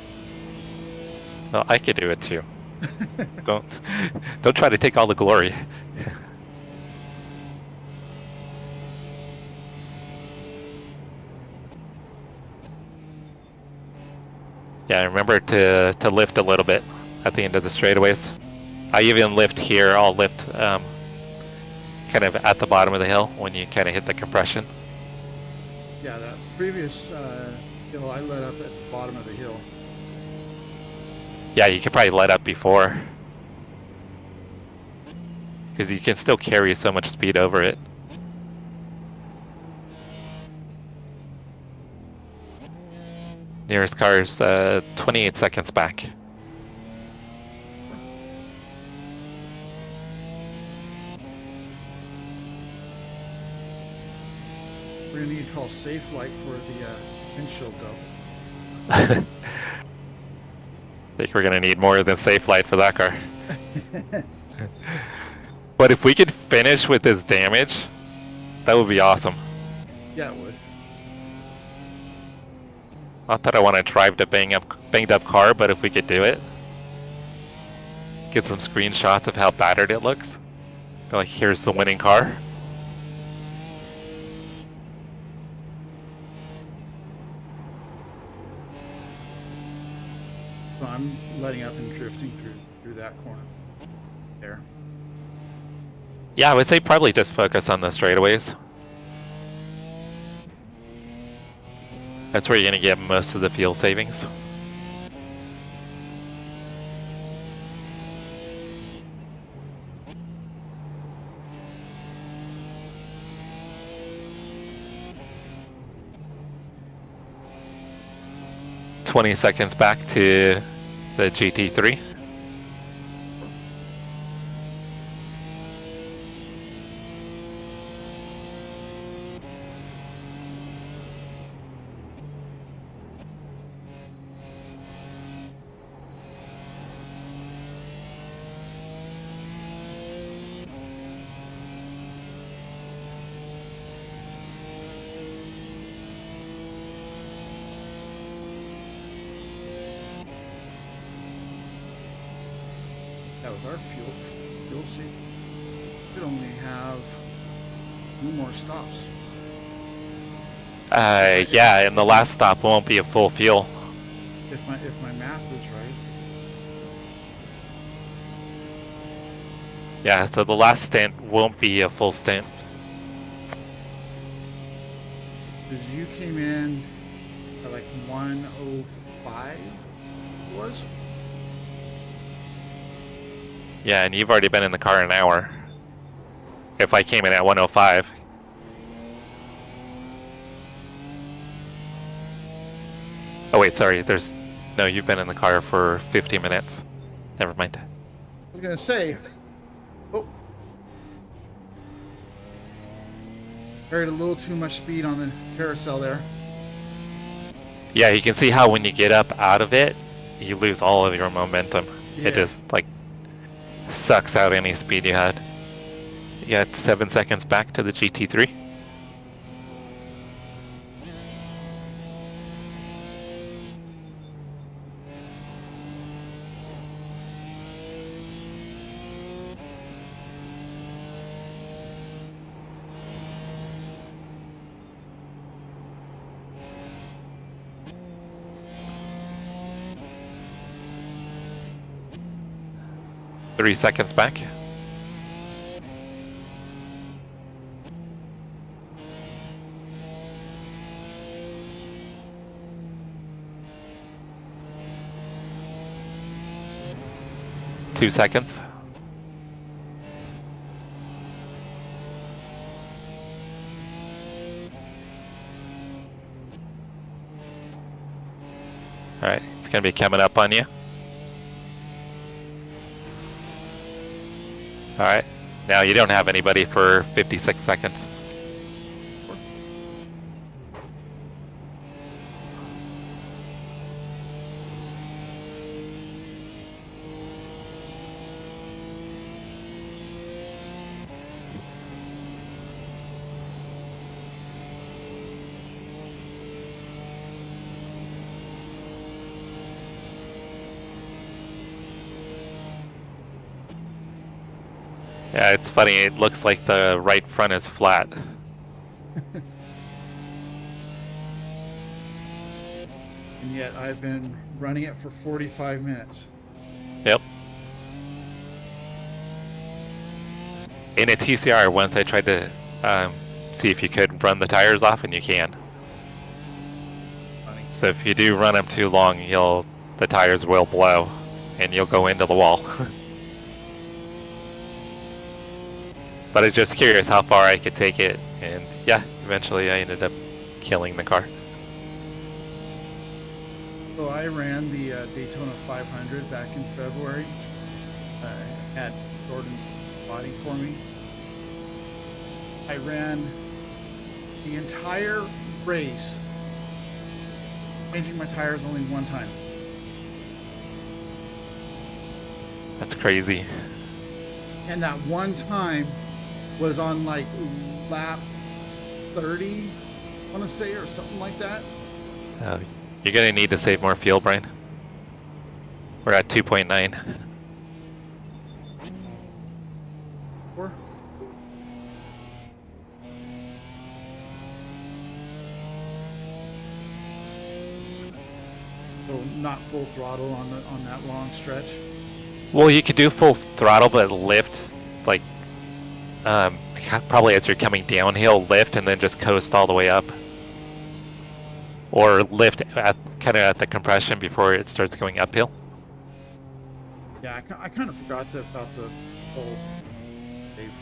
Well, I could do it too. Don't try to take all the glory. Yeah, remember to lift a little bit at the end of the straightaways. I even lift here. I'll lift kind of at the bottom of the hill when you kind of hit the compression. Yeah, that previous hill, I let up at the bottom of the hill. Yeah, you could probably let up before, because you can still carry so much speed over it. Nearest car is 28 seconds back. you'd call safe light for the windshield, though. Think we're gonna need more than safe light for that car. But if we could finish with this damage, that would be awesome. Yeah, it would. Not that I want to drive the banged up car, but if we could do it, get some screenshots of how battered it looks. Be like, here's the winning car. So I'm letting up and drifting through that corner there. Yeah, I would say probably just focus on the straightaways. That's where you're going to get most of the fuel savings. "20 seconds back to the GT3. Yeah, with our fuel seat, we could only have 2 more stops. Yeah, and the last stop won't be a full fuel. If my math is right. Yeah, so the last stint won't be a full stint. Because you came in at like 105 it was? Yeah, and you've already been in the car an hour. If I came in at 105. Oh wait, sorry, no, you've been in the car for 50 minutes. Never mind. I was gonna say, oh, carried a little too much speed on the carousel there. Yeah, you can see how when you get up out of it, you lose all of your momentum. Yeah. It just like sucks out any speed you had. You got 7 seconds back to the GT3. Three seconds back. Two seconds. All right, it's gonna be coming up on you. All right, now you don't have anybody for 56 seconds. Yeah, it's funny, it looks like the right front is flat. And yet I've been running it for 45 minutes. Yep. In a TCR, once I tried to see if you could run the tires off, and you can. Funny. So if you do run them too long, the tires will blow, and you'll go into the wall. But I was just curious how far I could take it, and yeah, eventually I ended up killing the car. So I ran the Daytona 500 back in February. Had Jordan body for me. I ran the entire race, changing my tires only one time. That's crazy. And that one time was on like lap 30, I want to say, or something like that. You're gonna need to save more fuel, Brian. We're at 2.9. Or so not full throttle on that long stretch. Well, you could do full throttle, but lift, like, probably as you're coming downhill, lift and then just coast all the way up. Or lift at kind of at the compression before it starts going uphill. Yeah, I kind of forgot about the whole wave.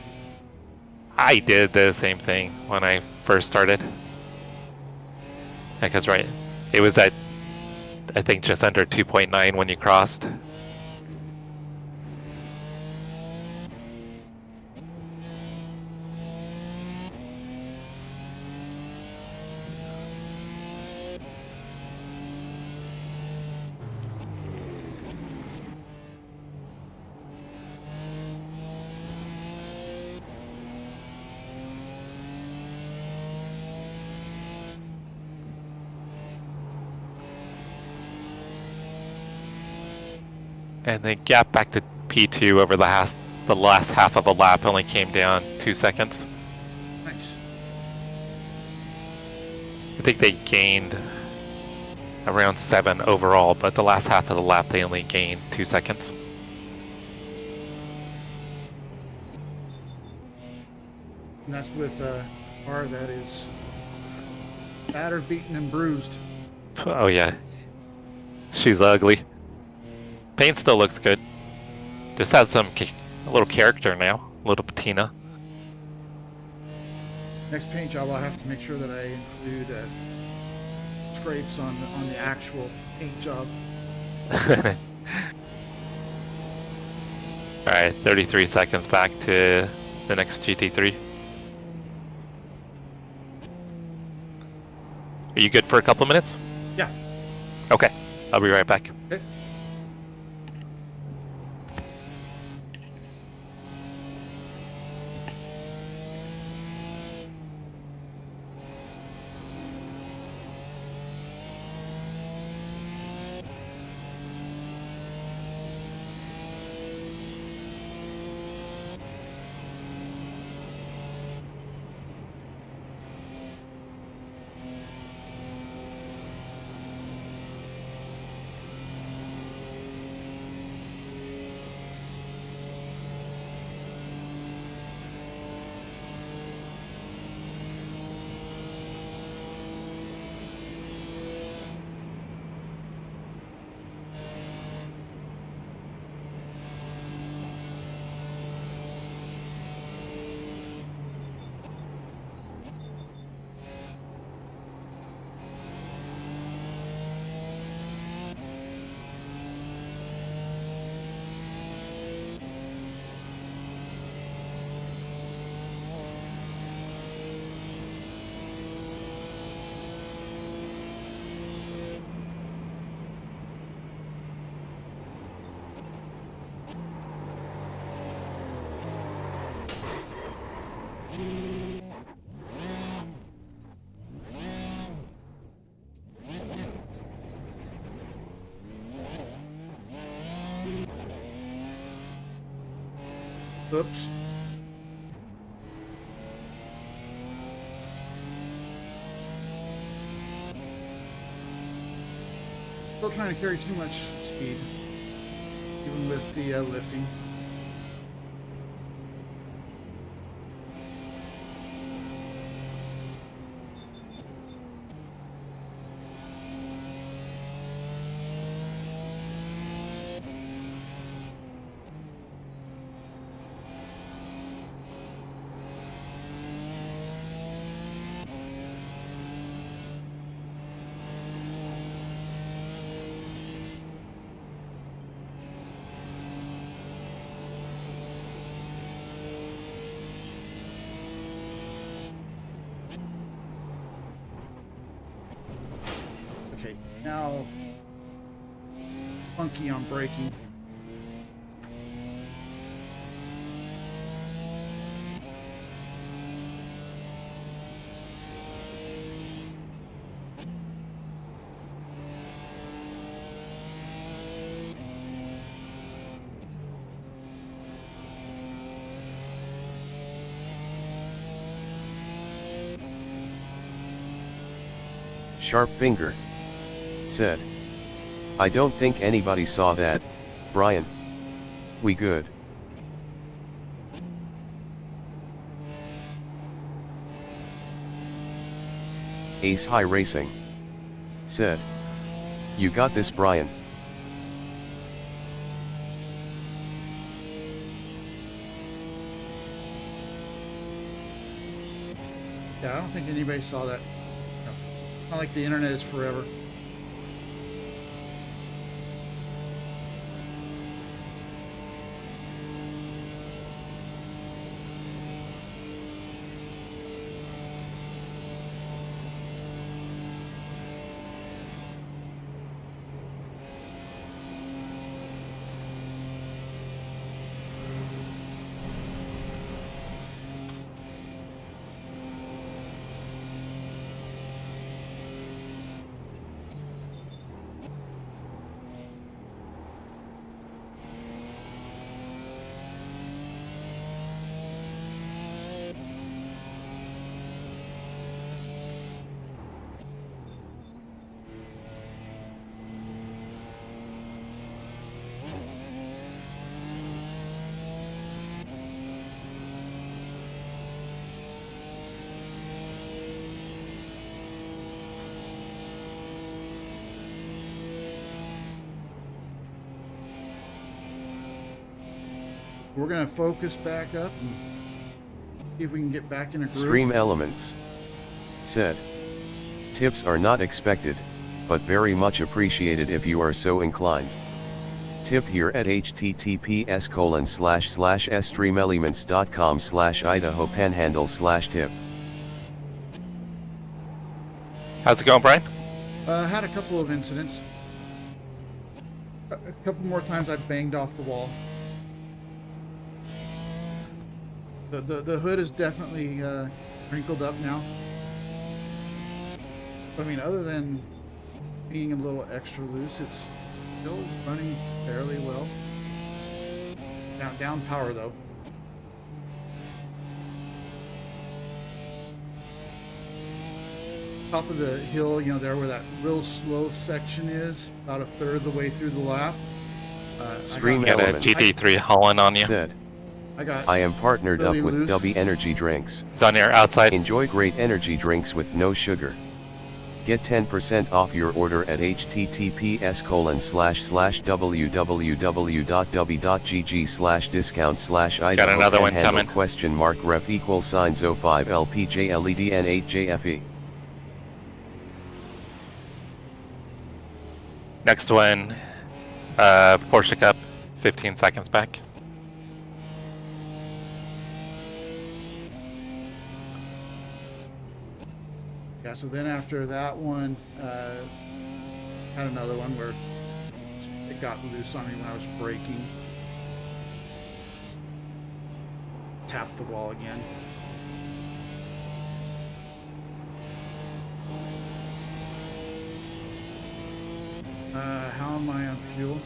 I did the same thing when I first started. Because, right, it was at, I think, just under 2.9 when you crossed. And the gap back to P2 over the last half of a lap only came down 2 seconds. Nice. I think they gained around 7 overall, but the last half of the lap they only gained 2 seconds. And that's with a car that is battered, beaten, and bruised. Oh yeah, she's ugly. Paint still looks good. Just has a little character now, a little patina. Next paint job, I'll have to make sure that I include scrapes on the actual paint job. All right, 33 seconds back to the next GT3. Are you good for a couple of minutes? Yeah. Okay, I'll be right back. Okay. Oops. Still trying to carry too much speed, even with the lifting. now funky on braking. Sharp Finger said, I don't think anybody saw that, Brian. We good. Ace High Racing said, you got this, Brian. Yeah, I don't think anybody saw that. No. Not like the internet is forever. We're gonna focus back up and see if we can get back in a groove. Stream Elements said, tips are not expected, but very much appreciated if you are so inclined. Tip here at https://streamelements.com/idaho-panhandle/tip. How's it going, Brian? Had a couple of incidents. A couple more times I've banged off the wall. The hood is definitely wrinkled up now. But I mean, other than being a little extra loose, it's still running fairly well. Down power though. Top of the hill, you know, there where that real slow section is, about a third of the way through the lap. Stream Got a Elements GT3 hauling on you. said, I I am partnered really up with loose. W Energy Drinks. It's on your outside. Enjoy great energy drinks with no sugar. Get 10% off your order at https://www.w.gg/discount/idaho Got another one coming. !ref = 05 LPJLEDN8JFE. Next one, Porsche Cup, 15 seconds back. Yeah, so then after that one, had another one where it got loose on me when I was braking. Tapped the wall again. How am I on fuel?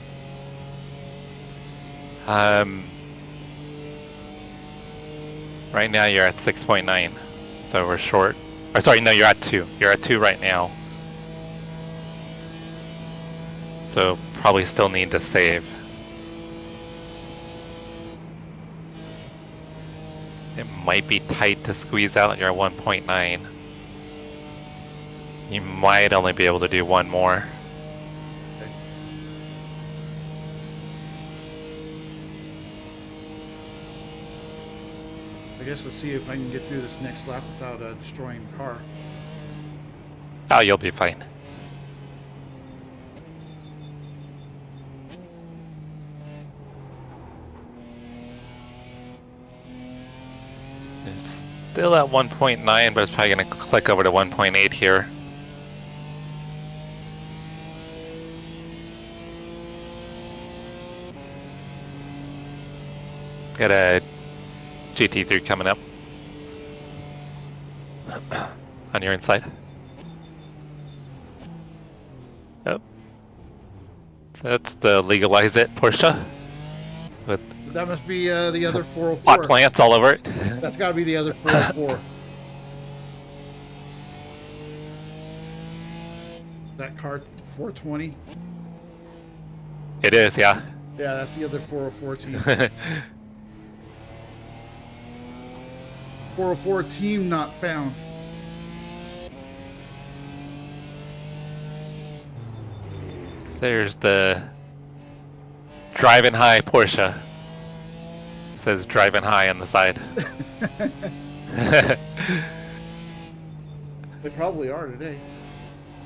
Right now you're at 6.9, so we're short. Or sorry, no, you're at 2. You're at 2 right now. So probably still need to save. It might be tight to squeeze out your 1.9. You might only be able to do one more. I guess let's see if I can get through this next lap without destroying the car. Oh, you'll be fine. It's still at 1.9, but it's probably going to click over to 1.8 here. Got a GT3 coming up on your inside. Oh, that's the legalize it Porsche with That must be the other hot 404. plants all over it. That's got to be the other 404. That car 420. It is, yeah. Yeah, that's the other 404 team. 404 team not found. There's the driving high Porsche. It says driving high on the side. They probably are today.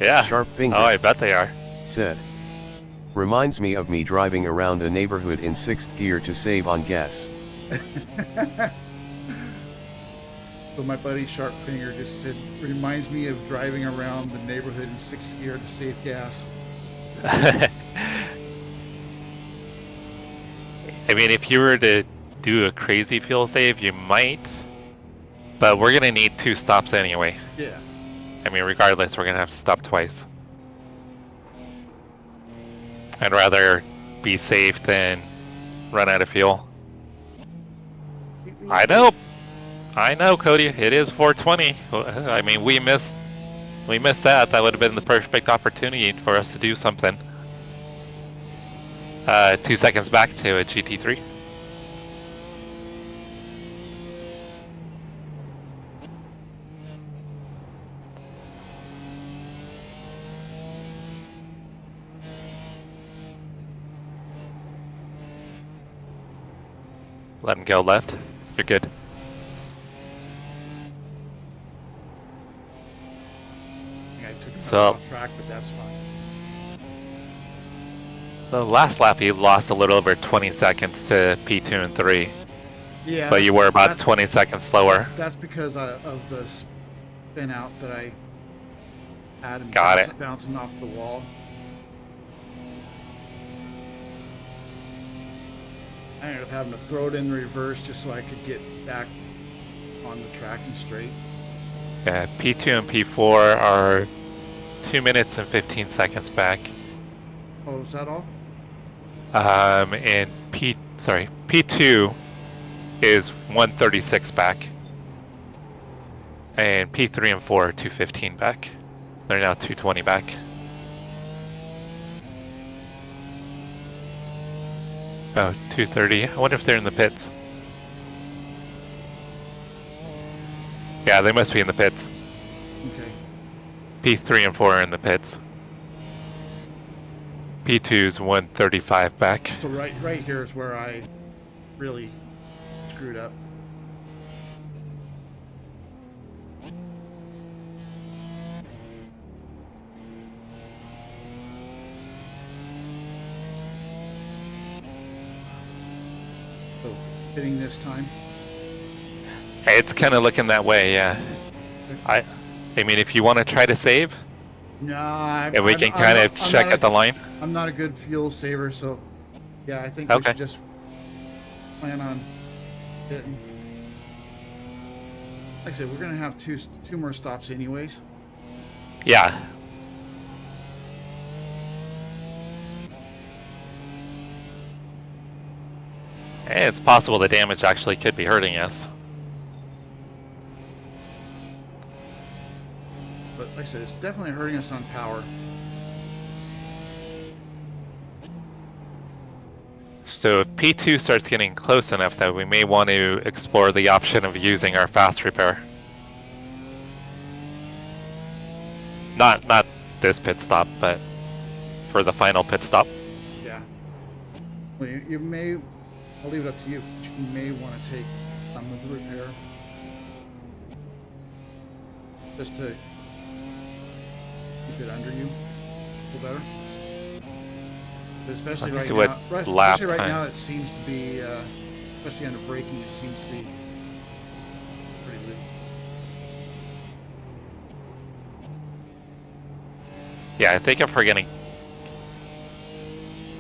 Yeah. Sharp finger. Oh, I bet they are. Said. Reminds me of me driving around a neighborhood in 6th gear to save on gas. So my buddy Sharpfinger just said, reminds me of driving around the neighborhood in 6th gear to save gas. I mean, if you were to do a crazy fuel save, you might. But we're going to need 2 stops anyway. Yeah. I mean, regardless, we're going to have to stop twice. I'd rather be safe than run out of fuel. I know, Cody. It is 420. I mean, we missed that. That would have been the perfect opportunity for us to do something. 2 seconds back to a GT3. Let him go left. You're good. I took him So- off track, but that's fine. The last lap you lost a little over 20 seconds to P2 and 3, Yeah. but you were about that's- 20 seconds slower. That's because of the spin out that I had and Got it. bouncing off the wall. I ended up having to throw it in reverse just so I could get back on the track and straight. Yeah, P2 and P4 are 2 minutes and 15 seconds back. Oh, is that all? And P2 is 136 back. And P3 and 4 are 215 back. They're now 220 back. Oh, 230. I wonder if they're in the pits. Yeah, they must be in the pits. Okay. P3 and 4 are in the pits. P2's 135 back. So right here is where I really screwed up. So hitting this time. It's kind of looking that way, yeah. I mean, if you want to try to save, No, I'm, and we I'm- can I'm kind not- of I'm check not at the line. I'm not a good fuel saver, so yeah, I think we Okay. should just plan on hitting. Like I said, we're gonna have two more stops anyways. Yeah. Hey, it's possible the damage actually could be hurting us. But like I said, it's definitely hurting us on power. So if P2 starts getting close enough that we may want to explore the option of using our fast repair. Not this pit stop, but for the final pit stop. Yeah. Well, you may. I'll leave it up to you. But you may want to take some of the repair, just to keep it under you a little better. But especially Let me right see now, what lap especially right time. now, it seems to be, especially under braking, it seems to be pretty loose. Yeah, I think if we're gonna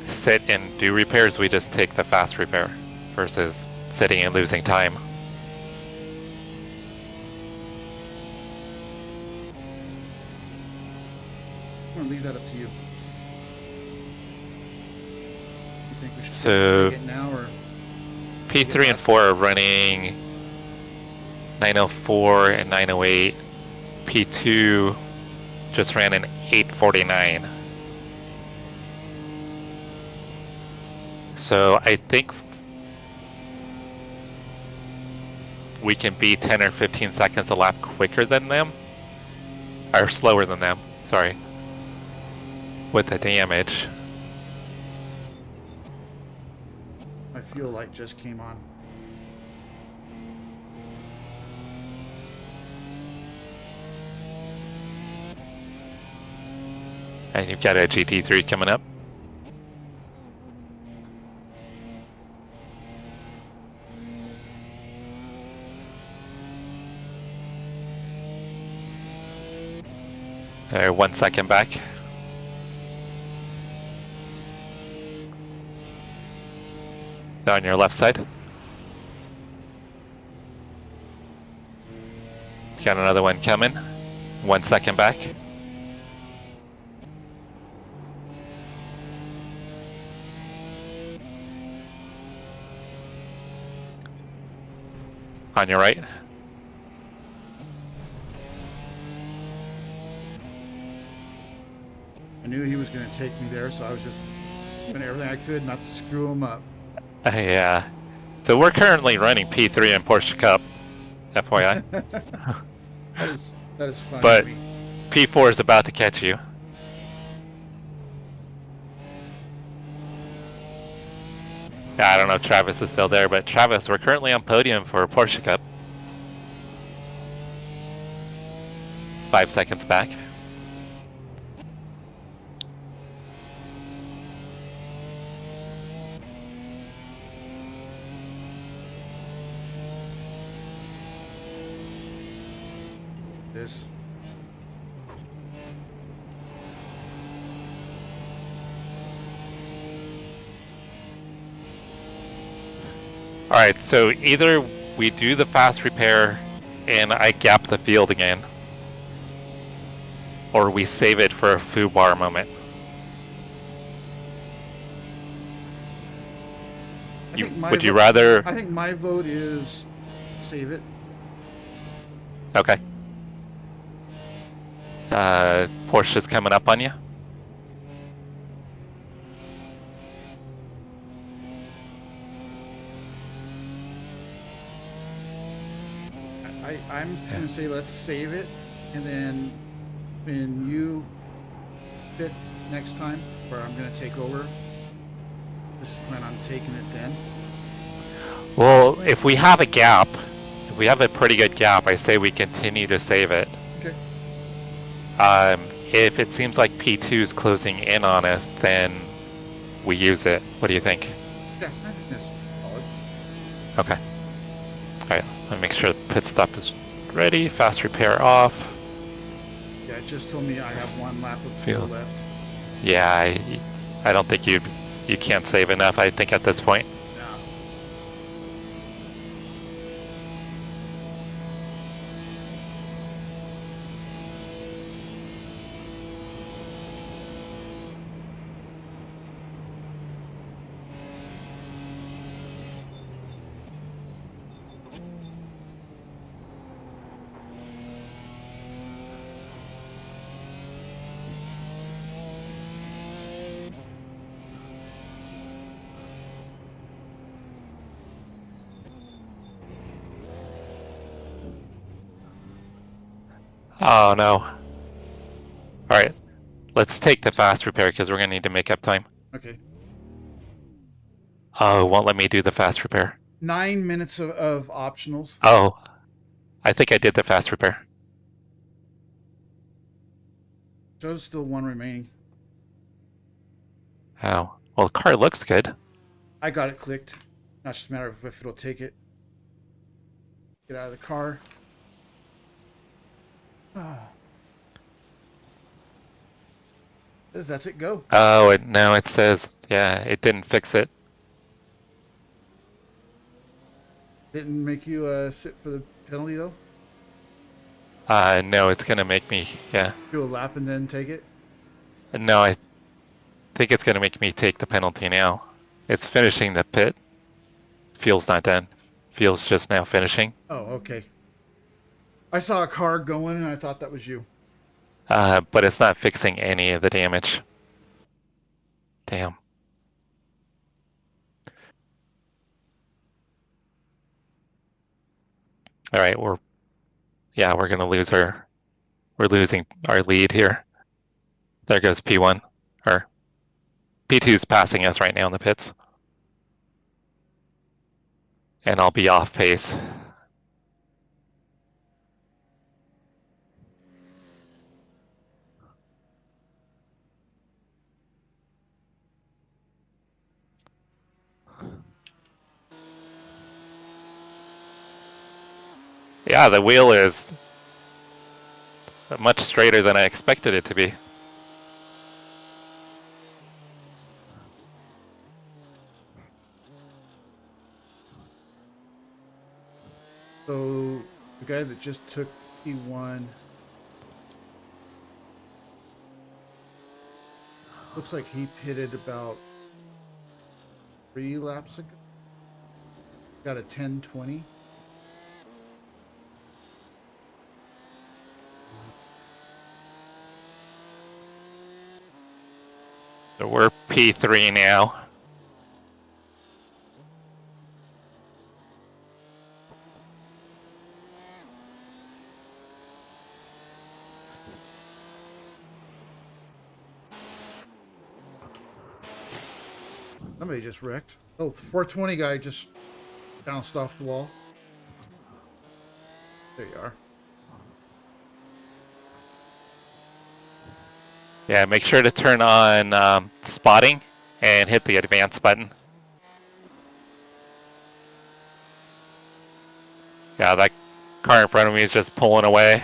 sit and do repairs, we just take the fast repair versus sitting and losing time. I'm gonna leave that up to you. You think we should So- take it now, or P3 and 4 are running 904 and 908. P2 just ran an 849. So I think we can be 10 or 15 seconds a lap quicker than them. Or slower than them, sorry. With the damage. my fuel light just came on. And you've got a GT3 coming up. They're 1 second back. On your left side. Got another one coming. 1 second back. On your right. I knew he was going to take me there, so I was just doing everything I could not to screw him up. Yeah. So we're currently running P3 in Porsche Cup, FYI. That is funny. But- to me. P4 is about to catch you. Yeah, I don't know if Travis is still there, but Travis, we're currently on podium for Porsche Cup. 5 seconds back. This. Alright, so either we do the fast repair and I gap the field again, or we save it for a foo bar moment. Would you rather? I think my vote is save it. Okay. Porsche's coming up on you. I'm just gonna say let's save it, and then when you fit next time, where I'm gonna take over, just plan on taking it then. Well, if we have a gap, if we have a pretty good gap, I say we continue to save it. Okay. If it seems like P2 is closing in on us, then we use it. What do you think? Yeah, I think that's solid. Okay. Alright, let me make sure the pit stop is ready. Fast repair off. Yeah, it just told me I have 1 lap of fuel Fuel. left. Yeah, I don't think you can't save enough, I think, at this point. Yeah. Oh no. Alright, let's take the fast repair because we're going to need to make up time. Okay. Oh, it won't let me do the fast repair. 9 minutes of optionals. Oh, I think I did the fast repair. So there's still 1 remaining. Oh, well, the car looks good. I got it clicked. Now it's just a matter of if it'll take it. Get out of the car. That's it, go. Oh, now it says, yeah, it didn't fix it. Didn't make you sit for the penalty though? No, it's gonna make me, yeah. Do a lap and then take it? No, I think it's gonna make me take the penalty now. It's finishing the pit. Fuel's not done. Fuel's just now finishing. Oh, okay. I saw a car going and I thought that was you. But it's not fixing any of the damage. Damn. All right, we're losing our lead here. There goes P1, or P2's passing us right now in the pits. And I'll be off pace. Yeah, the wheel is much straighter than I expected it to be. So the guy that just took P1 looks like he pitted about 3 laps ago. Got a 10:20. So we're P3 now. Somebody just wrecked. Oh, the 420 guy just bounced off the wall. There you are. Yeah, make sure to turn on spotting and hit the advance button. Yeah, that car in front of me is just pulling away.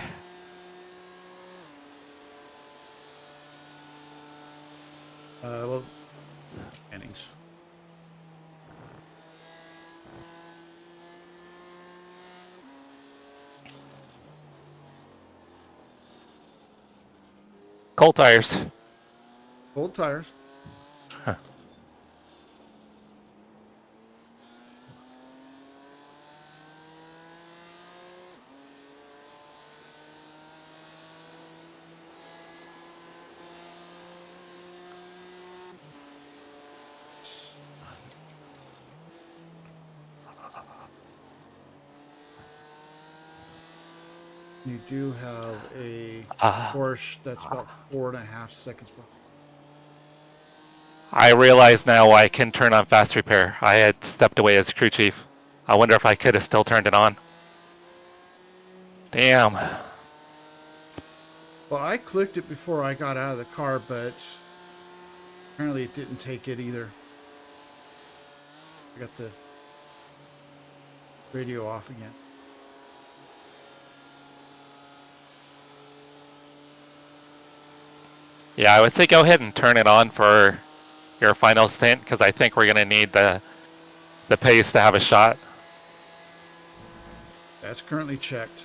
Well, innings. Cold tires. Old tires. Huh. You do have a Ah. Porsche that's about 4.5 seconds behind. I realize now I can turn on fast repair. I had stepped away as crew chief. I wonder if I could have still turned it on. Damn. Well, I clicked it before I got out of the car, but apparently it didn't take it either. I got the radio off again. Yeah, I would say go ahead and turn it on for your final stint, because I think we're going to need the pace to have a shot. That's currently checked.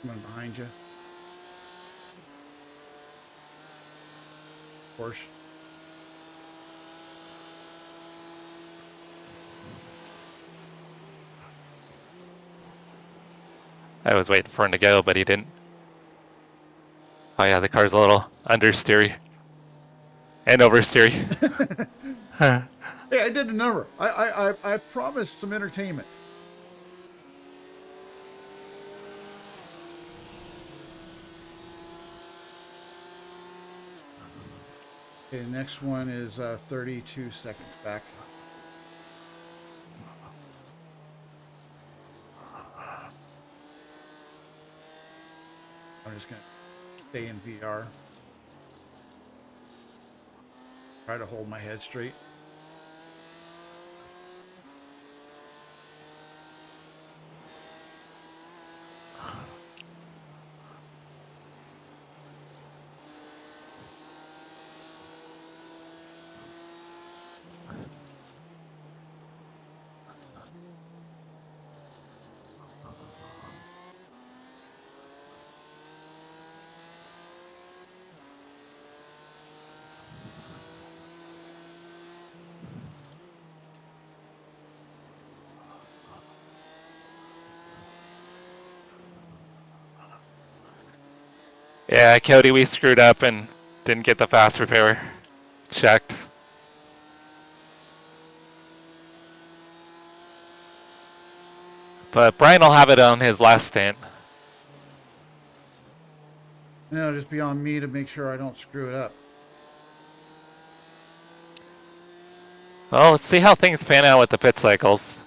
Coming behind you. Porsche. I was waiting for him to go, but he didn't. Oh yeah, the car's a little understeery. And oversteery. Hey, I did a number. I promised some entertainment. Okay, the next one is 32 seconds back. I'm just gonna stay in VR. Try to hold my head straight. Yeah, Cody, we screwed up and didn't get the fast repair checked. But Brian will have it on his last stint. And it'll just be on me to make sure I don't screw it up. Well, let's see how things pan out with the pit cycles.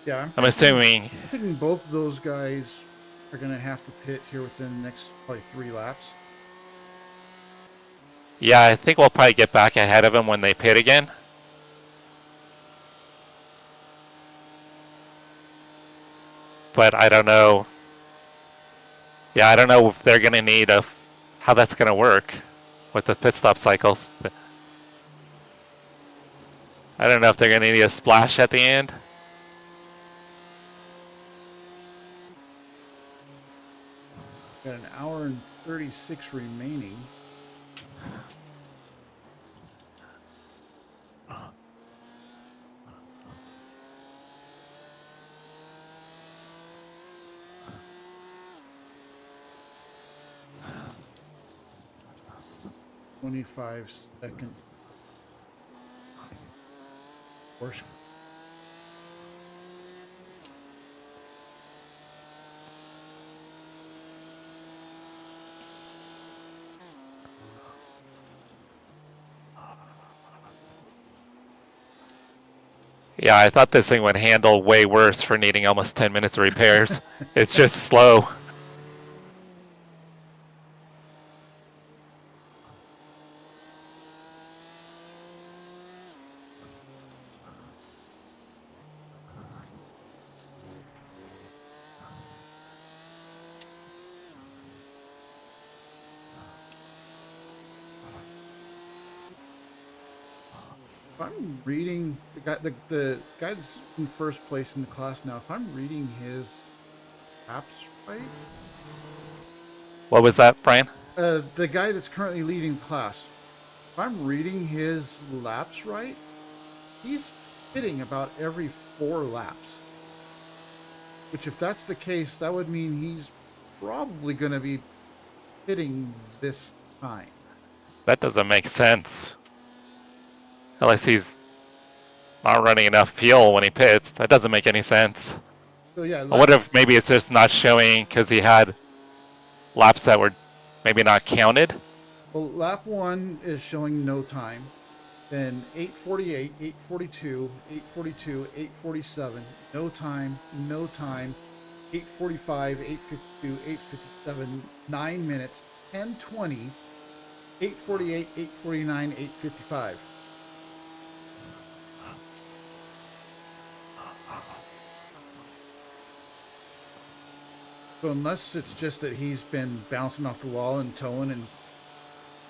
Yeah, I'm assuming. I'm thinking both of those guys are going to have to pit here within the next probably 3 laps. Yeah, I think we'll probably get back ahead of them when they pit again. But I don't know. Yeah, I don't know if they're going to need how that's going to work with the pit stop cycles. I don't know if they're going to need a splash at the end. Got an hour and 36 remaining. $25 seconds. Worst. Yeah, I thought this thing would handle way worse for needing almost 10 minutes of repairs. It's just slow. If I'm reading the guy that's in first place in the class now, if I'm reading his laps right, What was that, Brian? the guy that's currently leading the class, if I'm reading his laps right, he's pitting about every 4 laps. Which, if that's the case, that would mean he's probably going to be pitting this time. That doesn't make sense. Unless he's not running enough fuel when he pits. That doesn't make any sense. So yeah, I wonder if maybe it's just not showing because he had laps that were maybe not counted. well, lap 1 is showing no time. Then 8:48, 8:42, 8:42, 8:47, no time, 8:45, 8:52, 8:57, 9 minutes, 10:20, 8:48, 8:49, 8:55. So unless it's just that he's been bouncing off the wall and towing and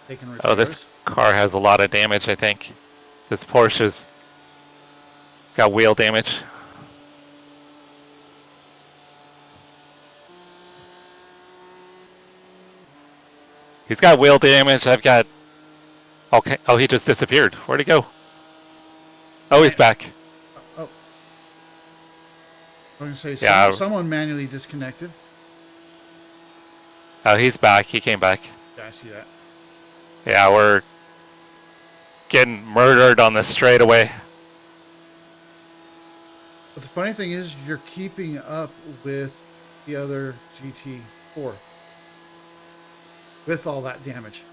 taking repairs. Oh, this car has a lot of damage, I think. This Porsche's got wheel damage. He's got wheel damage. I've got... Okay. Oh, he just disappeared. Where'd he go? Oh, he's back. Oh. I was going to say, Yeah. someone manually disconnected. Oh, he's back. He came back. Yeah, I see that. Yeah, we're getting murdered on the straightaway. But the funny thing is, you're keeping up with the other GT4 with all that damage.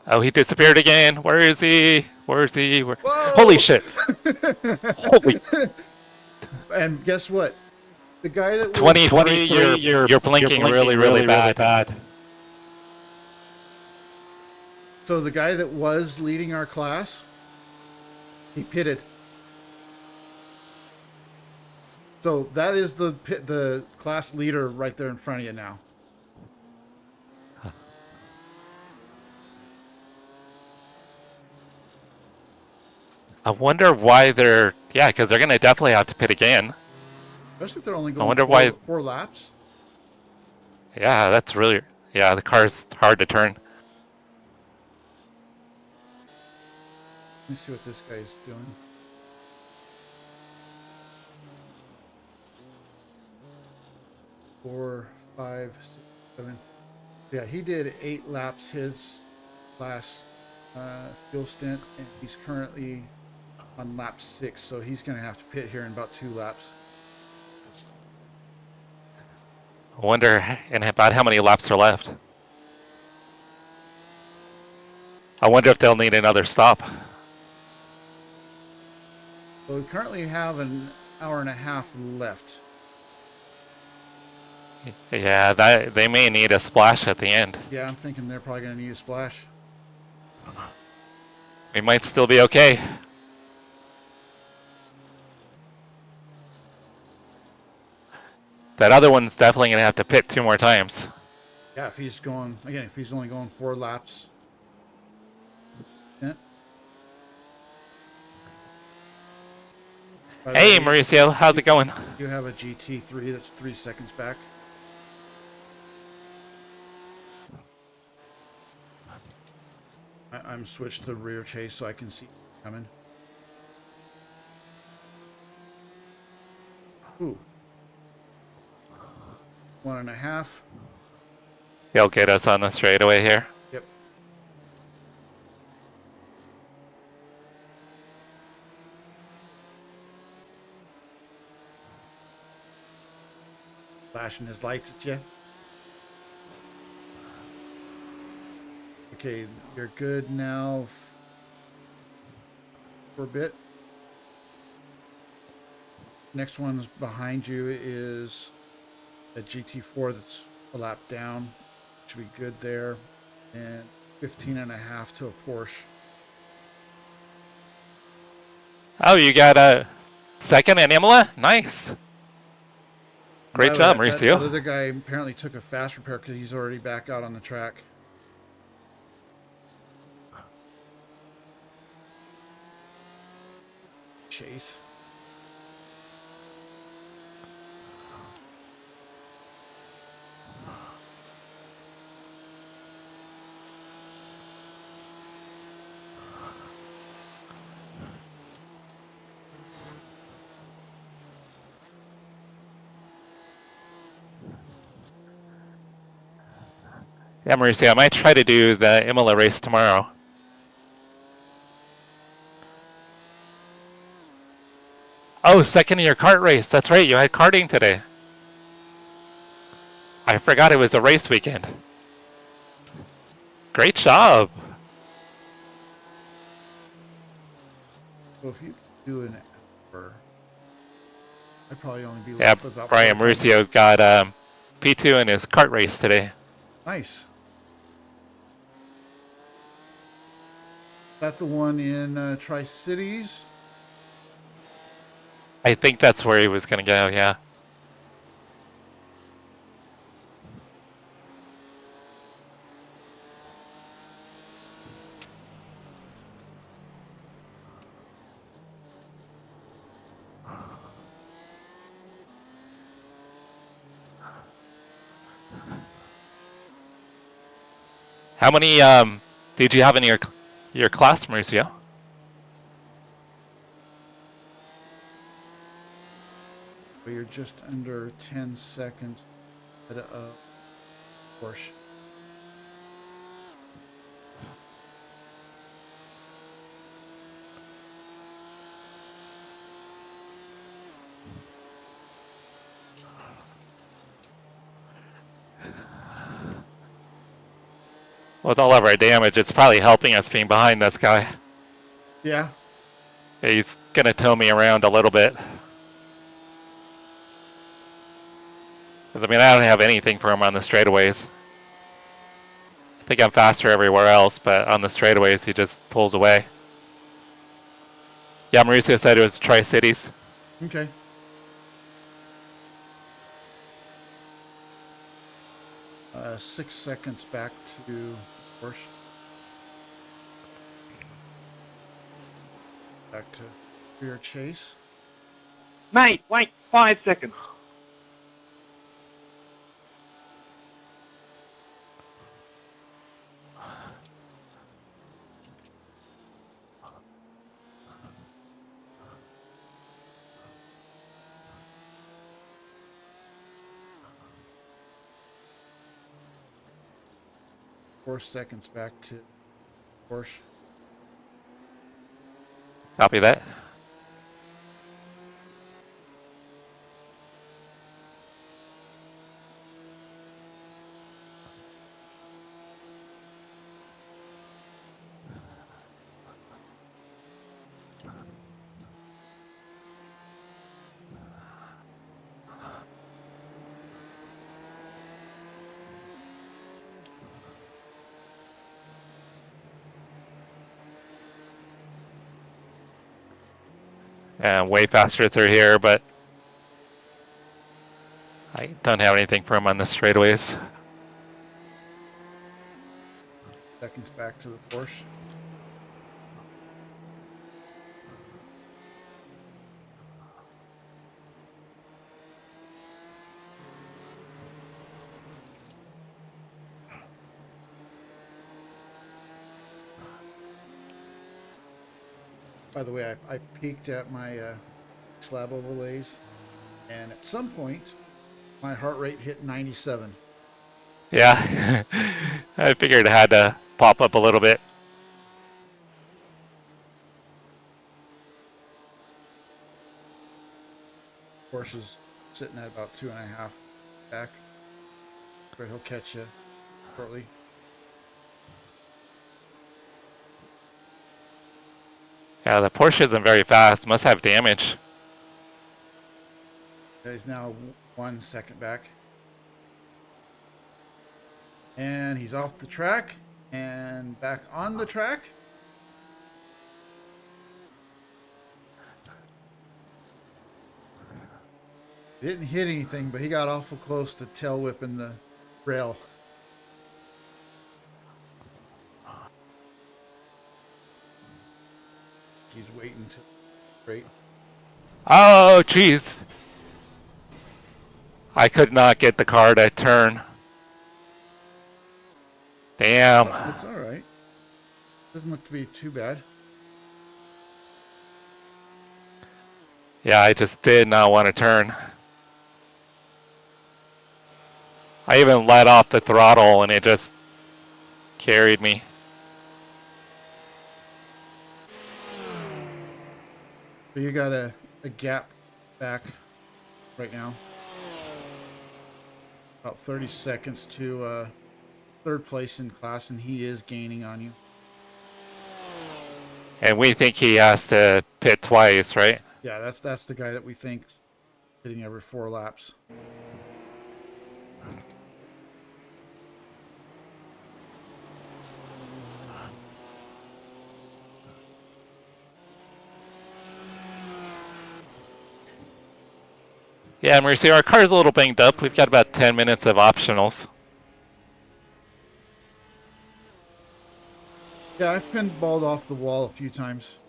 Oh, he disappeared again. Where is he? Where is he? Where... Whoa! Holy shit. Holy. And guess what? The guy that was 23, you're blinking really bad. So the guy that was leading our class, he pitted. So that is the class leader right there in front of you now. I wonder why they're... Yeah, because they're going to definitely have to pit again. Especially if they're only going wonder why- 4 laps. Yeah, that's really... Yeah, the car's hard to turn. me see what this guy's doing. Four, five, 6, 7. Yeah, he did 8 laps his last fuel stint, and he's currently on lap 6, so he's going to have to pit here in about 2 laps. I wonder and about how many laps are left. I wonder if they'll need another stop. So we currently have an hour and a half left. Yeah, they may need a splash at the end. Yeah, I'm thinking they're probably going to need a splash. We might still be okay. That other one's definitely going to have to pit 2 more times. Yeah, if he's going, again, if he's only going 4 laps. Yeah. By the Hey, way, Mauricio, how's it going? you have a GT3 that's 3 seconds back. I'm switched to rear chase so I can see coming. Ooh. 1.5. He'll get us on the straightaway here. Yep. Flashing his lights at you. Okay, you're good now for a bit. Next one's behind you is a GT4 that's a lap down. Should be good there. And 15.5 to a Porsche. Oh, you got a second in Imola? Nice. Great job, That Mauricio. other guy apparently took a fast repair because he's already back out on the track. Chase. Yeah, Mauricio, I might try to do the Imola race tomorrow. Oh, second in your kart race. That's right, you had karting today. I forgot it was a race weekend. Great job. So if you do an hour, I'd probably only be Yeah, left with about Brian 45 Mauricio minutes. got P2 in his kart race today. Nice. That the one in Tri-Cities? I think that's where he was going to go, yeah. How many did you have in your class, Mauricio? But you're just under 10 seconds at a Porsche. With all of our damage, it's probably helping us being behind this guy. Yeah. He's going to tow me around a little bit. Because, I mean, I don't have anything for him on the straightaways. I think I'm faster everywhere else, but on the straightaways, he just pulls away. Yeah, Mauricio said it was Tri-Cities. Okay. 6 seconds back to Porsche. Back to rear chase. Mate, wait 5 seconds. 4 seconds back to Porsche. Copy that. And way faster through here, but I don't have anything for him on the straightaways. Seconds back to the Porsche. By the way, I peeked at my slab overlays, and at some point, my heart rate hit 97. Yeah, I figured it had to pop up a little bit. Porsche's sitting at about 2.5 back. But he'll catch you shortly. Yeah, the Porsche isn't very fast. Must have damage. He's now 1 second back. And he's off the track and back on the track. He didn't hit anything, but he got awful close to tail whipping the rail. He's waiting to straight. Oh, jeez. I could not get the car to turn. Damn. It's all right. Doesn't look to be too bad. Yeah, I just did not want to turn. I even let off the throttle and it just carried me. So you got a gap back right now. About 30 seconds to third place in class, and he is gaining on you. And we think he has to pit twice, right? Yeah, that's the guy that we think hitting every 4 laps. Yeah, Mercy, our car's a little banged up. We've got about 10 minutes of optionals. Yeah, I've pinballed off the wall a few times.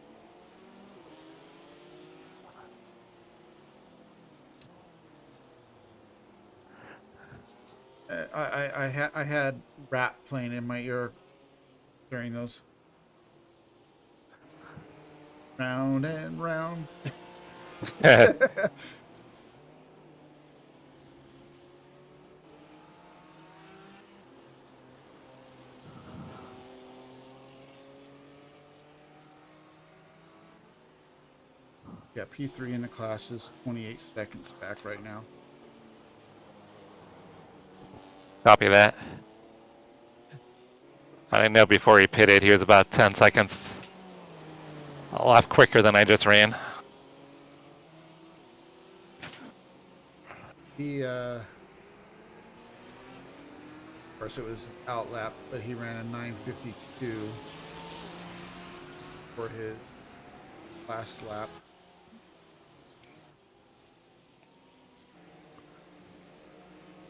I had rap playing in my ear during those. Round and round. Yeah, P3 in the class is 28 seconds back right now. Copy that. I know before he pitted, he was about 10 seconds. A lot quicker than I just ran. He, of course it was out lap, but he ran a 9:52 for his last lap.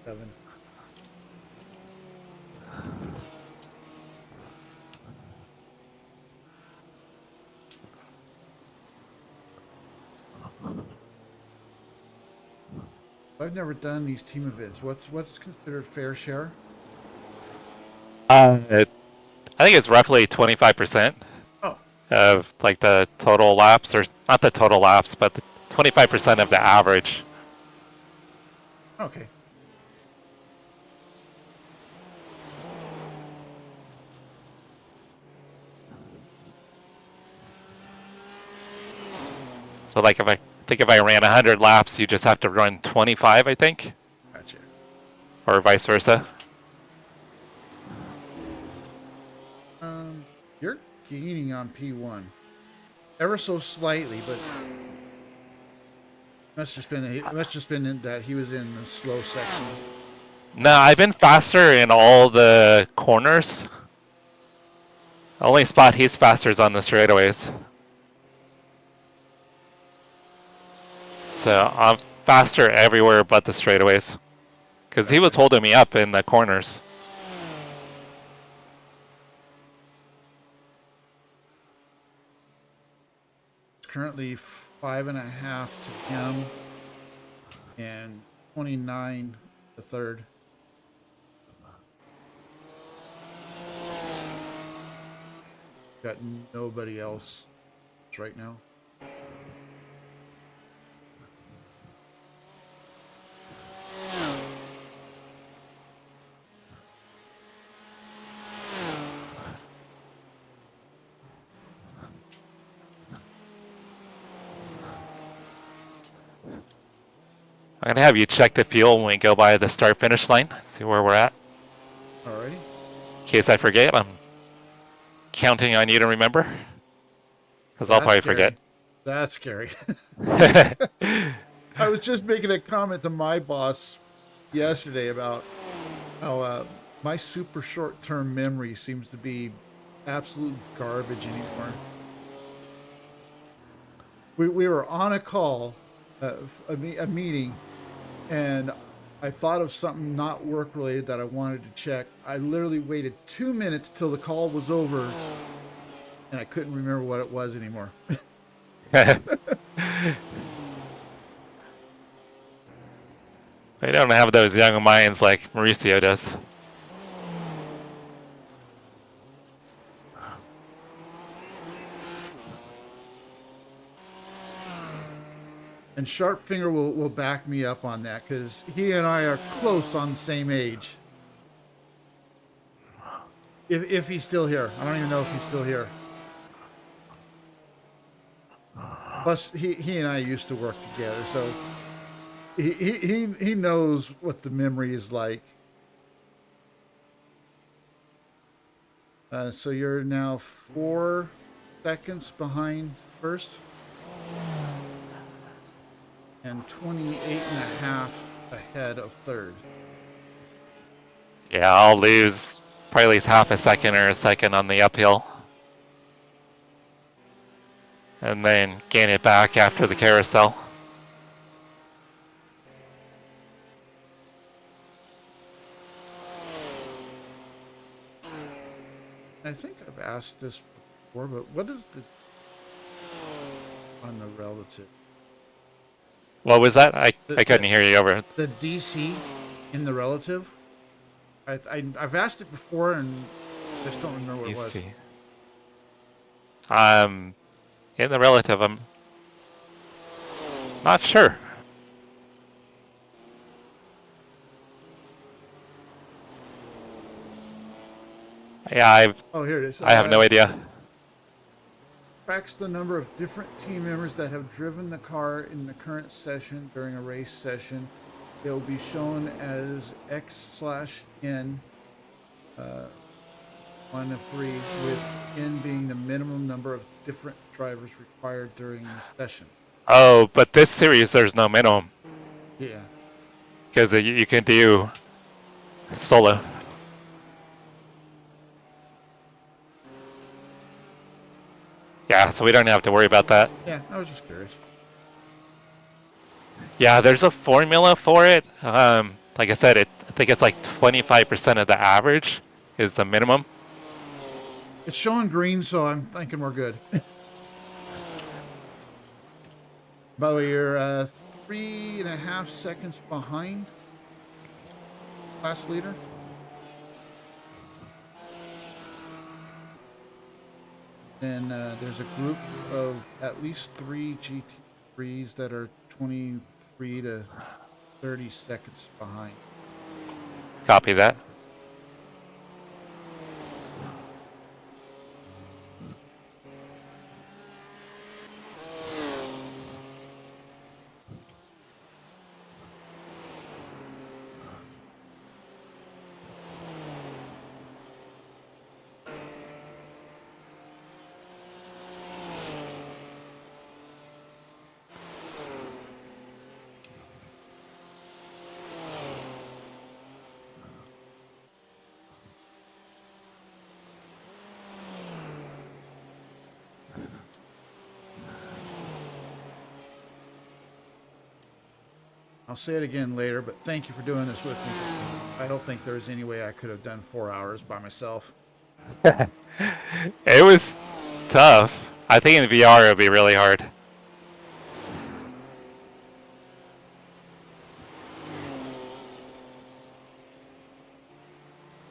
Seven. I've never done these team events. What's considered fair share? I think it's roughly 25% Oh, of like the total laps, or not the total laps, but the 25% of the average. okay. So like if I ran 100 laps, you just have to run 25, I think, Gotcha. or vice versa. You're gaining on P1, ever so slightly, but it must just been in that he was in the slow section. No, I've been faster in all the corners. The only spot he's faster is on the straightaways. So I'm faster everywhere but the straightaways. Because he was holding me up in the corners. It's currently 5.5 to him and 29 to third. Got nobody else right now. I'm going to have you check the fuel when we go by the start finish line. See where we're at. Alrighty. In case I forget, I'm counting on you to remember. Because I'll probably forget. That's scary. I was just making a comment to my boss yesterday about how my super short-term memory seems to be absolute garbage anymore. We were on a call, a meeting, and I thought of something not work-related that I wanted to check. I literally waited 2 minutes till the call was over, and I couldn't remember what it was anymore. We don't have those young minds like Mauricio does. And Sharpfinger will back me up on that, because he and I are close on the same age. If he's still here. I don't even know if he's still here. Plus, he and I used to work together, so he knows what the memory is like. So you're now 4 seconds behind first. And 28.5 ahead of third. Yeah, I'll lose probably at least half a second or a second on the uphill. And then gain it back after the carousel. I think I've asked this before, but what is the on the relative? What was that? I couldn't hear you over. The DC in the relative? I've asked it before and just don't remember what it was. In the relative, I'm not sure. Yeah, here it is. I have no idea. Tracks the number of different team members that have driven the car in the current session during a race session. It will be shown as X/N, 1 of 3, with N being the minimum number of different drivers required during the session. Oh, but this series there's no minimum. Yeah. Because you can do solo. Yeah, so we don't have to worry about that. Yeah, I was just curious. Yeah, there's a formula for it. Like I said, I think it's like 25% of the average is the minimum. It's showing green, so I'm thinking we're good. By the way, you're 3.5 seconds behind class leader. Then there's a group of at least 3 GT3s that are 23 to 30 seconds behind. Copy that. I'll say it again later, but thank you for doing this with me. I don't think there's any way I could have done 4 hours by myself. It was tough. I think in VR it would be really hard.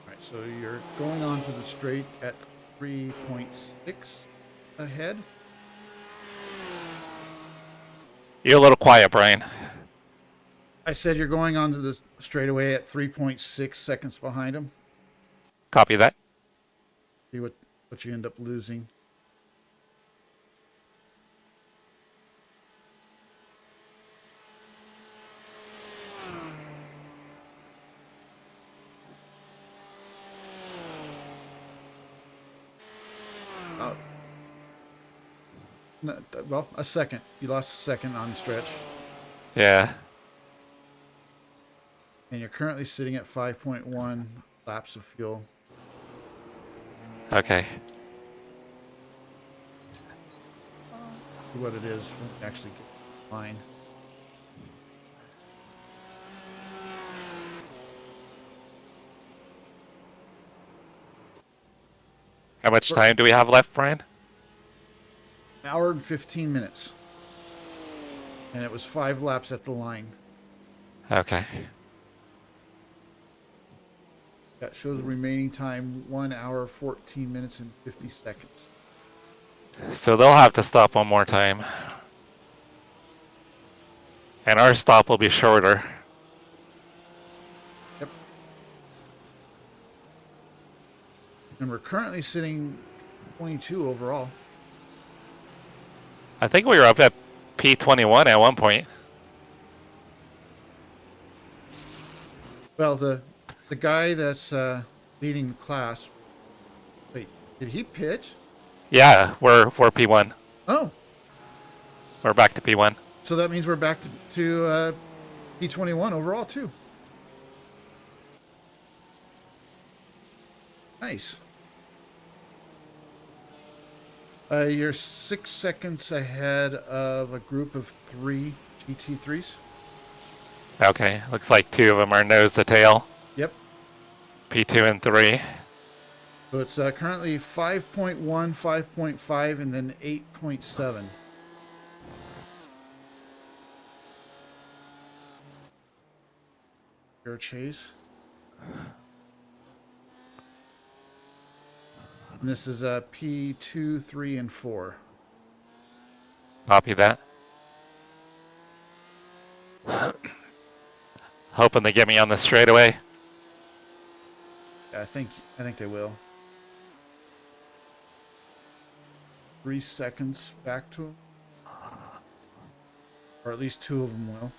Alright, so you're going on to the straight at 3.6 ahead. You're a little quiet, Brian. I said you're going onto the straightaway at 3.6 seconds behind him. Copy that. See what you end up losing. Oh. No, well, a second. You lost a second on the stretch. Yeah. And you're currently sitting at 5.1 laps of fuel. Okay. See what it is when you actually get the line. How much time do we have left, Brian? An hour and 15 minutes. And it was 5 laps at the line. Okay. That shows remaining time 1 hour, 14 minutes, and 50 seconds. So they'll have to stop one more time. And our stop will be shorter. Yep. And we're currently sitting 22 overall. I think we were up at P21 at one point. Well, the guy that's leading the class. Wait, did he pitch? Yeah, we're P1. Oh, We're back to P1. so that means we're back to P21 overall too. Nice. You're 6 seconds ahead of a group of 3 GT3s. Okay, looks like 2 of them are nose to tail. Yep. P2 and 3. So it's currently 5.1, 5.5, and then 8.7. Air chase. And this is P2, 3, and 4. Copy that. Hoping they get me on the straightaway. Yeah, I think they will. 3 seconds back to him. Or at least 2 of them will.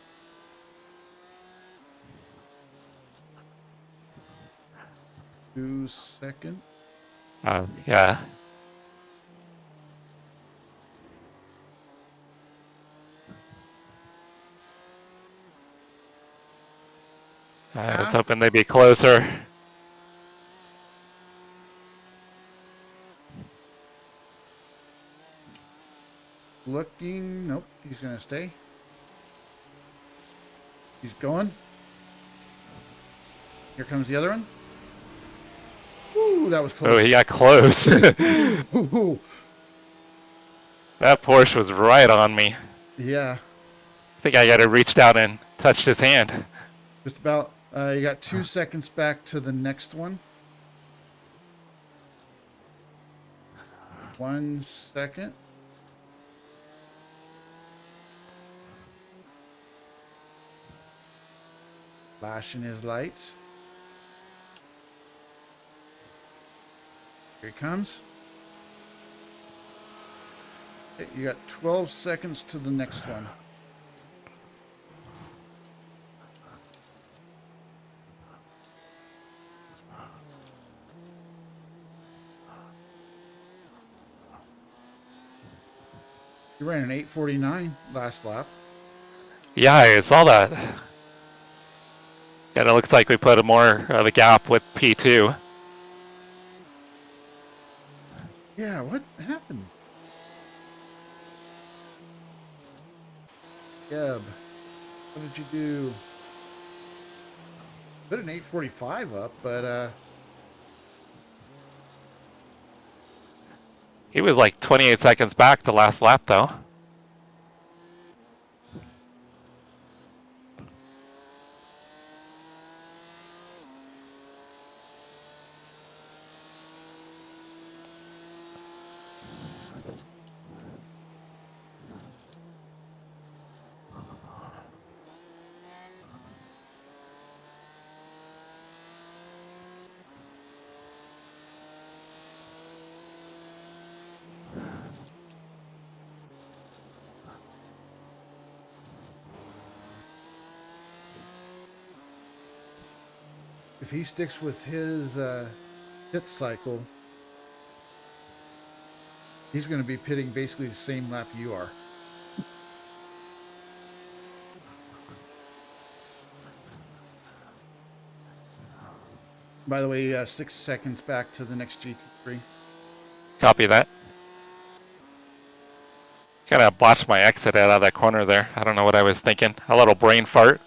Two seconds. Yeah. I was hoping they'd be closer. Looking. Nope, he's gonna stay. He's going. Here comes the other one. Ooh, that was close. Oh, he got close. Ooh. That Porsche was right on me. Yeah, I think I gotta reach down and touch his hand. just about. You got 2 seconds back to the next one. 1 second. Flashing his lights. Here he comes. Okay, you got 12 seconds to the next one. You ran an 8:49 last lap. Yeah, I saw that. And it looks like we put a more of a gap with P2. Yeah, what happened? Geb. What did you do? Put an 8:45 up, but He was like 28 seconds back the last lap, though. if he sticks with his pit cycle, he's going to be pitting basically the same lap you are. By the way, 6 seconds back to the next GT3. Copy that. Kind of botched my exit out of that corner there. I don't know what I was thinking. A little brain fart.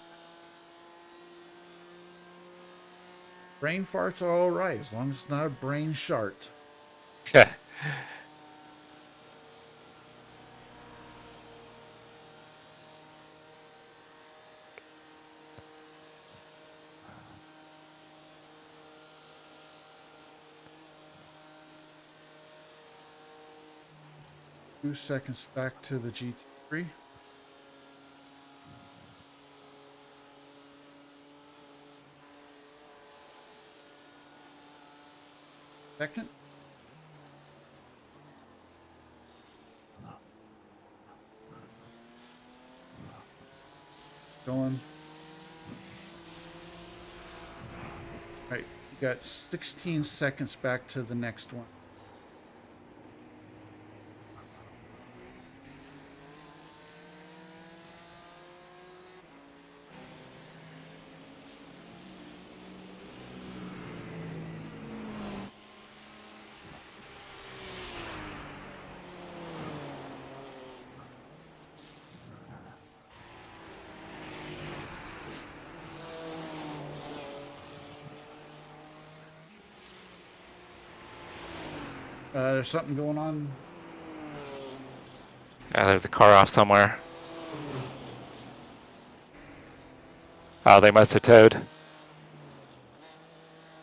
Brain farts are all right as long as it's not a brain shart. Yeah. 2 seconds back to the GT3. Second. Going. All right, you got 16 seconds back to the next one. There's something going on. Yeah, there's a car off somewhere. Oh, they must have towed.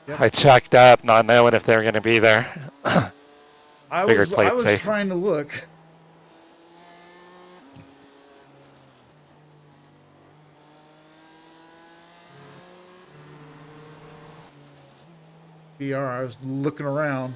Yep. I checked up, not knowing if they were going to be there. I Figured plate was safe. trying to look. I was looking around.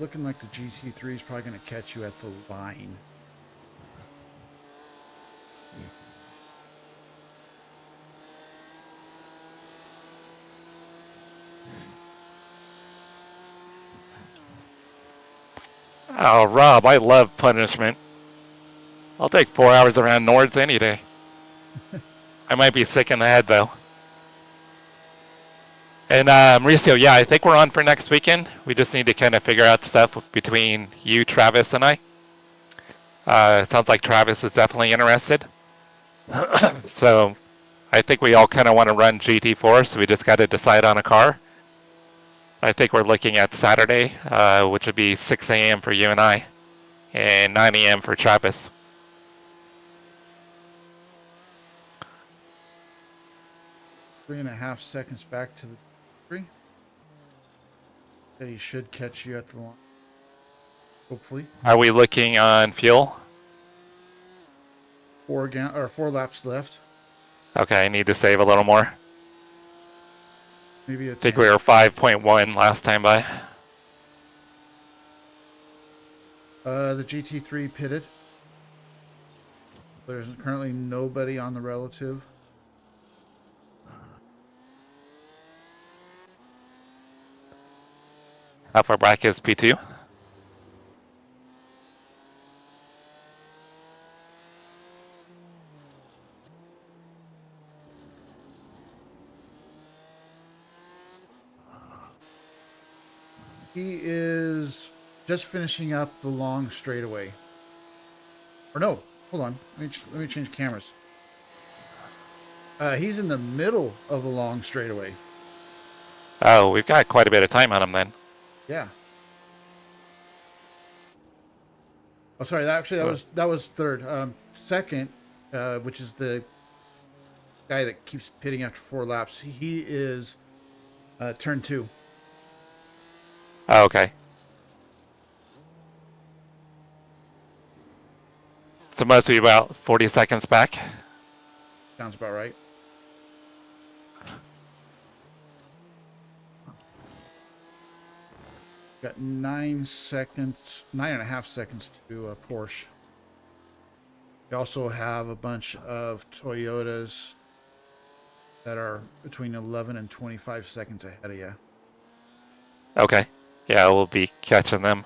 Looking like the GT3 is probably going to catch you at the line. Oh, Rob, I love punishment. I'll take 4 hours around Nords any day. I might be sick in the head, though. And Mauricio, yeah, I think we're on for next weekend. We just need to kind of figure out stuff between you, Travis, and I. It sounds like Travis is definitely interested. So I think we all kind of want to run GT4, so we just got to decide on a car. I think we're looking at Saturday, which would be 6 a.m. for you and I, and 9 a.m. for Travis. Three and a half seconds back to the GT3. That he should catch you at the line. Hopefully. Are we looking on fuel? 4 laps left. Okay, I need to save a little more. Maybe a I think 10. we were 5.1 last time by. The GT3 pitted. There's currently nobody on the relative. Upper brackets P2. He is just finishing up the long straightaway. Or no, hold on. Let me change cameras. He's in the middle of the long straightaway. Oh, we've got quite a bit of time on him then. Yeah. Oh, sorry. That was third. Second, which is the guy that keeps pitting after 4 laps. He is turn 2. Oh, okay. So must be about 40 seconds back. Sounds about right. Got 9 seconds, 9.5 seconds to Porsche. We also have a bunch of Toyotas that are between 11 and 25 seconds ahead of you. Okay. Yeah, we'll be catching them.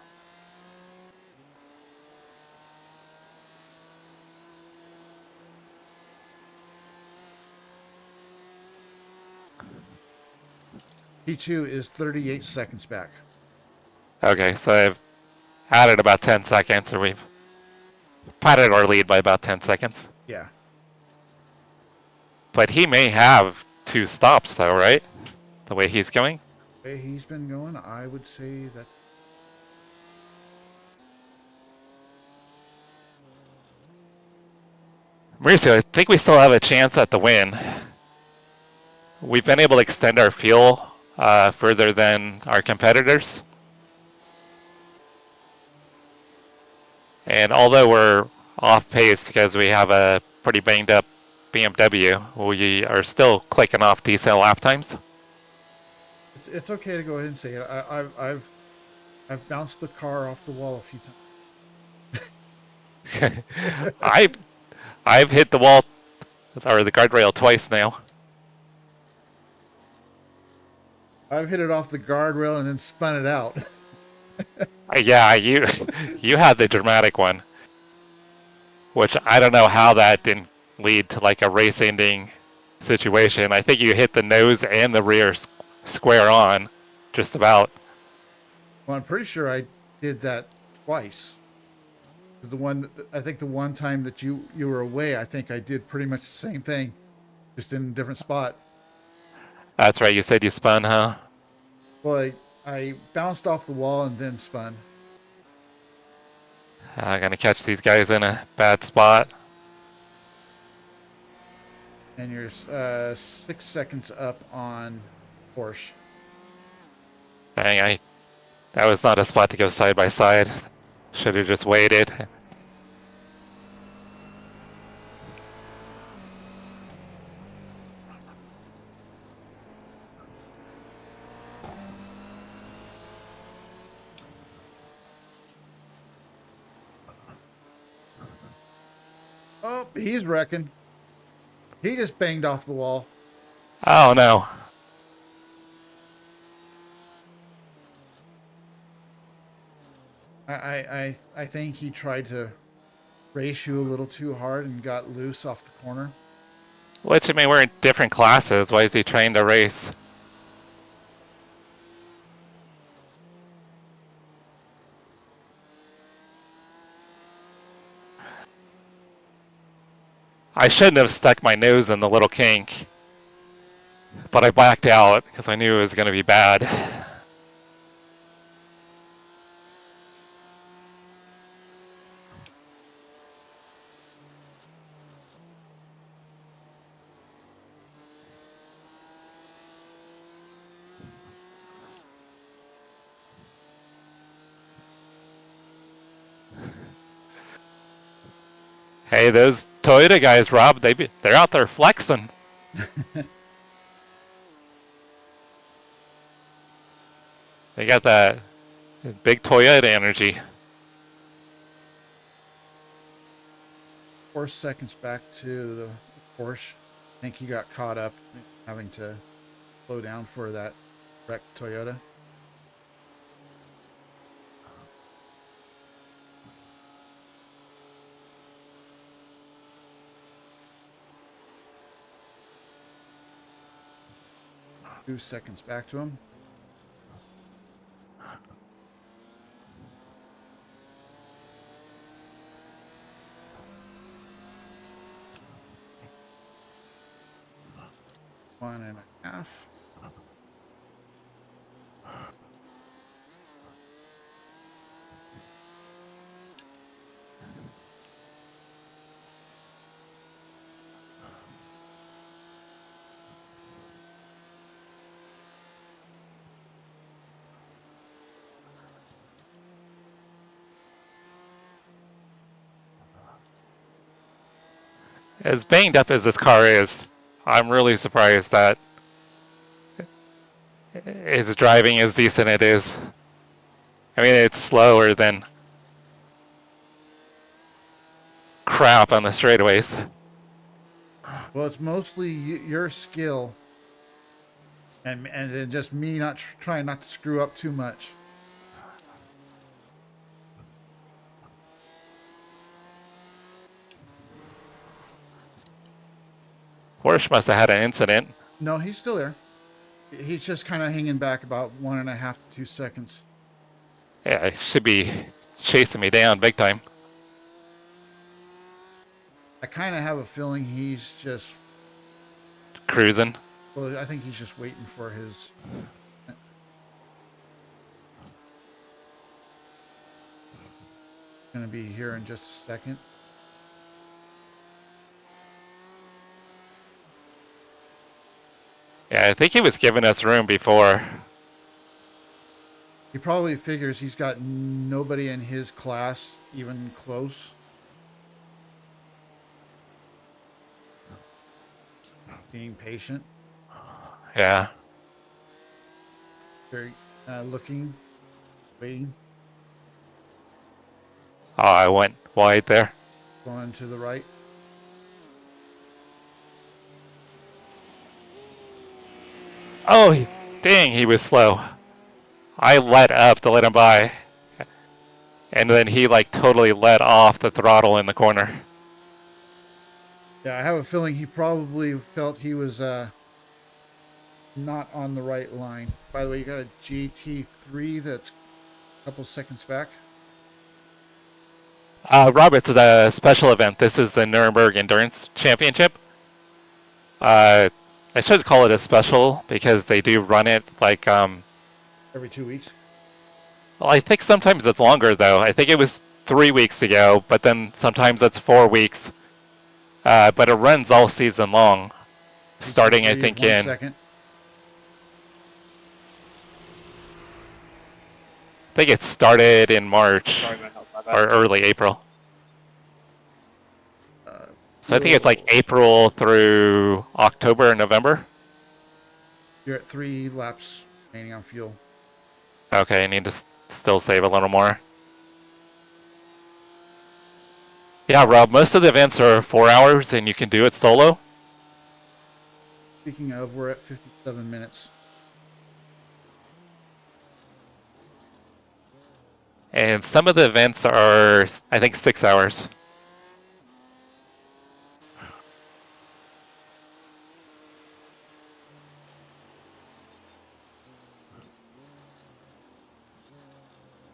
P2 is 38 seconds back. Okay, so I've added about 10 seconds, or we've padded our lead by about 10 seconds. Yeah. But he may have 2 stops, though, right? The way he's going? The way he's been going, I would say that. Mauricio, I think we still have a chance at the win. We've been able to extend our fuel further than our competitors. And although we're off pace because we have a pretty banged up BMW, we are still clicking off decent lap times. It's okay to go ahead and say it. I've bounced the car off the wall a few times. I've hit the wall or the guardrail twice now. I've hit it off the guardrail and then spun it out. Yeah, you had the dramatic one, which I don't know how that didn't lead to like a race-ending situation. I think you hit the nose and the rear square on, just about. Well, I'm pretty sure I did that twice. I think the one time that you were away, I think I did pretty much the same thing, just in a different spot. That's right. You said you spun, huh? Well, I bounced off the wall and then spun. I'm gonna catch these guys in a bad spot. And you're 6 seconds up on Porsche. Dang, that was not a spot to go side by side. Should have just waited. Oh, he's wrecking. He just banged off the wall. Oh no. I think he tried to race you a little too hard and got loose off the corner. Which, I mean, we're in different classes. Why is he trying to race? I shouldn't have stuck my nose in the little kink, but I blacked out because I knew it was going to be bad. Hey, those Toyota guys, Rob, they're out there flexing. They got that big Toyota energy. 4 seconds back to the Porsche. I think he got caught up having to slow down for that wrecked Toyota. Two seconds back to him. One and a half. As banged up as this car is, I'm really surprised that his driving is decent it is. I mean, it's slower than crap on the straightaways. Well, it's mostly your skill, and then just me not trying not to screw up too much. Porsche must have had an incident. No, he's still there. He's just kind of hanging back about 1.5 to 2 seconds. Yeah, he should be chasing me down big time. I kind of have a feeling he's just, Cruising. well, I think he's just waiting for his. Going to be here in just a second. Yeah, I think he was giving us room before. He probably figures he's got nobody in his class even close. Being patient. Yeah. Very looking, waiting, Oh, I went wide there. going to the right. Oh, dang, he was slow. I let up to let him by. And then he like totally let off the throttle in the corner. Yeah, I have a feeling he probably felt he was not on the right line. By the way, you got a GT3 that's a couple seconds back. Robert's is a special event. This is the Nuremberg Endurance Championship. I should call it a special because they do run it like Every 2 weeks. well, I think sometimes it's longer though. I think it was 3 weeks ago, but then sometimes it's 4 weeks. But it runs all season long, starting I GT3, think 1 in. second. I think it started in March Sorry, my help, my bad. or early April. So I think it's like fuel. April through October or November. You're at 3 laps remaining on fuel. Okay, I need to still save a little more. Yeah, Rob, most of the events are 4 hours and you can do it solo. Speaking of, we're at 57 minutes. And some of the events are, I think, 6 hours.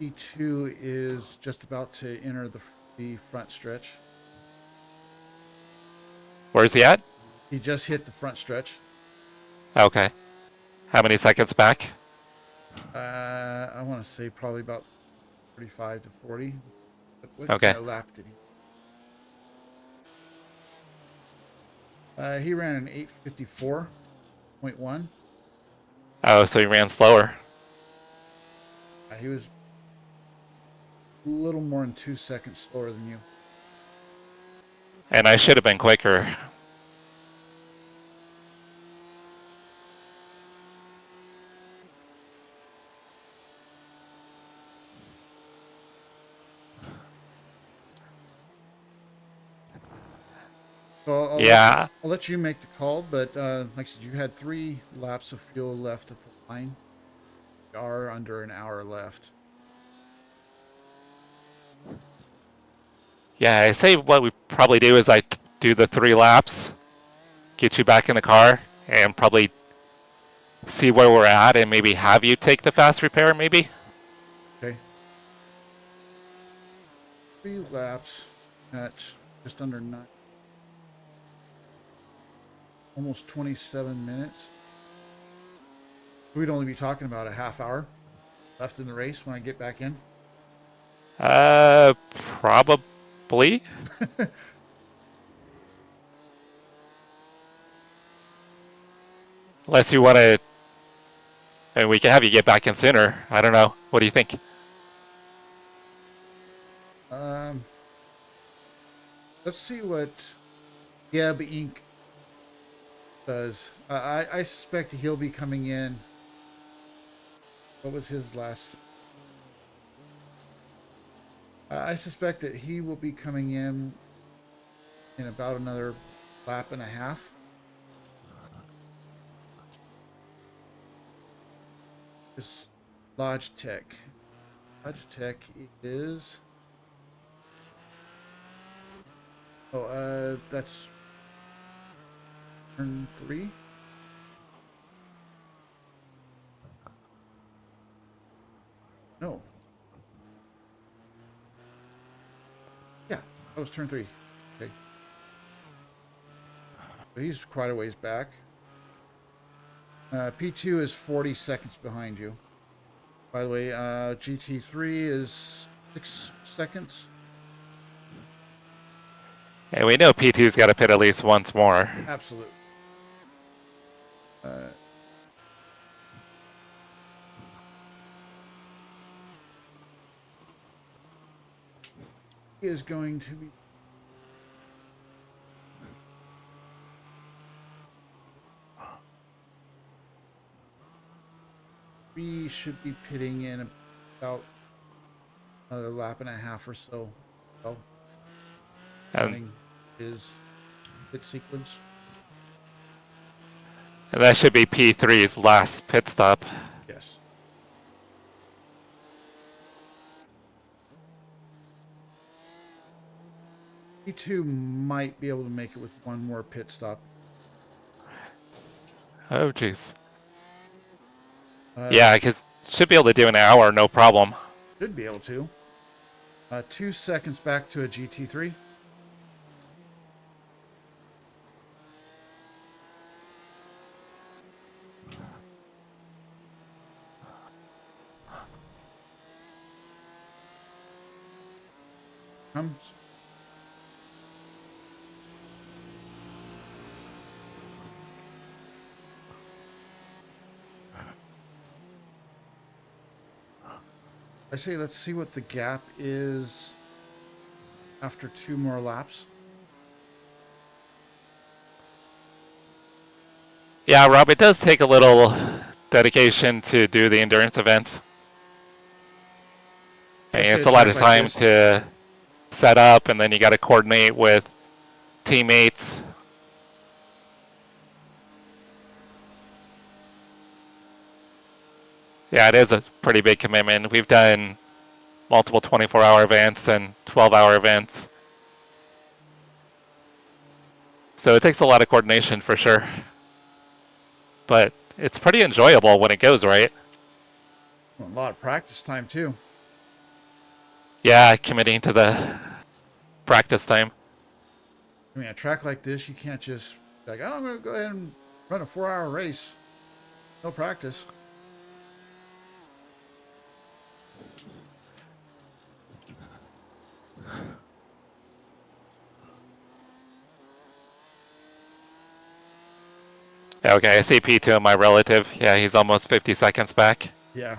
E2 is just about to enter the front stretch. Where's he at? He just hit the front stretch. Okay. How many seconds back? I want to say probably about 35 to 40. What Okay. lap did he? He ran an 8:54.1. Oh, so he ran slower. He was a little more than 2 seconds slower than you. And I should have been quicker. So Yeah. I'll let you make the call, but like I said, you had 3 laps of fuel left at the line. You are under an hour left. Yeah, I say what we probably do is I do the 3 laps, get you back in the car, and probably see where we're at and maybe have you take the fast repair, maybe? Okay. 3 laps at just under 9. Almost 27 minutes. We'd only be talking about a half hour left in the race when I get back in. Probably. Unless you want to, and we can have you get back in sooner. I don't know. What do you think? Let's see what Gab Inc. does. I suspect he'll be coming in. What was his last? I suspect that he will be coming in about another lap and a half. This Logitech. Logitech is. Oh, that's turn 3. No. Yeah, that was turn 3. Okay. So he's quite a ways back. P2 is 40 seconds behind you. By the way, GT3 is 6 seconds. And we know P2's got to pit at least once more. Absolutely. He is going to be. We should be pitting in about another lap and a half or so. So, running his pit sequence. And that should be P3's last pit stop. Yes. P2 might be able to make it with one more pit stop. Oh, jeez. Yeah, because should be able to do an hour, no problem. Should be able to. 2 seconds back to a GT3. Comes. I say let's see what the gap is after 2 more laps. Yeah, Rob, it does take a little dedication to do the endurance events. And it's a lot of time to set up, and then you got to coordinate with teammates. Yeah, it is a pretty big commitment. We've done multiple 24-hour events and 12-hour events. So it takes a lot of coordination for sure. But it's pretty enjoyable when it goes right. A lot of practice time too. Yeah, committing to the practice time. I mean, a track like this, you can't just be like, oh, I'm going to go ahead and run a 4-hour race. No practice. Okay, I see P2 my relative. Yeah, he's almost 50 seconds back. Yeah.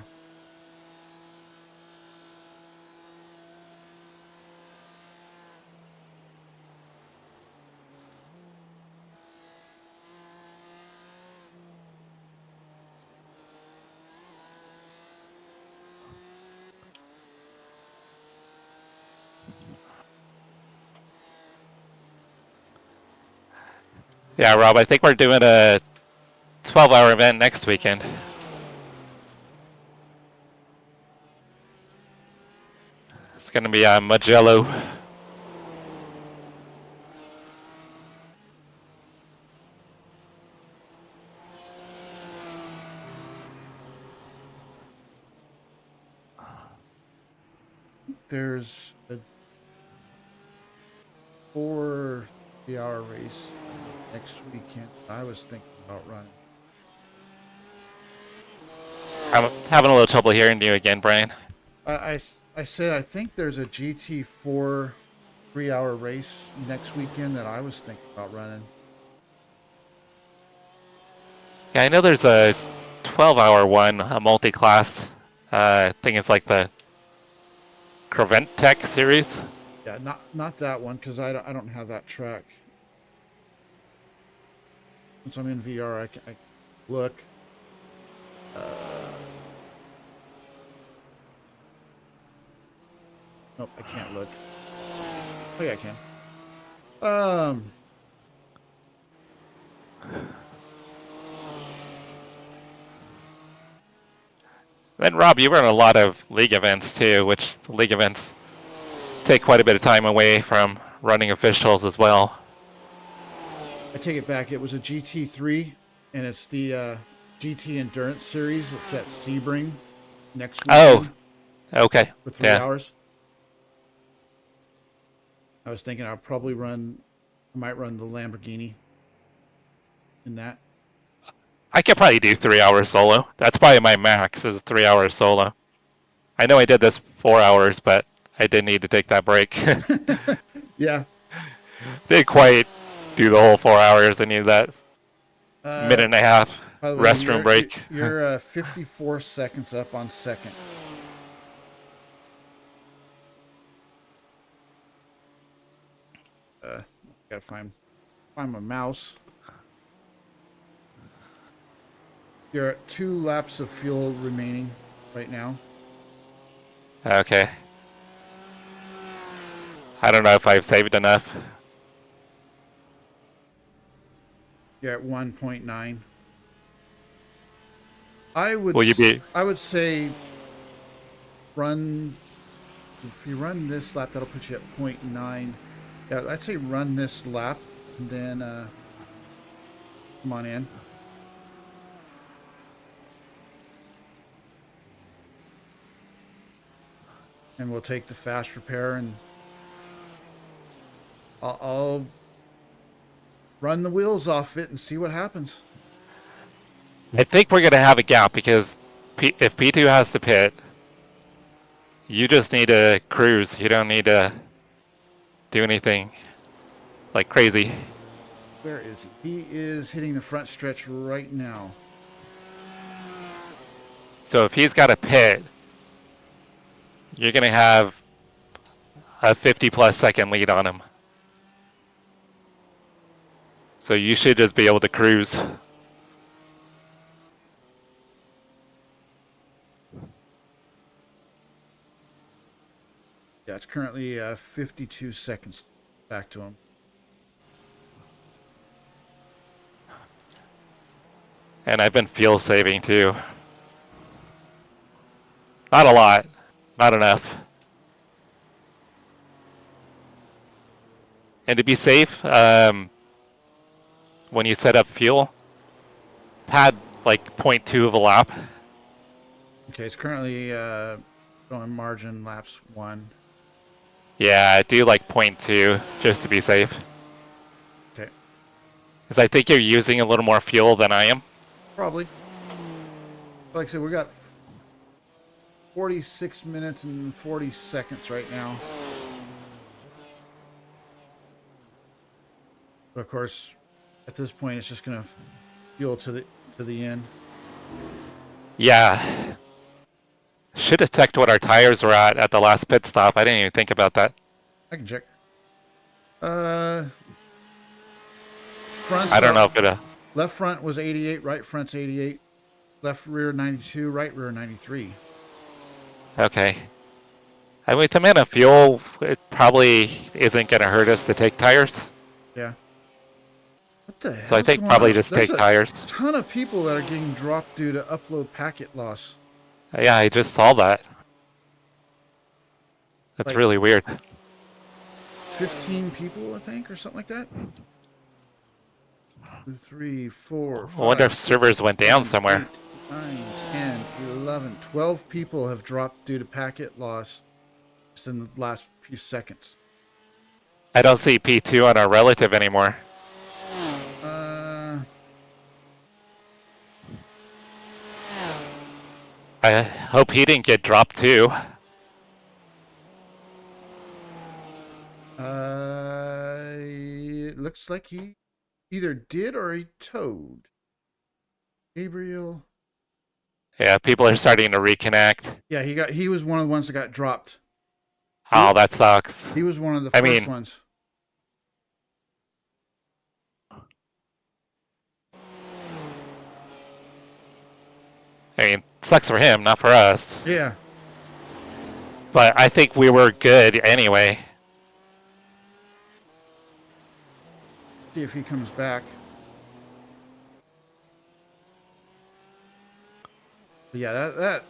Yeah, Rob, I think we're doing a 12-hour event next weekend. It's going to be Mugello. There's a 4 3-hour race next weekend. I was thinking about running. I'm having a little trouble hearing you again, Brian. I said I think there's a GT4 3-hour race next weekend that I was thinking about running. Yeah, I know there's a 12-hour one, a multi-class. I think it's like the Crevent Tech series. Yeah, not that one because I don't have that track. Since I'm in VR, I look. Nope, I can't look. Oh yeah, I can. Then Rob, you run a lot of league events too, which the league events take quite a bit of time away from running officials as well. I take it back. It was a GT3, and it's the GT Endurance Series. It's at Sebring next weekend. Oh, okay. For 3 Yeah. hours. I was thinking I might run the Lamborghini in that. I could probably do 3 hours solo. That's probably my max is 3 hours solo. I know I did this 4 hours, but I did need to take that break. Yeah. Didn't quite do the whole 4 hours. I needed that minute and a half By the way, restroom break. You're 54 seconds up on second. Gotta find my mouse. You're at 2 laps of fuel remaining right now. Okay. I don't know if I've saved enough. You're at 1.9. I would say if you run this lap, that'll put you at 0.9. Yeah, I'd say run this lap and then come on in. And we'll take the fast repair and I'll run the wheels off it and see what happens. I think we're going to have a gap because if P2 has to pit, you just need to cruise. You don't need to do anything like crazy. Where is he? He is hitting the front stretch right now. So if he's got a pit, you're going to have a 50-plus second lead on him. So you should just be able to cruise. Yeah, it's currently 52 seconds back to him. And I've been fuel saving too. Not a lot, not enough. And to be safe, when you set up fuel, pad like 0.2 of a lap. Okay, it's currently going margin laps 1. Yeah, do like 0.2 just to be safe. Okay. Because I think you're using a little more fuel than I am. Probably. Like I said, we got 46 minutes and 40 seconds right now. But of course, at this point, it's just going to fuel to the end. Yeah. Should have checked what our tires were at the last pit stop. I didn't even think about that. I can check. Front. I don't know if it. Left front was 88. Right front's 88. Left rear 92. Right rear 93. Okay. I mean, with the amount of fuel, it probably isn't going to hurt us to take tires. Yeah. What the hell? So I think probably just take tires. Ton of people that are getting dropped due to upload packet loss. Yeah, I just saw that. That's Like- really weird. 15 people, I think, or something like that. 2, 3, 4, 5, I wonder if 6, servers went down 7, somewhere. 8, 9, 10, 11, 12 people have dropped due to packet loss just in the last few seconds. I don't see P2 on our relative anymore. I hope he didn't get dropped too. It looks like he either did or he towed. Gabriel. Yeah, people are starting to reconnect. Yeah, he was one of the ones that got dropped. Oh, that sucks. He was one of the I first mean- ones. I mean, sucks for him, not for us. Yeah. But I think we were good anyway. See if he comes back. But yeah,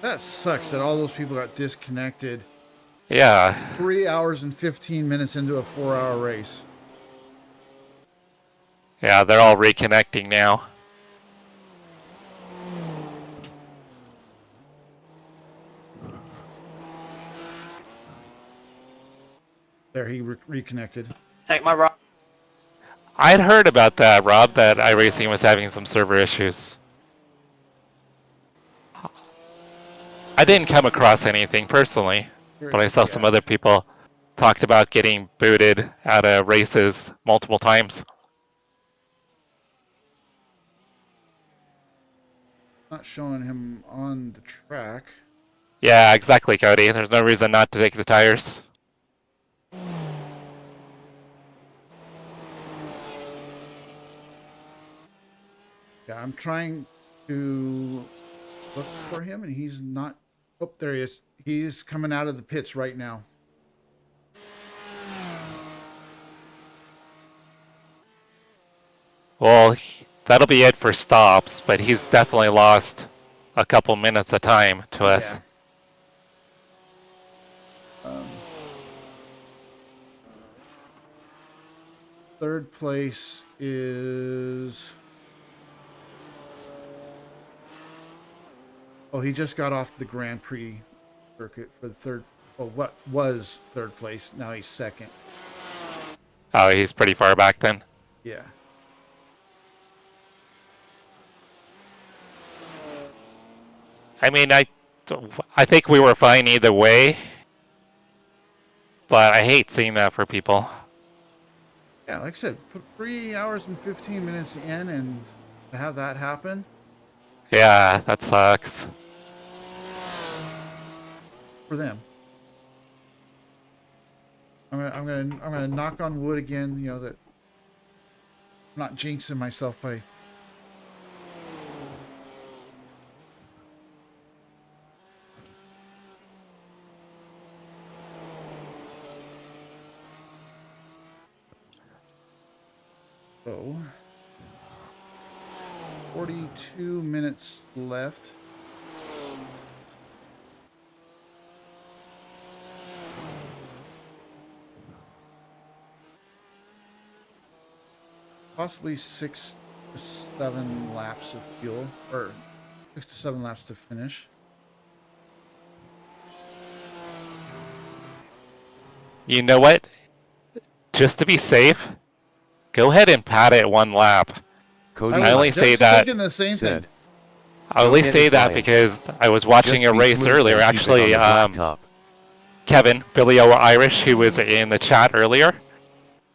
that sucks that all those people got disconnected. Yeah. 3 hours and 15 minutes into a 4-hour race. Yeah, they're all reconnecting now. There, he reconnected. Take my rock. I'd heard about that, Rob, that iRacing was having some server issues. I didn't come across anything personally, but I saw some other people talked about getting booted out of races multiple times. Not showing him on the track. Yeah, exactly, Cody. There's no reason not to take the tires. Yeah, I'm trying to look for him, and he's not. Oh, there he is. He's coming out of the pits right now. Well, that'll be it for stops, but he's definitely lost a couple minutes of time to us. Yeah. Third place is. Oh, he just got off the Grand Prix circuit for the third. Well, what was third place? Now he's second. Oh, he's pretty far back then. Yeah. I mean, I think we were fine either way, but I hate seeing that for people. Yeah, like I said, 3 hours and 15 minutes in, and to have that happen. Yeah, that sucks. For them. I'm gonna knock on wood again. You know that I'm not jinxing myself by. So 42 minutes left. Possibly 6 to 7 laps of fuel, or 6 to 7 laps to finish. You know what? Just to be safe, go ahead and pad it 1 lap. Cody I only just say that- thinking the same said, thing. I Go only ahead say and that try it. because I was watching "Just a be race smooth earlier. and keep it on Actually, the blacktop." Kevin, Billy O Irish, who was in the chat earlier,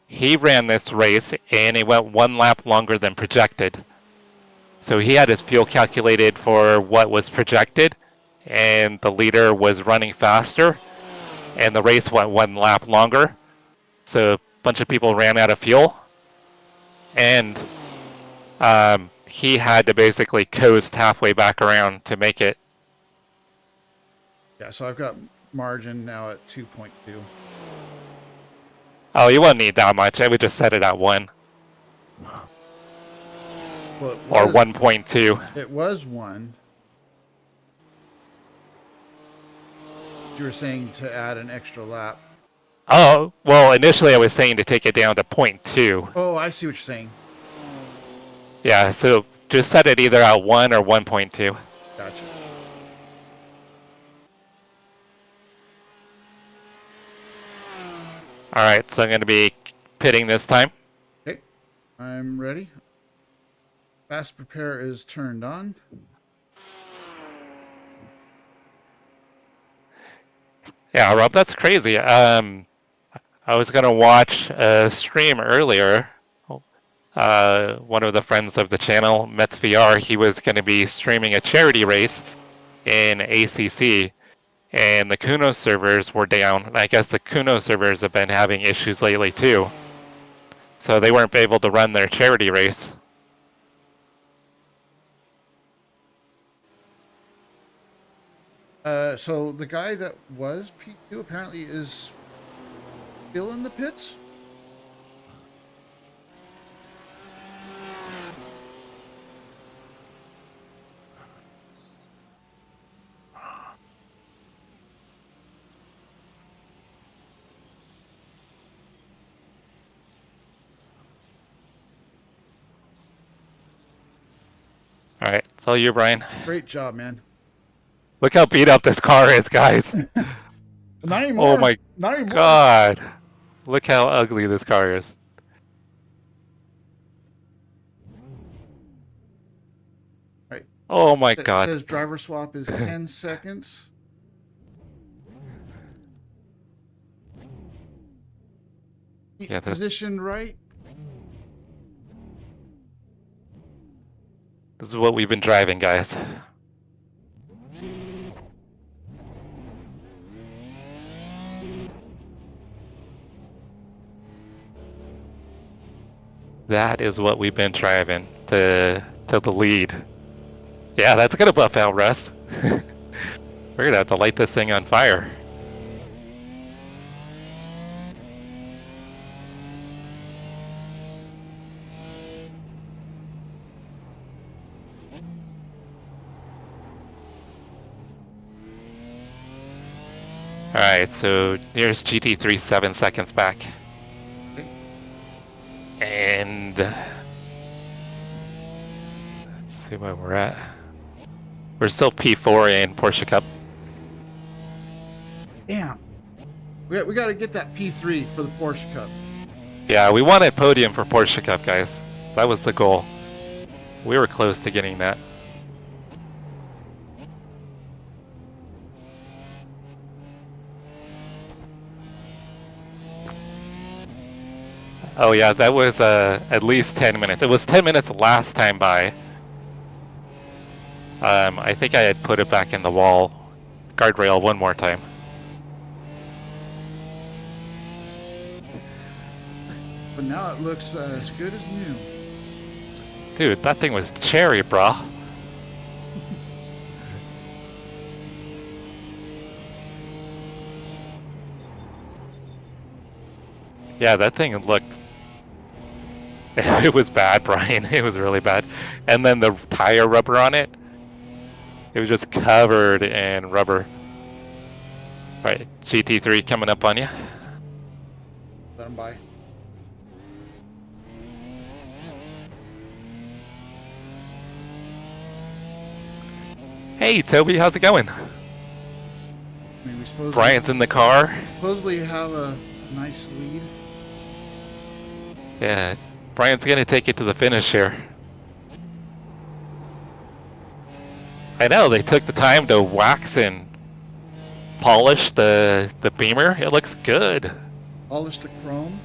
he ran this race and it went 1 lap longer than projected. So he had his fuel calculated for what was projected, and the leader was running faster, and the race went 1 lap longer. So a bunch of people ran out of fuel, and he had to basically coast halfway back around to make it. Yeah, so I've got margin now at 2.2. Oh, you won't need that much. I would just set it at 1. Well, or 1.2. It was 1. You were saying to add an extra lap. Oh, well, initially I was saying to take it down to 0.2. Oh, I see what you're saying. Yeah, so just set it either at 1 or 1.2. Gotcha. All right, so I'm going to be pitting this time. Okay, I'm ready. Fast prepare is turned on. Yeah, Rob, that's crazy. I was going to watch a stream earlier. One of the friends of the channel, Mets VR, he was going to be streaming a charity race in ACC, and the Kuno servers were down. I guess the Kuno servers have been having issues lately too, so they weren't able to run their charity race. So the guy that was P2 apparently is still in the pits. All right, it's all you, Brian. Great job, man. Look how beat up this car is, guys. Not anymore. Oh my Not anymore. God. Look how ugly this car is. Right. Oh my It God. says driver swap is 10 seconds. Yeah, that's- Position right. This is what we've been driving, guys. That is what we've been driving to the lead. Yeah, that's gonna buff out Russ. We're gonna have to light this thing on fire. Alright, so here's GT3 7 seconds back. And let's see where we're at. We're still P4 in Porsche Cup. Damn. We got to get that P3 for the Porsche Cup. Yeah, we wanted podium for Porsche Cup, guys. That was the goal. We were close to getting that. Oh yeah, that was at least 10 minutes. It was 10 minutes last time by. I think I had put it back in the wall guardrail one more time. But now it looks as good as new. Dude, that thing was cherry, brah. Yeah, that thing looked... It was bad, Brian. It was really bad. And then the tire rubber on it, it was just covered in rubber. Right, GT3 coming up on you. Let him by. Hey, Toby, how's it going? I mean, we supposedly, Brian's in the car. supposedly have a nice lead. Yeah, Brian's gonna take it to the finish here. I know, they took the time to wax and polish the Beamer. It looks good. Polish the chrome.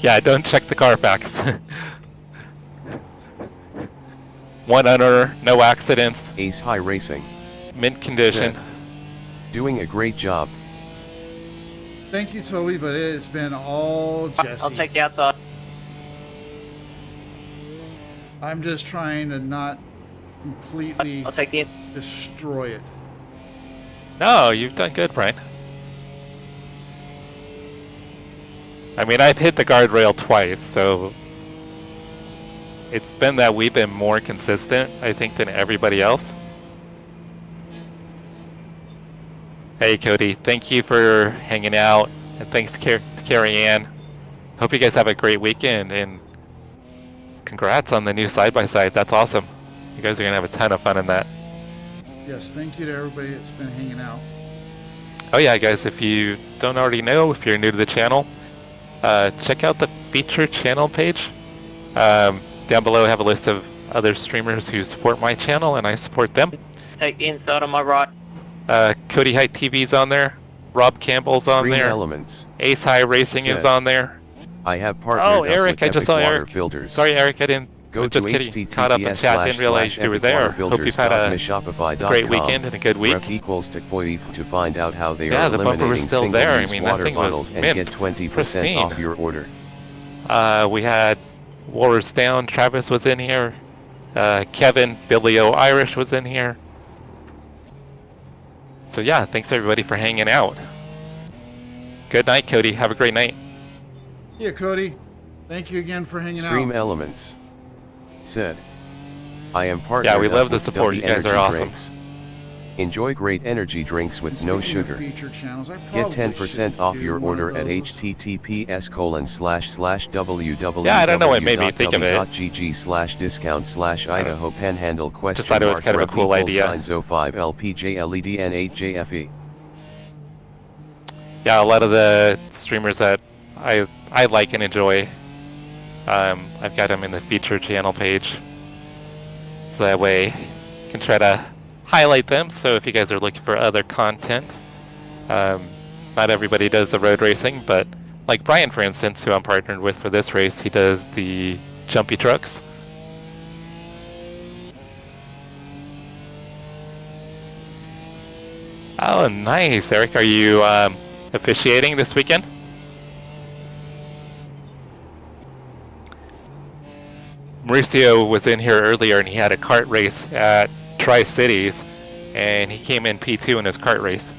Yeah, don't check the Carfax. One owner, no accidents, Ace High Racing. mint condition. Said, doing a great job. Thank you, Toby, but it's been all Jesse. I'll take you outside. I'm just trying to not completely I'll take you. destroy it. No, you've done good, Brian. I mean, I've hit the guardrail twice, so it's been that we've been more consistent, I think, than everybody else. Hey, Cody, thank you for hanging out, and thanks to Carrie Ann. Hope you guys have a great weekend, and congrats on the new side-by-side. That's awesome. You guys are going to have a ton of fun in that. Yes, thank you to everybody that's been hanging out. Oh yeah, guys, if you don't already know, if you're new to the channel, check out the feature channel page. Down below I have a list of other streamers who support my channel, and I support them. Take the inside on my right. Cody Height TV's on there. Rob Campbell's on Stream there. Elements. Ace High Racing is Said, on there. I have partnered Oh, up Eric, with I just Epic saw Water Eric. Filters. Sorry, Eric, I didn't. Go Just to kidding. Caught up in chat. Didn't realize you were there. Hope you've had a great weekend and a good week. Equals to find out how they Yeah, are the bumper was eliminating still there. I single-use mean, that water thing was bottles and mint, get 20% pristine. off your order. We had Wars Down. Travis was in here. Kevin, Billy O. Irish was in here. So yeah, thanks everybody for hanging out. Good night, Cody. Have a great night. Yeah, Cody. Thank you again for hanging Stream out. Elements. Said, I am partnered Yeah, we up love the with support. W You guys are Energy awesome. Drinks. Enjoy great energy drinks with And no speaking of sugar. feature channels, I Get probably 10% should off do your one of order at those. https://www.gg/discount/Idaho Yeah, I don't know what made me think of it. Idaho panhandle question Just thought it was kind of a cool idea. $05LPJ-LED-N8JFE. Yeah, a lot of the streamers that I like and enjoy, I've got them in the feature channel page. So that way I can try to highlight them. So if you guys are looking for other content, not everybody does the road racing, but like Brian, for instance, who I'm partnered with for this race, he does the jumpy trucks. Oh, nice. Eric, are you officiating this weekend? Mauricio was in here earlier and he had a kart race at Tri-Cities and he came in P2 in his kart race.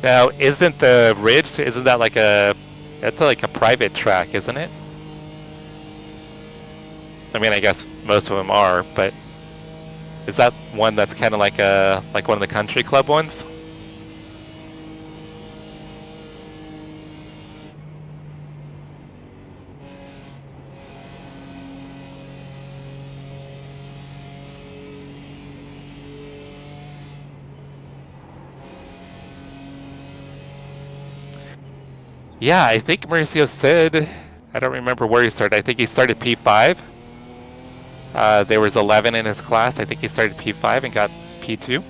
Now, isn't the Ridge, isn't that like that's like a private track, isn't it? I mean, I guess most of them are, but is that one that's kind of like one of the country club ones? Yeah, I think Mauricio said, I don't remember where he started. I think he started P5. There was 11 in his class. I think he started P5 and got P2. You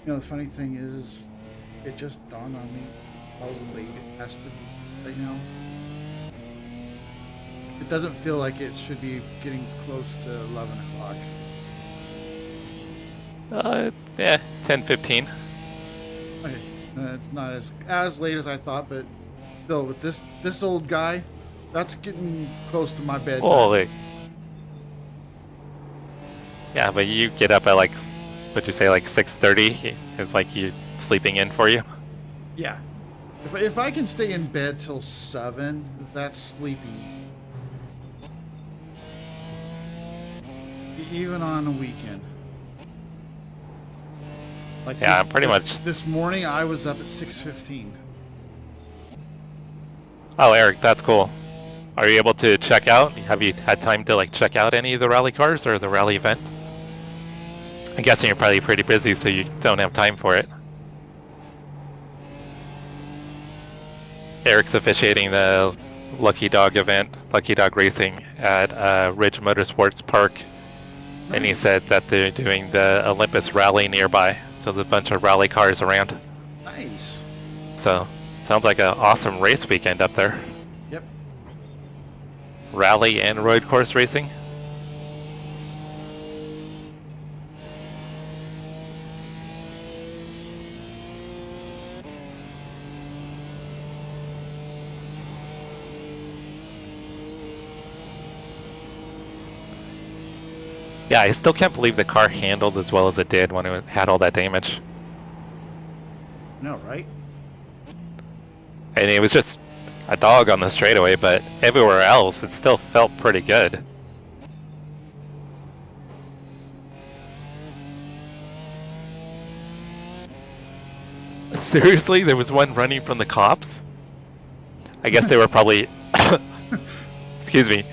know, the funny thing is, it just dawned on me how late it has to be right now. It doesn't feel like it should be getting close to 11 o'clock. Yeah, 10:15. Okay, it's not as late as I thought, but still, with this old guy, that's getting close to my bedtime. Holy. Yeah, but you get up at like, what'd you say, like 6:30? It's like you sleeping in for you. Yeah, if I can stay in bed till 7, that's sleeping. Even on a weekend. Like Yeah, pretty much. This morning I was up at 6:15. Oh, Eric, that's cool. Are you able to check out? Have you had time to like check out any of the rally cars or the rally event? I'm guessing you're probably pretty busy, so you don't have time for it. Eric's officiating the Lucky Dog event, Lucky Dog Racing at Ridge Motorsports Park. And he said that they're doing the Olympus Rally nearby. So there's a bunch of rally cars around. Nice. So sounds like an awesome race weekend up there. Yep. Rally and road course racing. Yeah, I still can't believe the car handled as well as it did when it had all that damage. No, right? And it was just a dog on the straightaway, but everywhere else it still felt pretty good. Seriously, there was one running from the cops? I guess they were probably... Excuse me.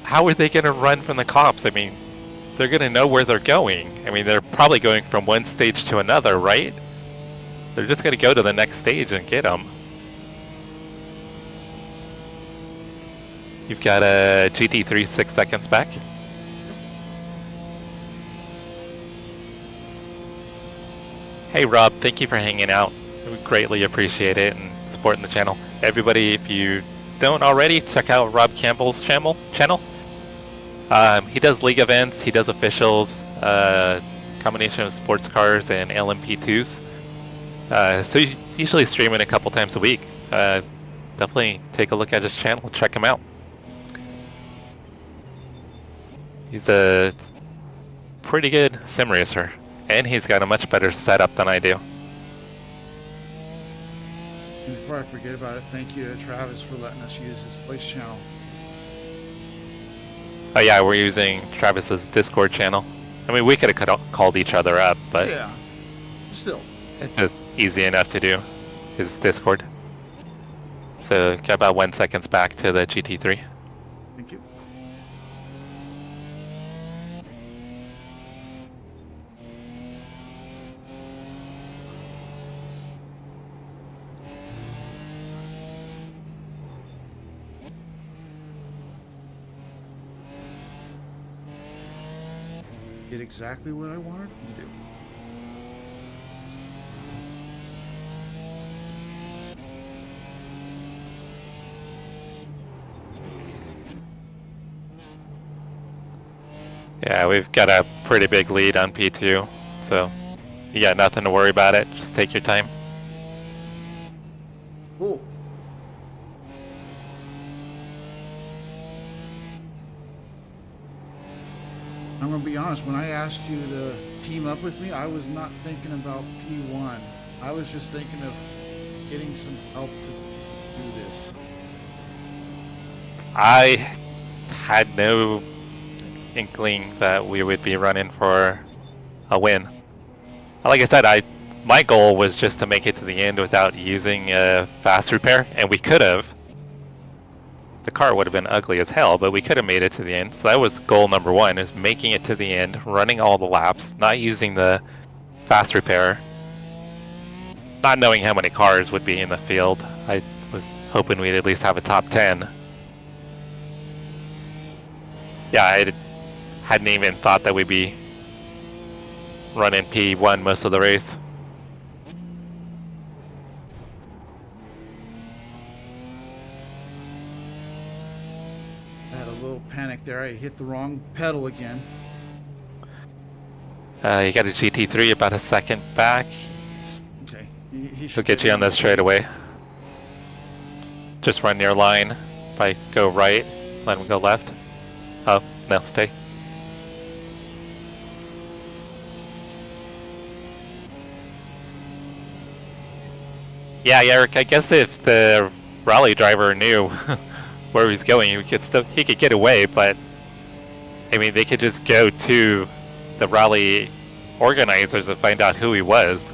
How are they going to run from the cops? I mean, they're going to know where they're going. I mean, they're probably going from one stage to another, right? They're just going to go to the next stage and get them. You've got a GT3 6 seconds back. Hey Rob, thank you for hanging out. We greatly appreciate it and supporting the channel. Everybody, if you don't already, check out Rob Campbell's channel. He does league events, he does officials, combination of sports cars and LMP2s. So you usually stream it a couple times a week. Definitely take a look at his channel, check him out. He's a pretty good sim racer, and he's got a much better setup than I do. And before I forget about it, thank you to Travis for letting us use his voice channel. Oh yeah, we're using Travis's Discord channel. I mean, we could have called each other up, but Yeah, still. it's just easy enough to do, his Discord. So got about 1 second back to the GT3. Thank you. Did exactly what I wanted to do. Yeah, we've got a pretty big lead on P2, so you got nothing to worry about it. Just take your time. Cool. I'm gonna be honest, when I asked you to team up with me, I was not thinking about P1. I was just thinking of getting some help to do this. I had no inkling that we would be running for a win. Like I said, my goal was just to make it to the end without using a fast repair, and we could have. The car would have been ugly as hell, but we could have made it to the end. So that was goal number one, is making it to the end, running all the laps, not using the fast repair, not knowing how many cars would be in the field. I was hoping we'd at least have a top 10. Yeah, I hadn't even thought that we'd be running P1 most of the race. I had a little panic there. I hit the wrong pedal again. You got a GT3 about a second back. Okay. He He'll should get you on that straightaway. Just run your line. If I go right, let him go left. Oh, no, stay. Yeah, Eric, I guess if the rally driver knew where he's going, he could get away, but I mean, they could just go to the rally organizers and find out who he was.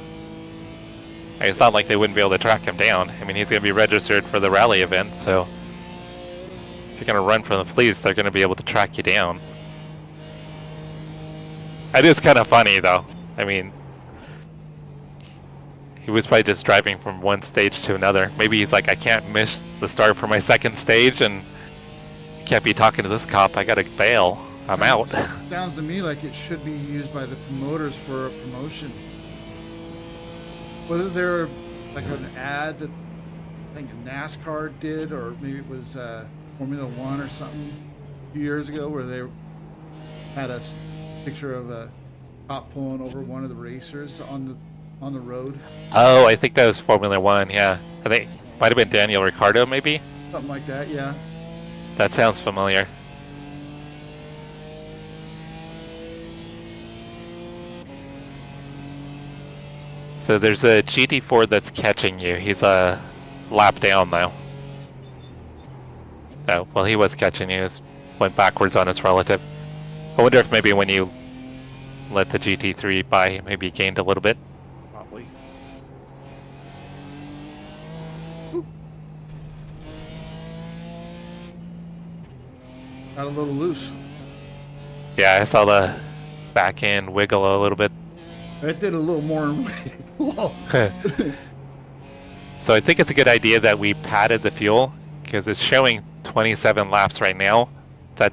And it's not like they wouldn't be able to track him down. I mean, he's going to be registered for the rally event, so if you're going to run from the police, they're going to be able to track you down. It is kind of funny, though. I mean, he was probably just driving from one stage to another. Maybe he's like, I can't miss the start for my second stage, and can't be talking to this cop. I gotta bail. I'm out. Sounds to me like it should be used by the promoters for a promotion. Wasn't there like an ad that I think NASCAR did, or maybe it was Formula One or something a few years ago, where they had a picture of a cop pulling over one of the racers on the road? Oh, I think that was Formula One, yeah. I think might have been Daniel Ricciardo, maybe? Something like that, yeah. That sounds familiar. So there's a GT4 that's catching you. He's a lap down though. Oh, well, he was catching you. He went backwards on his relative. I wonder if maybe when you let the GT3 by, maybe he gained a little bit. Probably. Got a little loose. Yeah, I saw the back end wiggle a little bit. It did a little more. Whoa. So I think it's a good idea that we padded the fuel because it's showing 27 laps right now. It's at,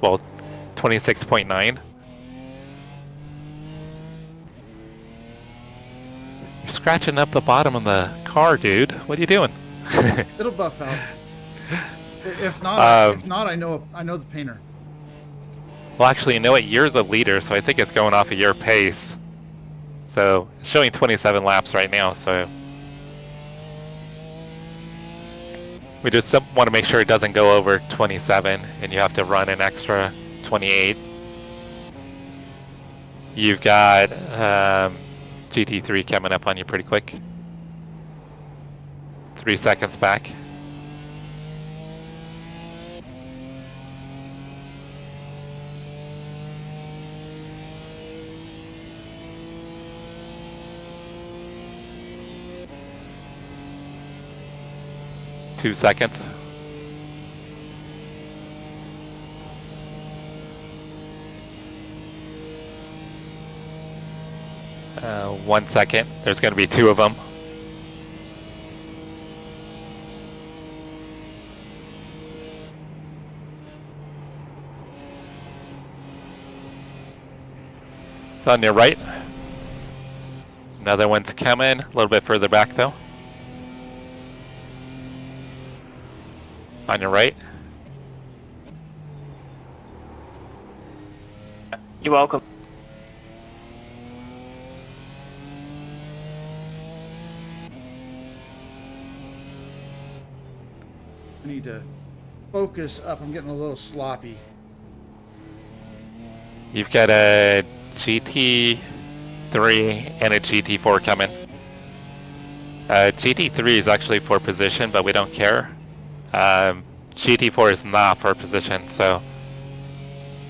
well, 26.9. You're scratching up the bottom of the car, dude. What are you doing? It'll buff out. If not, I know the painter. Well, actually, you know what? You're the leader, so I think it's going off of your pace. So it's showing 27 laps right now, so we just want to make sure it doesn't go over 27 and you have to run an extra 28. You've got GT3 coming up on you pretty quick. 3 seconds back. Two seconds. One second. There's going to be two of them. It's on your right. Another one's coming. A little bit further back though. On your right. You're welcome. I need to focus up. I'm getting a little sloppy. You've got a GT3 and a GT4 coming. GT3 is actually for position, but we don't care. GT4 is not for position, so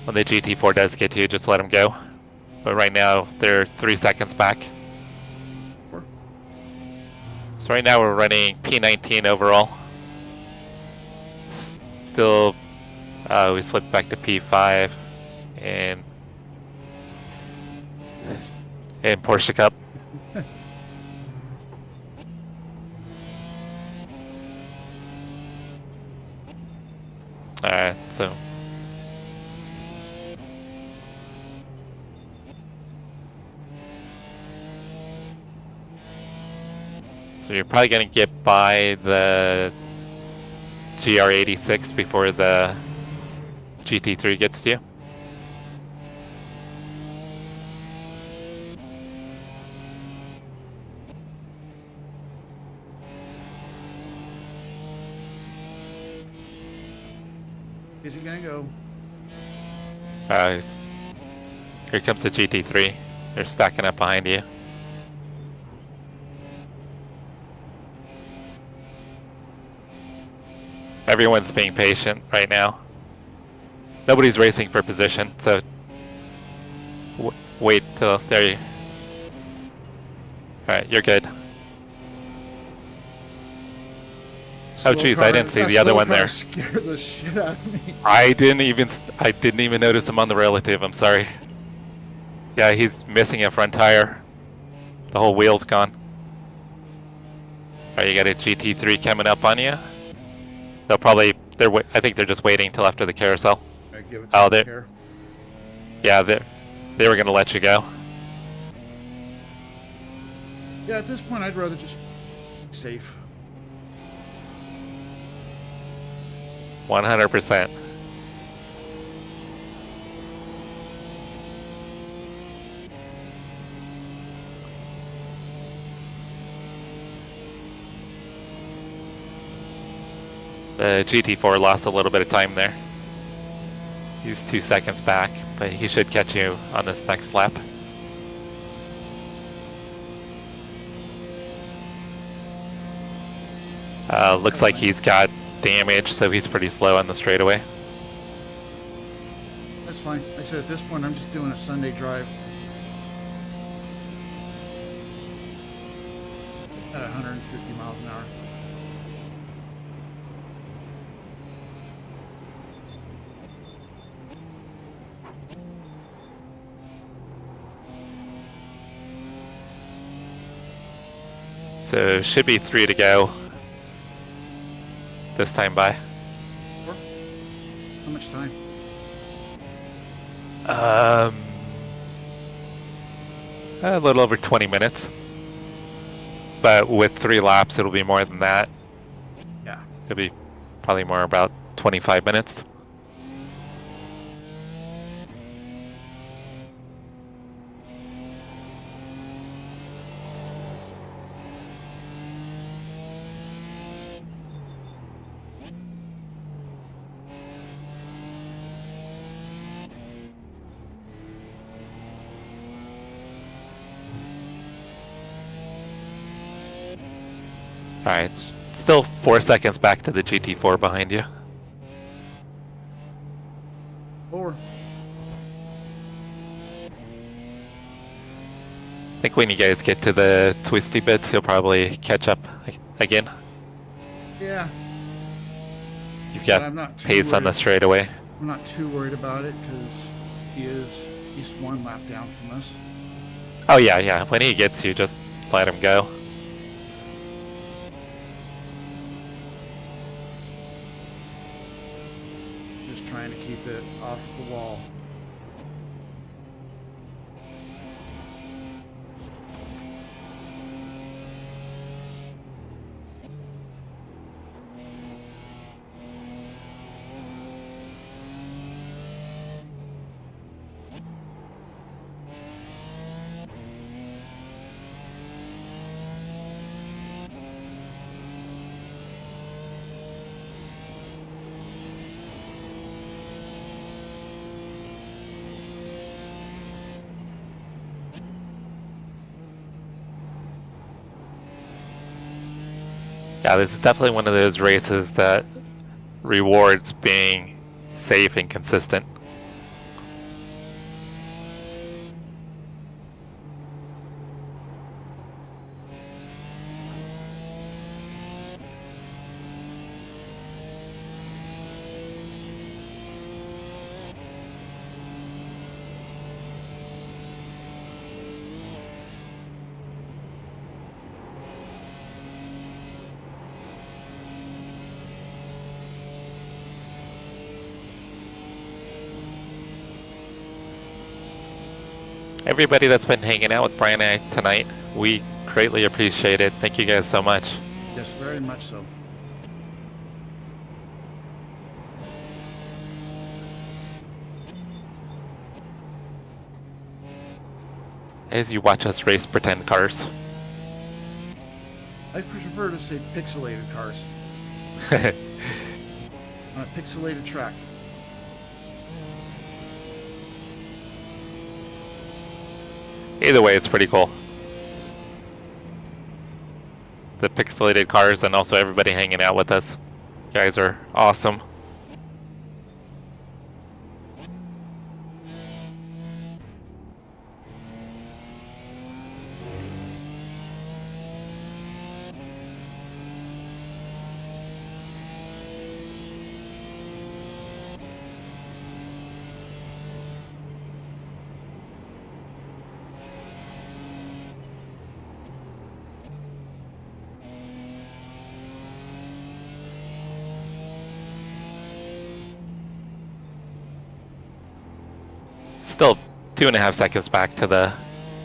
when the GT4 does get to you, just let him go. But right now, they're 3 seconds back. So right now we're running P19 overall. Still, we slipped back to P5 and Porsche Cup. Alright, so you're probably gonna get by the GR86 before the GT3 gets to you. Is he gonna go? Here comes the GT3. They're stacking up behind you. Everyone's being patient right now. Nobody's racing for position, so wait till there. Alright, you're good. Oh jeez, I didn't see the other one there. Scared the shit out of me. I didn't even notice him on the relative. I'm sorry. Yeah, he's missing a front tire. The whole wheel's gone. Alright, you got a GT3 coming up on you. They'll probably I think they're just waiting till after the carousel. Give it Oh, to they yeah, they were gonna let you go. Yeah, at this point, I'd rather just be safe. 100%. The GT4 lost a little bit of time there. He's 2 seconds back, but he should catch you on this next lap. Looks like he's got damage, so he's pretty slow on the straightaway. That's fine. Like I said, at this point, I'm just doing a Sunday drive at 150 miles an hour. So should be 3 to go this time by. How much time? A little over 20 minutes. But with 3 laps, it'll be more than that. Yeah. It'll be probably more about 25 minutes. Alright, it's still 4 seconds back to the GT4 behind you. 4. I think when you guys get to the twisty bits, you'll probably catch up again. Yeah. You've But I'm got not too pace on the worried. straightaway. I'm not too worried about it because he's 1 lap down from us. Oh yeah, yeah. When he gets you, just let him go. Just trying to keep it off the wall. Yeah, this is definitely one of those races that rewards being safe and consistent. Everybody that's been hanging out with Brian and I tonight, we greatly appreciate it. Thank you guys so much. Yes, very much so. As you watch us race pretend cars. I prefer to say pixelated cars on a pixelated track. Either way, it's pretty cool. The pixelated cars and also everybody hanging out with us. You guys are awesome. Still 2.5 seconds back to the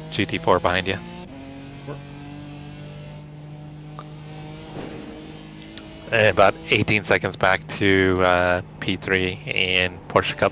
GT4 behind you. And about 18 seconds back to P3 in Porsche Cup.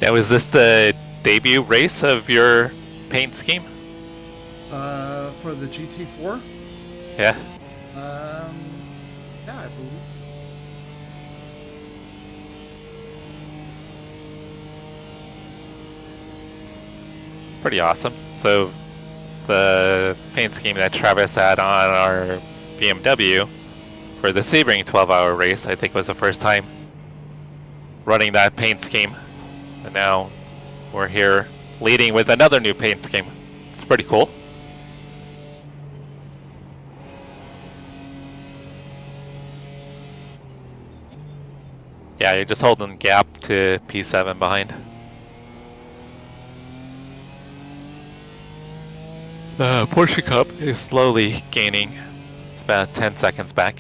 Now, is this the debut race of your paint scheme? For the GT4? Yeah. Yeah, I believe. Pretty awesome. So the paint scheme that Travis had on our BMW for the Sebring 12-hour race, I think was the first time running that paint scheme. And now we're here leading with another new paint scheme. It's pretty cool. Yeah, you're just holding gap to P7 behind. The Porsche Cup is slowly gaining. It's about 10 seconds back.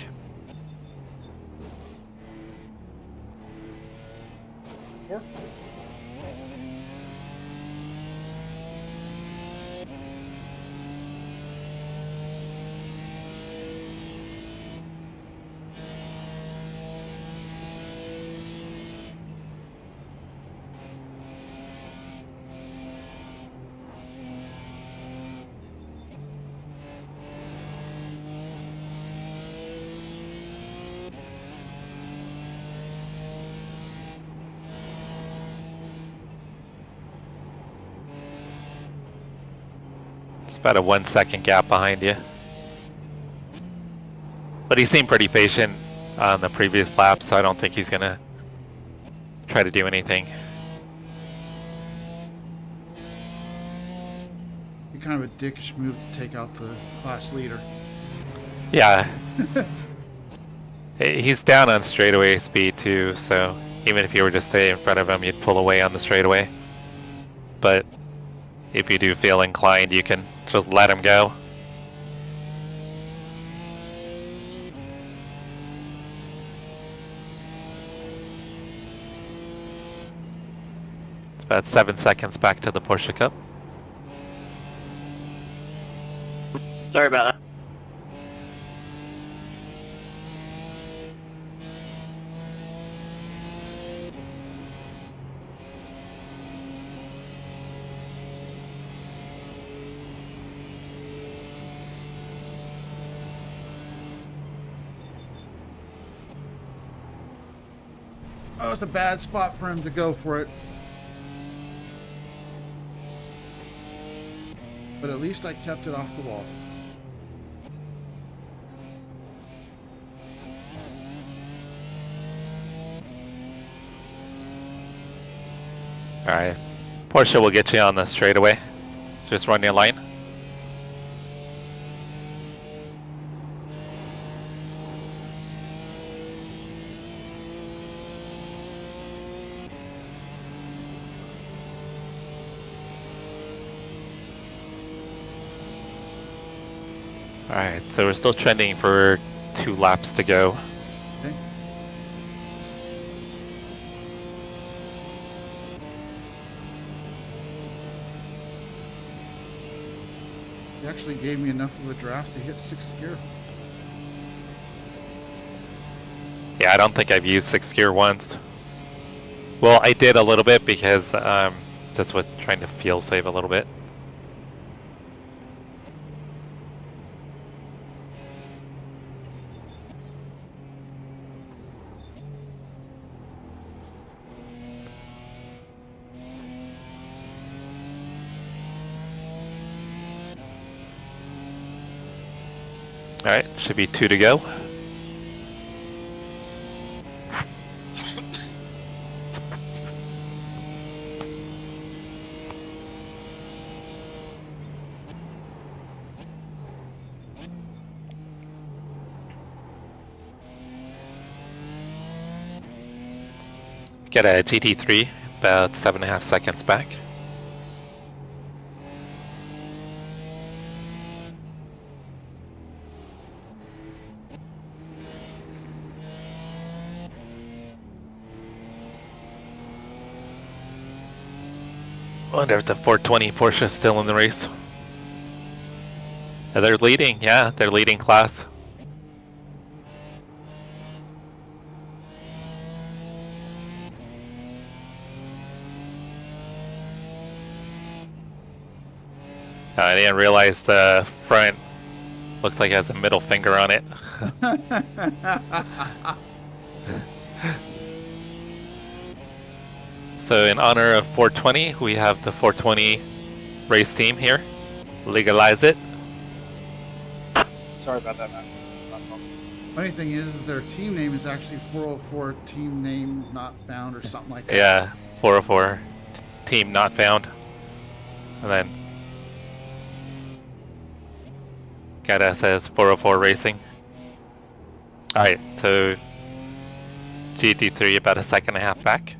Four. It's about a 1 second gap behind you. But he seemed pretty patient on the previous lap, so I don't think he's gonna try to do anything. Be kind of a dickish move to take out the class leader. Yeah. He's down on straightaway speed too, so even if you were to stay in front of him, you'd pull away on the straightaway. But if you do feel inclined, you can just let him go. It's about 7 seconds back to the Porsche Cup. Sorry about that. Oh, it's a bad spot for him to go for it. But at least I kept it off the wall. Alright, Porsche will get you on the straightaway. Just run your line. Alright, so we're still trending for 2 laps to go. Okay. He actually gave me enough of a draft to hit 6th gear. Yeah, I don't think I've used 6th gear once. Well, I did a little bit because just with trying to feel save a little bit. Alright, should be 2 to go. Get a GT3, about 7.5 seconds back. Wonder if the 420 Porsche is still in the race. They're leading, yeah, they're leading class. I didn't realize the front looks like it has a middle finger on it. So in honor of 420, we have the 420 race team here. Legalize it. Sorry about that, man. Funny thing is, their team name is actually 404 Team Name Not Found or something like that. Yeah, 404 team not found. And then got us as 404 Racing. Alright, so GT3 about a second and a half back.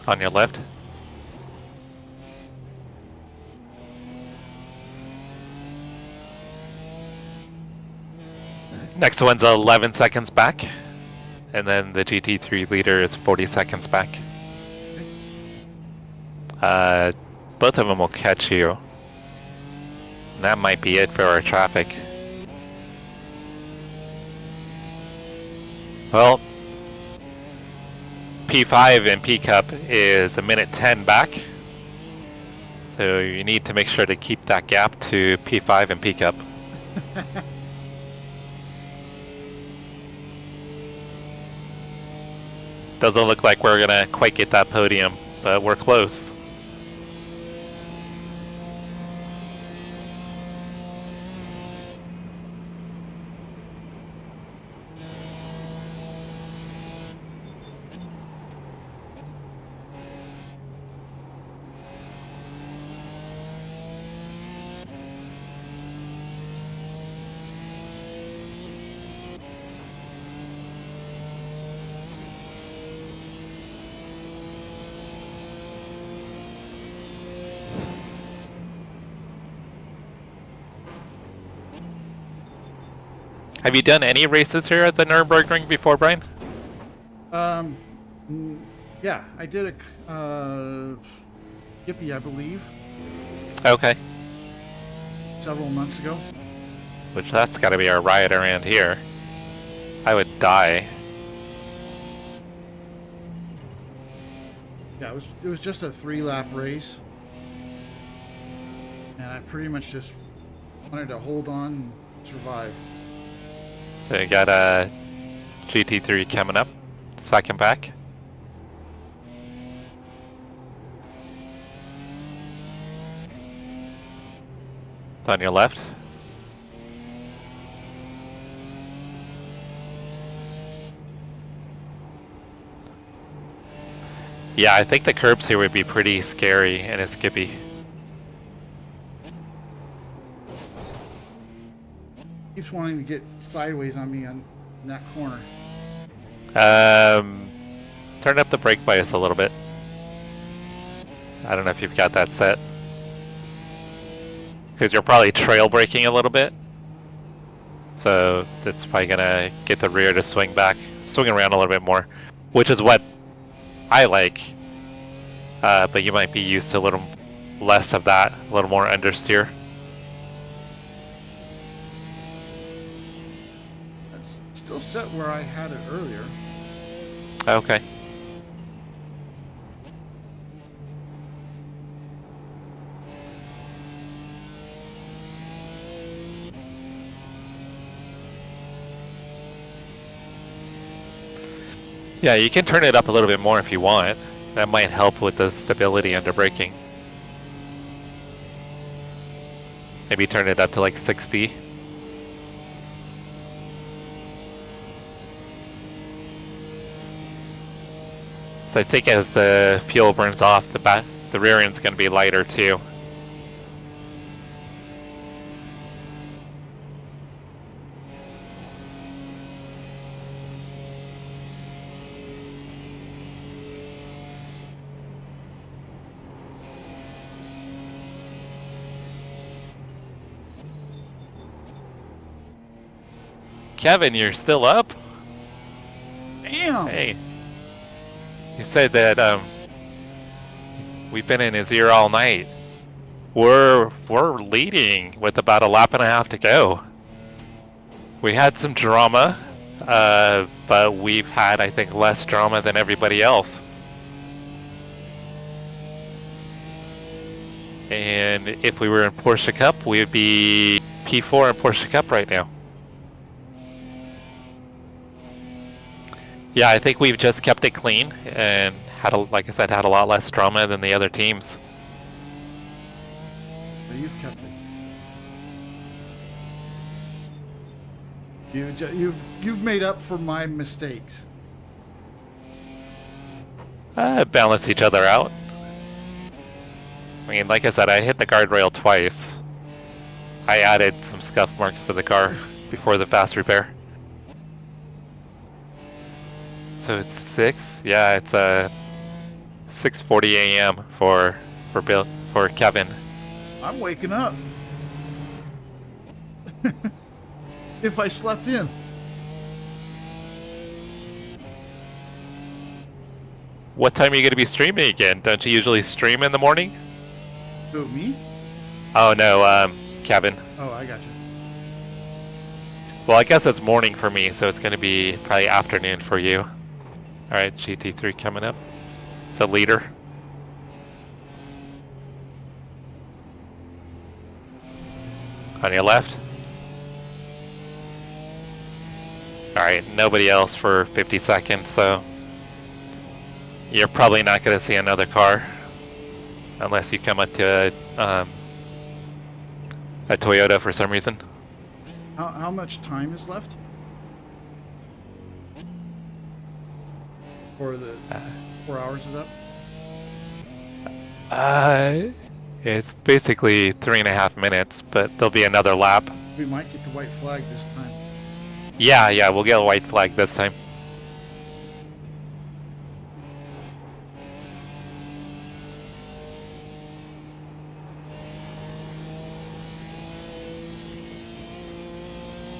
On your left. Next one's 11 seconds back. And then the GT3 leader is 40 seconds back. Both of them will catch you. And that might be it for our traffic. Well, P5 and P Cup is a minute 10 back. So you need to make sure to keep that gap to P5 and P Cup. Doesn't look like we're gonna quite get that podium, but we're close. Have you done any races here at the Nürburgring before, Brian? Yeah, I did a Yippee, I believe, Okay. several months ago. Which that's gotta be our riot around here. I would die. Yeah, it was just a 3-lap race, and I pretty much just wanted to hold on and survive. So you got a GT3 coming up, second back. It's on your left. Yeah, I think the curbs here would be pretty scary and a skippy. Keeps wanting to get sideways on me in that corner. Turn up the brake bias a little bit. I don't know if you've got that set. Because you're probably trail braking a little bit. So that's probably gonna get the rear to swing around a little bit more. Which is what I like. But you might be used to a little less of that, a little more understeer. It's still set where I had it earlier. Okay. Yeah, you can turn it up a little bit more if you want. That might help with the stability under braking. Maybe turn it up to like 60. So I think as the fuel burns off, the rear end's going to be lighter too. Kevin, you're still up? Damn! Hey. He said that we've been in his ear all night. We're leading with about a lap and a half to go. We had some drama, but we've had, I think, less drama than everybody else. And if we were in Porsche Cup, we would be P4 in Porsche Cup right now. Yeah, I think we've just kept it clean and had, like I said, had a lot less drama than the other teams. You've kept it. You've made up for my mistakes. Balance each other out. I mean, like I said, I hit the guardrail twice. I added some scuff marks to the car before the fast repair. So it's 6? Yeah, it's 6:40 a.m. for Kevin. I'm waking up. If I slept in. What time are you going to be streaming again? Don't you usually stream in the morning? Who, me? Oh no, Kevin. Oh, I got you. Well, I guess it's morning for me, so it's going to be probably afternoon for you. All right, GT3 coming up. It's a leader. On your left. All right, nobody else for 50 seconds, so you're probably not going to see another car unless you come up to a Toyota for some reason. How much time is left? Or the 4 hours is up? It's basically 3.5 minutes, but there'll be another lap. We might get the white flag this time. Yeah, we'll get a white flag this time.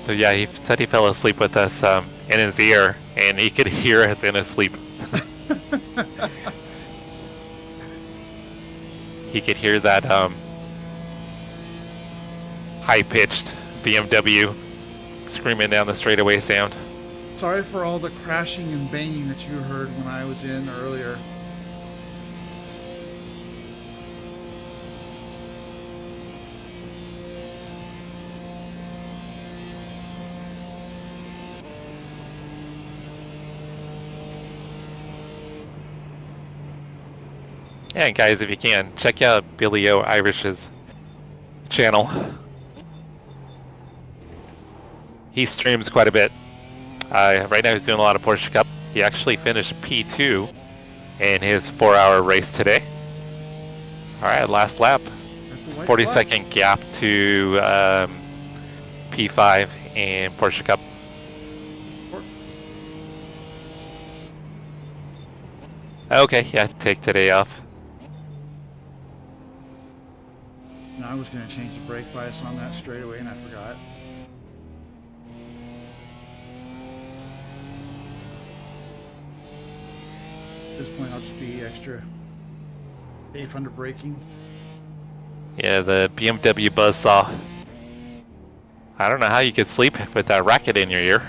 So yeah, he said he fell asleep with us in his ear, and he could hear us in his sleep. He could hear that high-pitched BMW screaming down the straightaway sound. Sorry for all the crashing and banging that you heard when I was in earlier. Yeah, and guys, if you can, check out Billy O. Irish's channel. He streams quite a bit. Right now he's doing a lot of Porsche Cup. He actually finished P2 in his 4-hour race today. Alright, last lap. 40-second gap to P5 in Porsche Cup. Okay, yeah, take today off. And I was going to change the brake bias on that straight away and I forgot. At this point I'll just be extra safe under braking. Yeah, the BMW buzzsaw. I don't know how you could sleep with that racket in your ear.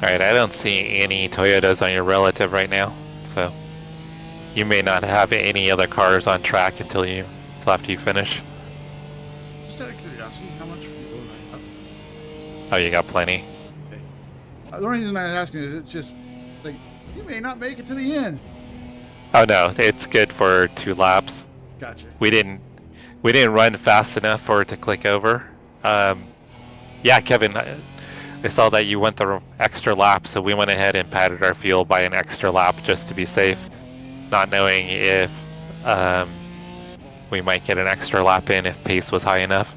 Alright, I don't see any Toyotas on your relative right now, so you may not have any other cars on track until after you finish. Just out of curiosity, how much fuel do I have? Oh, you got plenty. Okay. The only reason I'm asking is it's just like you may not make it to the end. Oh no, it's good for 2 laps. Gotcha. We didn't run fast enough for it to click over. Yeah, Kevin, I saw that you went the extra lap, so we went ahead and padded our fuel by an extra lap just to be safe, not knowing if we might get an extra lap in if pace was high enough.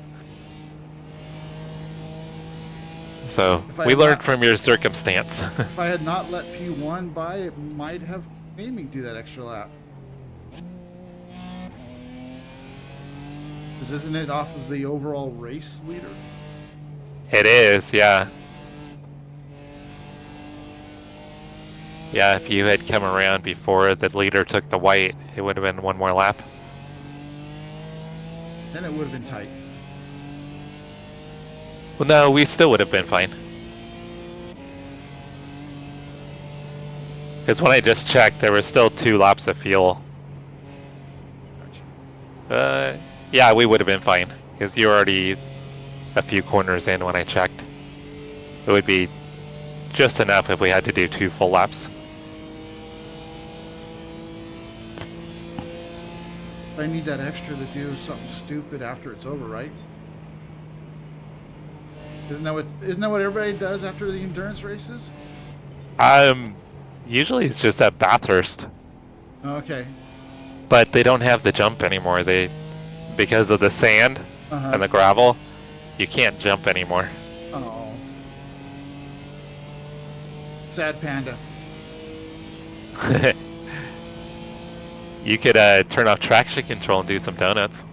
So If I we had learned not- from your circumstance. If I had not let P1 by, it might have made me do that extra lap. Because isn't it off of the overall race leader? It is, yeah. Yeah, if you had come around before the leader took the white, it would have been one more lap. Then it would have been tight. Well, no, we still would have been fine. Because when I just checked, there was still 2 laps of fuel. Gotcha. Yeah, we would have been fine. Because you're already a few corners in when I checked. It would be just enough if we had to do 2 full laps. I need that extra to do something stupid after it's over, right? Isn't that what everybody does after the endurance races? Usually it's just at Bathurst. Okay. But they don't have the jump anymore. Because of the sand Uh-huh. and the gravel, you can't jump anymore. Oh. Sad panda. You could turn off traction control and do some donuts.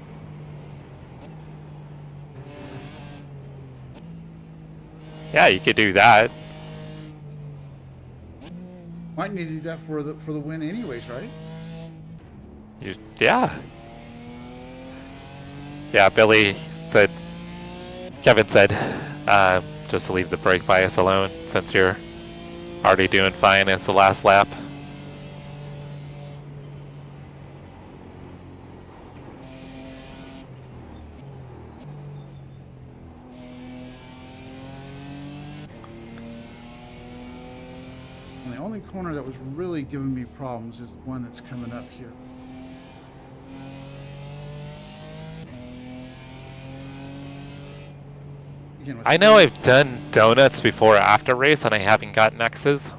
Yeah, you could do that. Might need to do that for the win anyways, right? Yeah. Yeah, Billy said, Kevin said, just to leave the brake bias alone since you're already doing fine as the last lap. And the only corner that was really giving me problems is the one that's coming up here. Again, with I know I've done donuts before after race and I haven't gotten X's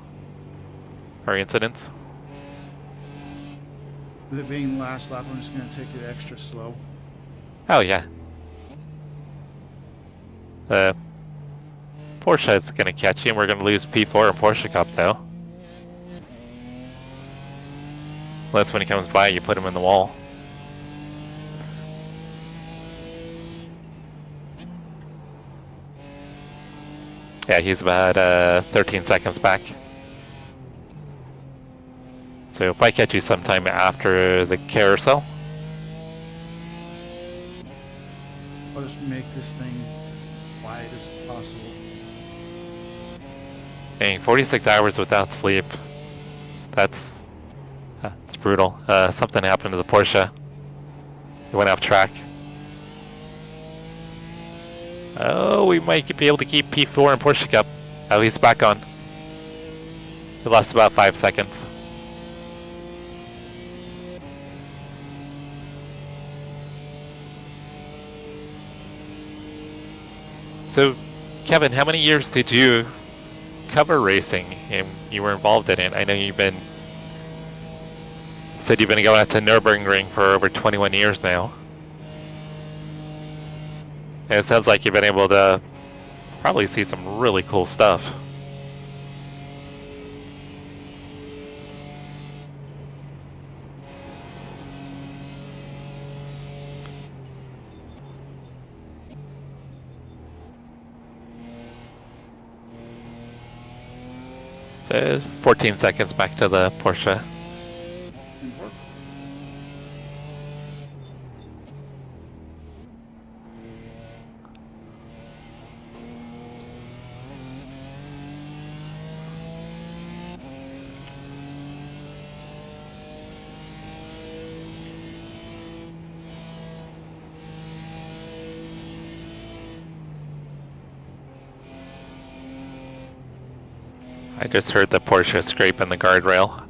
or incidents. With it being last lap, I'm just going to take it extra slow. Oh yeah. Porsche is going to catch you and we're going to lose P4 in Porsche Cup though. Unless when he comes by you put him in the wall. Yeah, he's about 13 seconds back. So if I catch you sometime after the carousel. I'll just make this thing wide as possible. Dang, 46 hours without sleep. That's brutal. Something happened to the Porsche. It went off track. Oh, we might be able to keep P4 in Porsche Cup. Oh, he's back on. He lost about 5 seconds. So, Kevin, how many years did you cover racing and you were involved in it? I know you've been said you've been going out to Nürburgring for over 21 years now. And it sounds like you've been able to probably see some really cool stuff. So 14 seconds back to the Porsche. I just heard the Porsche scraping the guardrail.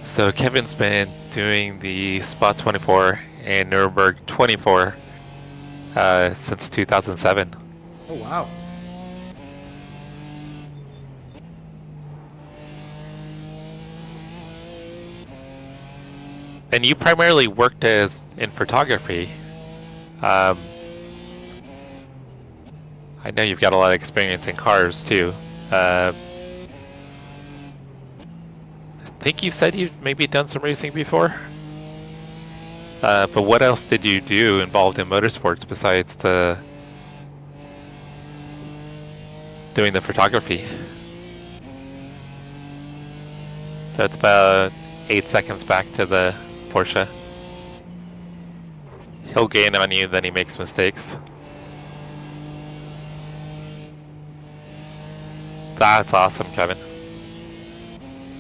So Kevin's been doing the Spot 24 and Nürburgring 24 since 2007. Oh, wow. And you primarily worked in photography. I know you've got a lot of experience in cars too. I think you said you've maybe done some racing before. But what else did you do involved in motorsports besides doing the photography? So it's about 8 seconds back to the Porsche. He'll gain on you, then he makes mistakes. That's awesome, Kevin.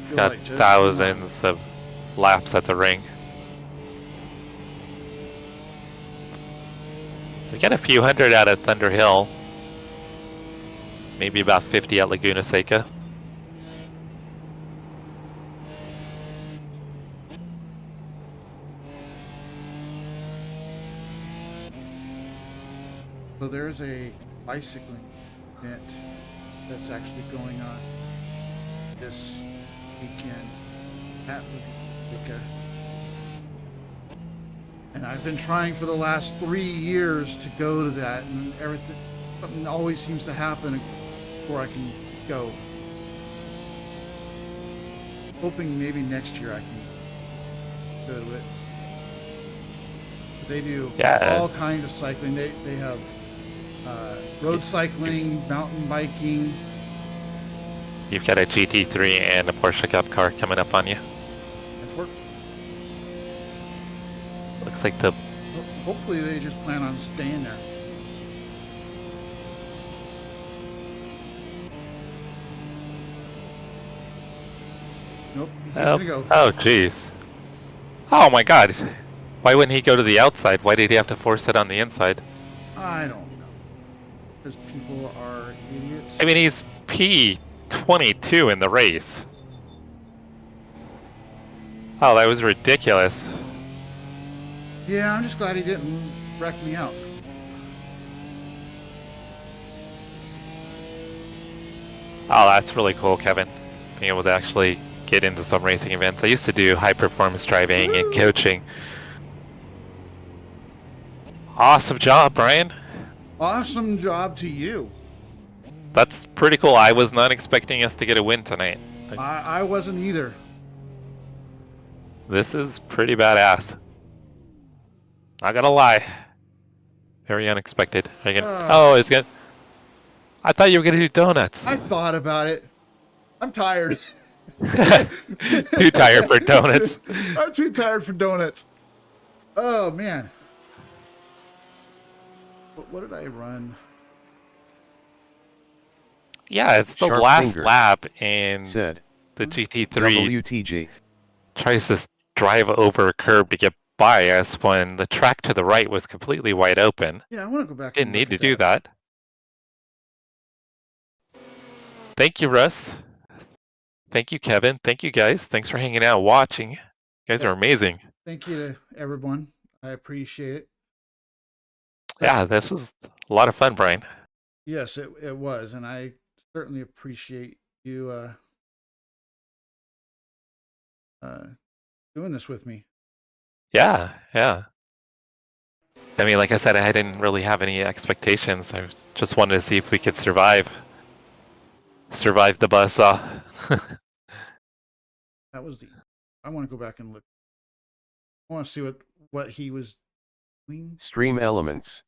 He's got like just thousands of laps at the ring. We got a few hundred out at Thunder Hill. Maybe about 50 at Laguna Seca. So there's a bicycling event that's actually going on this weekend at Laguna. And I've been trying for the last 3 years to go to that, and everything, something always seems to happen before I can go. Hoping maybe next year I can go to it. But they do all kinds of cycling. They have road cycling, mountain biking. You've got a GT3 and a Porsche Cup car coming up on you. Looks like the... Hopefully they just plan on staying there. Nope, he's gonna go. Oh, jeez. Oh my god. Why wouldn't he go to the outside? Why did he have to force it on the inside? I don't know. Because people are idiots. I mean, he's P22 in the race. Oh, that was ridiculous. Yeah, I'm just glad he didn't wreck me out. Oh, that's really cool, Kevin. Being able to actually get into some racing events. I used to do high performance driving and coaching. Awesome job, Brian. Awesome job to you. That's pretty cool. I was not expecting us to get a win tonight. I wasn't either. This is pretty badass. Not gonna lie. Very unexpected. Oh, it's good. I thought you were gonna do donuts. I thought about it. I'm tired. Too tired for donuts. I'm too tired for donuts. Oh man. What did I run? Yeah, it's the Sharp last finger. lap, and Said the GT3 WTG. tries to drive over a curb to get by us when the track to the right was completely wide open. Yeah, I want to go back. Didn't need to do that. Thank you, Russ. Thank you, Kevin. Thank you, guys. Thanks for hanging out, watching. You guys are amazing. Thank you to everyone. I appreciate it. Yeah, this was a lot of fun, Brian. Yes, it was, and I certainly appreciate you doing this with me. Yeah, yeah. I mean, like I said, I didn't really have any expectations. I just wanted to see if we could survive the buzzsaw. That was the. I want to go back and look. I want to see what he was doing. Stream Elements.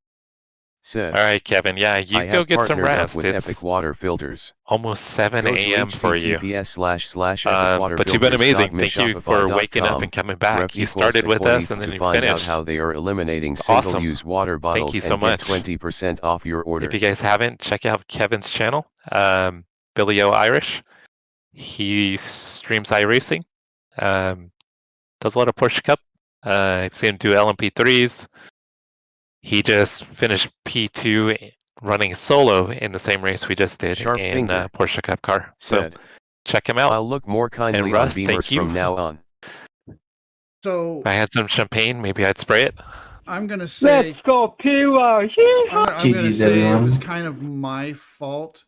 Said. All right, Kevin. Yeah, you I go have get some partnered up rest. with It's Epic Water Filters. almost 7 Go to a.m. for you. https://epicwaterfilters.com. But you've been amazing. Thank you for waking up and coming back. You started with us and then to you find out finished. how they are eliminating Awesome. single-use water bottles you so and much. get 20% off your order. If you guys haven't, check out Kevin's channel, Billy O Irish. He streams iRacing. Does a lot of Porsche Cup. I've seen him do LMP3s. He just finished P2 running solo in the same race we just did Sharp in finger. Porsche Cup car. So Said, check him out. I'll look more kindly And Russ, on thank Beamers you. from now on. So If I had some champagne, maybe I'd spray it. I'm gonna say. Let's go, Pure! I'm gonna Jeez, say it everyone. was kind of my fault.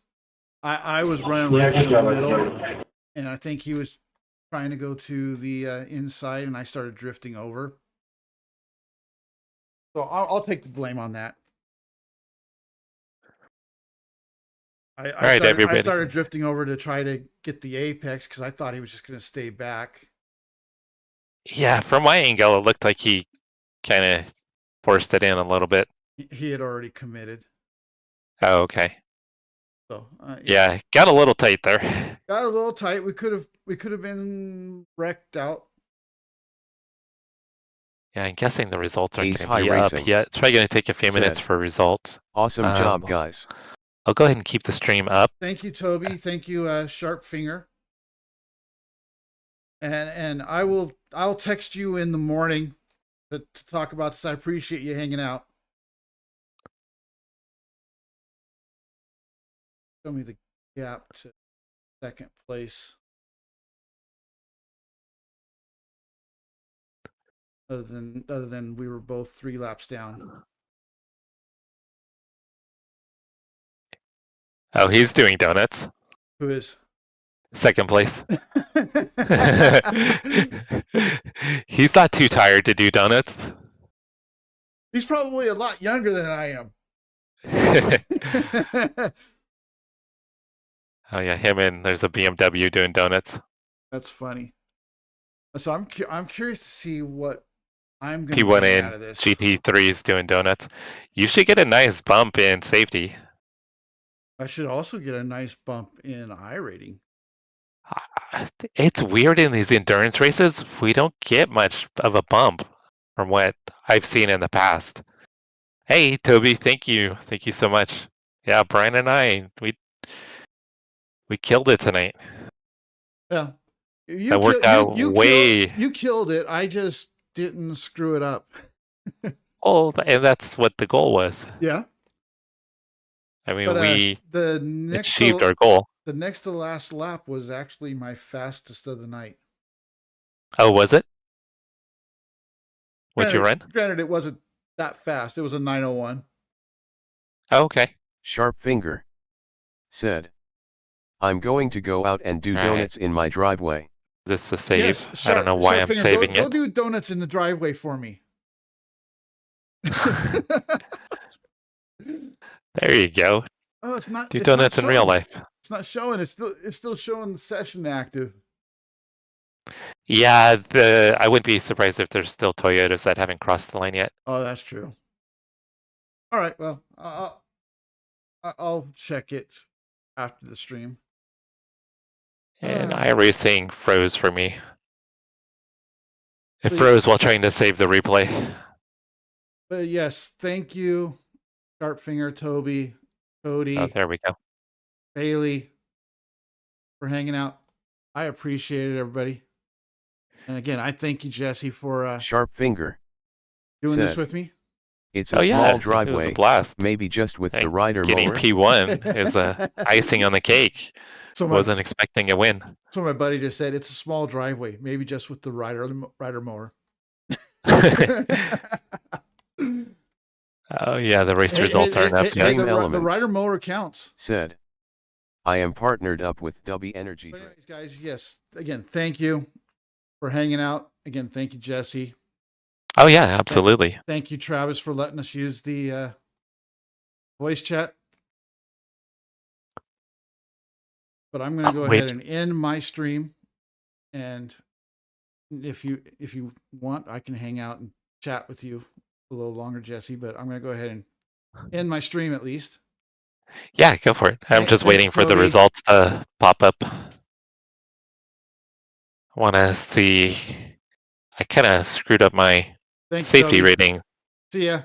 I was running Yeah, right in good the job. middle, and I think he was trying to go to the inside, and I started drifting over. So I'll take the blame on that. right, everybody. I started drifting over to try to get the apex because I thought he was just going to stay back. Yeah, from my angle, it looked like he kind of forced it in a little bit. He had already committed. Oh, okay. So yeah, got a little tight there. Got a little tight. We could have been wrecked out. Yeah, I'm guessing the results aren't Ace going to High be Racing up yet. It's probably going to take a few minutes said, for results. Awesome job, guys. I'll go ahead and keep the stream up. Thank you, Toby. Thank you, Sharp Finger. And I'll text you in the morning to talk about this. I appreciate you hanging out. Show me the gap to second place. Other than we were both 3 laps down. Oh, he's doing donuts. Who is? Second place. He's not too tired to do donuts. He's probably a lot younger than I am. Oh yeah, him and there's a BMW doing donuts. That's funny. So I'm curious to see what I'm going to P1 get in out of this. GT3 is doing donuts. You should get a nice bump in safety. I should also get a nice bump in iRating. It's weird in these endurance races. We don't get much of a bump from what I've seen in the past. Hey, Toby, thank you. Thank you so much. Yeah, Brian and I, we killed it tonight. Yeah. That worked out way. You killed it. I just didn't screw it up. Oh, and that's what the goal was. Yeah. I mean, But, we the next achieved our goal. The next to last lap was actually my fastest of the night. Oh, was it? What'd you run? Granted, it wasn't that fast. It was a 9:01. Oh, okay. Sharp Finger said, I'm going to go out and do donuts in my driveway. This is a save. Yes, I don't know why I'm Finger, saving go it. do donuts in the driveway for me. There you go. Oh, it's not. Do it's donuts not in real showing. life. It's not showing. It's still showing the session active. Yeah, I wouldn't be surprised if there's still Toyotas that haven't crossed the line yet. Oh, that's true. All right. Well, I'll check it after the stream. And iRacing froze for me. It froze while trying to save the replay. But yes, thank you, Sharpfinger, Toby, Cody. Oh, there we go. Bailey, for hanging out. I appreciate it, everybody. And again, I thank you, Jesse, for Sharp Finger doing said, this with me. It's a small driveway. It was a blast. Maybe just with the rider Getting mower. P1 is icing on the cake. So Wasn't expecting a win. So my buddy just said it's a small driveway, maybe just with the rider mower. Oh yeah, the race results aren't up yet. The rider mower counts. Said, I am partnered up with Dubby Energy. But anyways, guys, yes. Again, thank you for hanging out. Again, thank you, Jesse. Oh yeah, absolutely. Thank you, Travis, for letting us use the voice chat. But I'm going to go ahead and end my stream, and if you want, I can hang out and chat with you a little longer, Jesse. But I'm going to go ahead and end my stream at least. Yeah, go for it. I'm just waiting for the results to pop up. I want to see. I kind of screwed up my safety rating. See ya.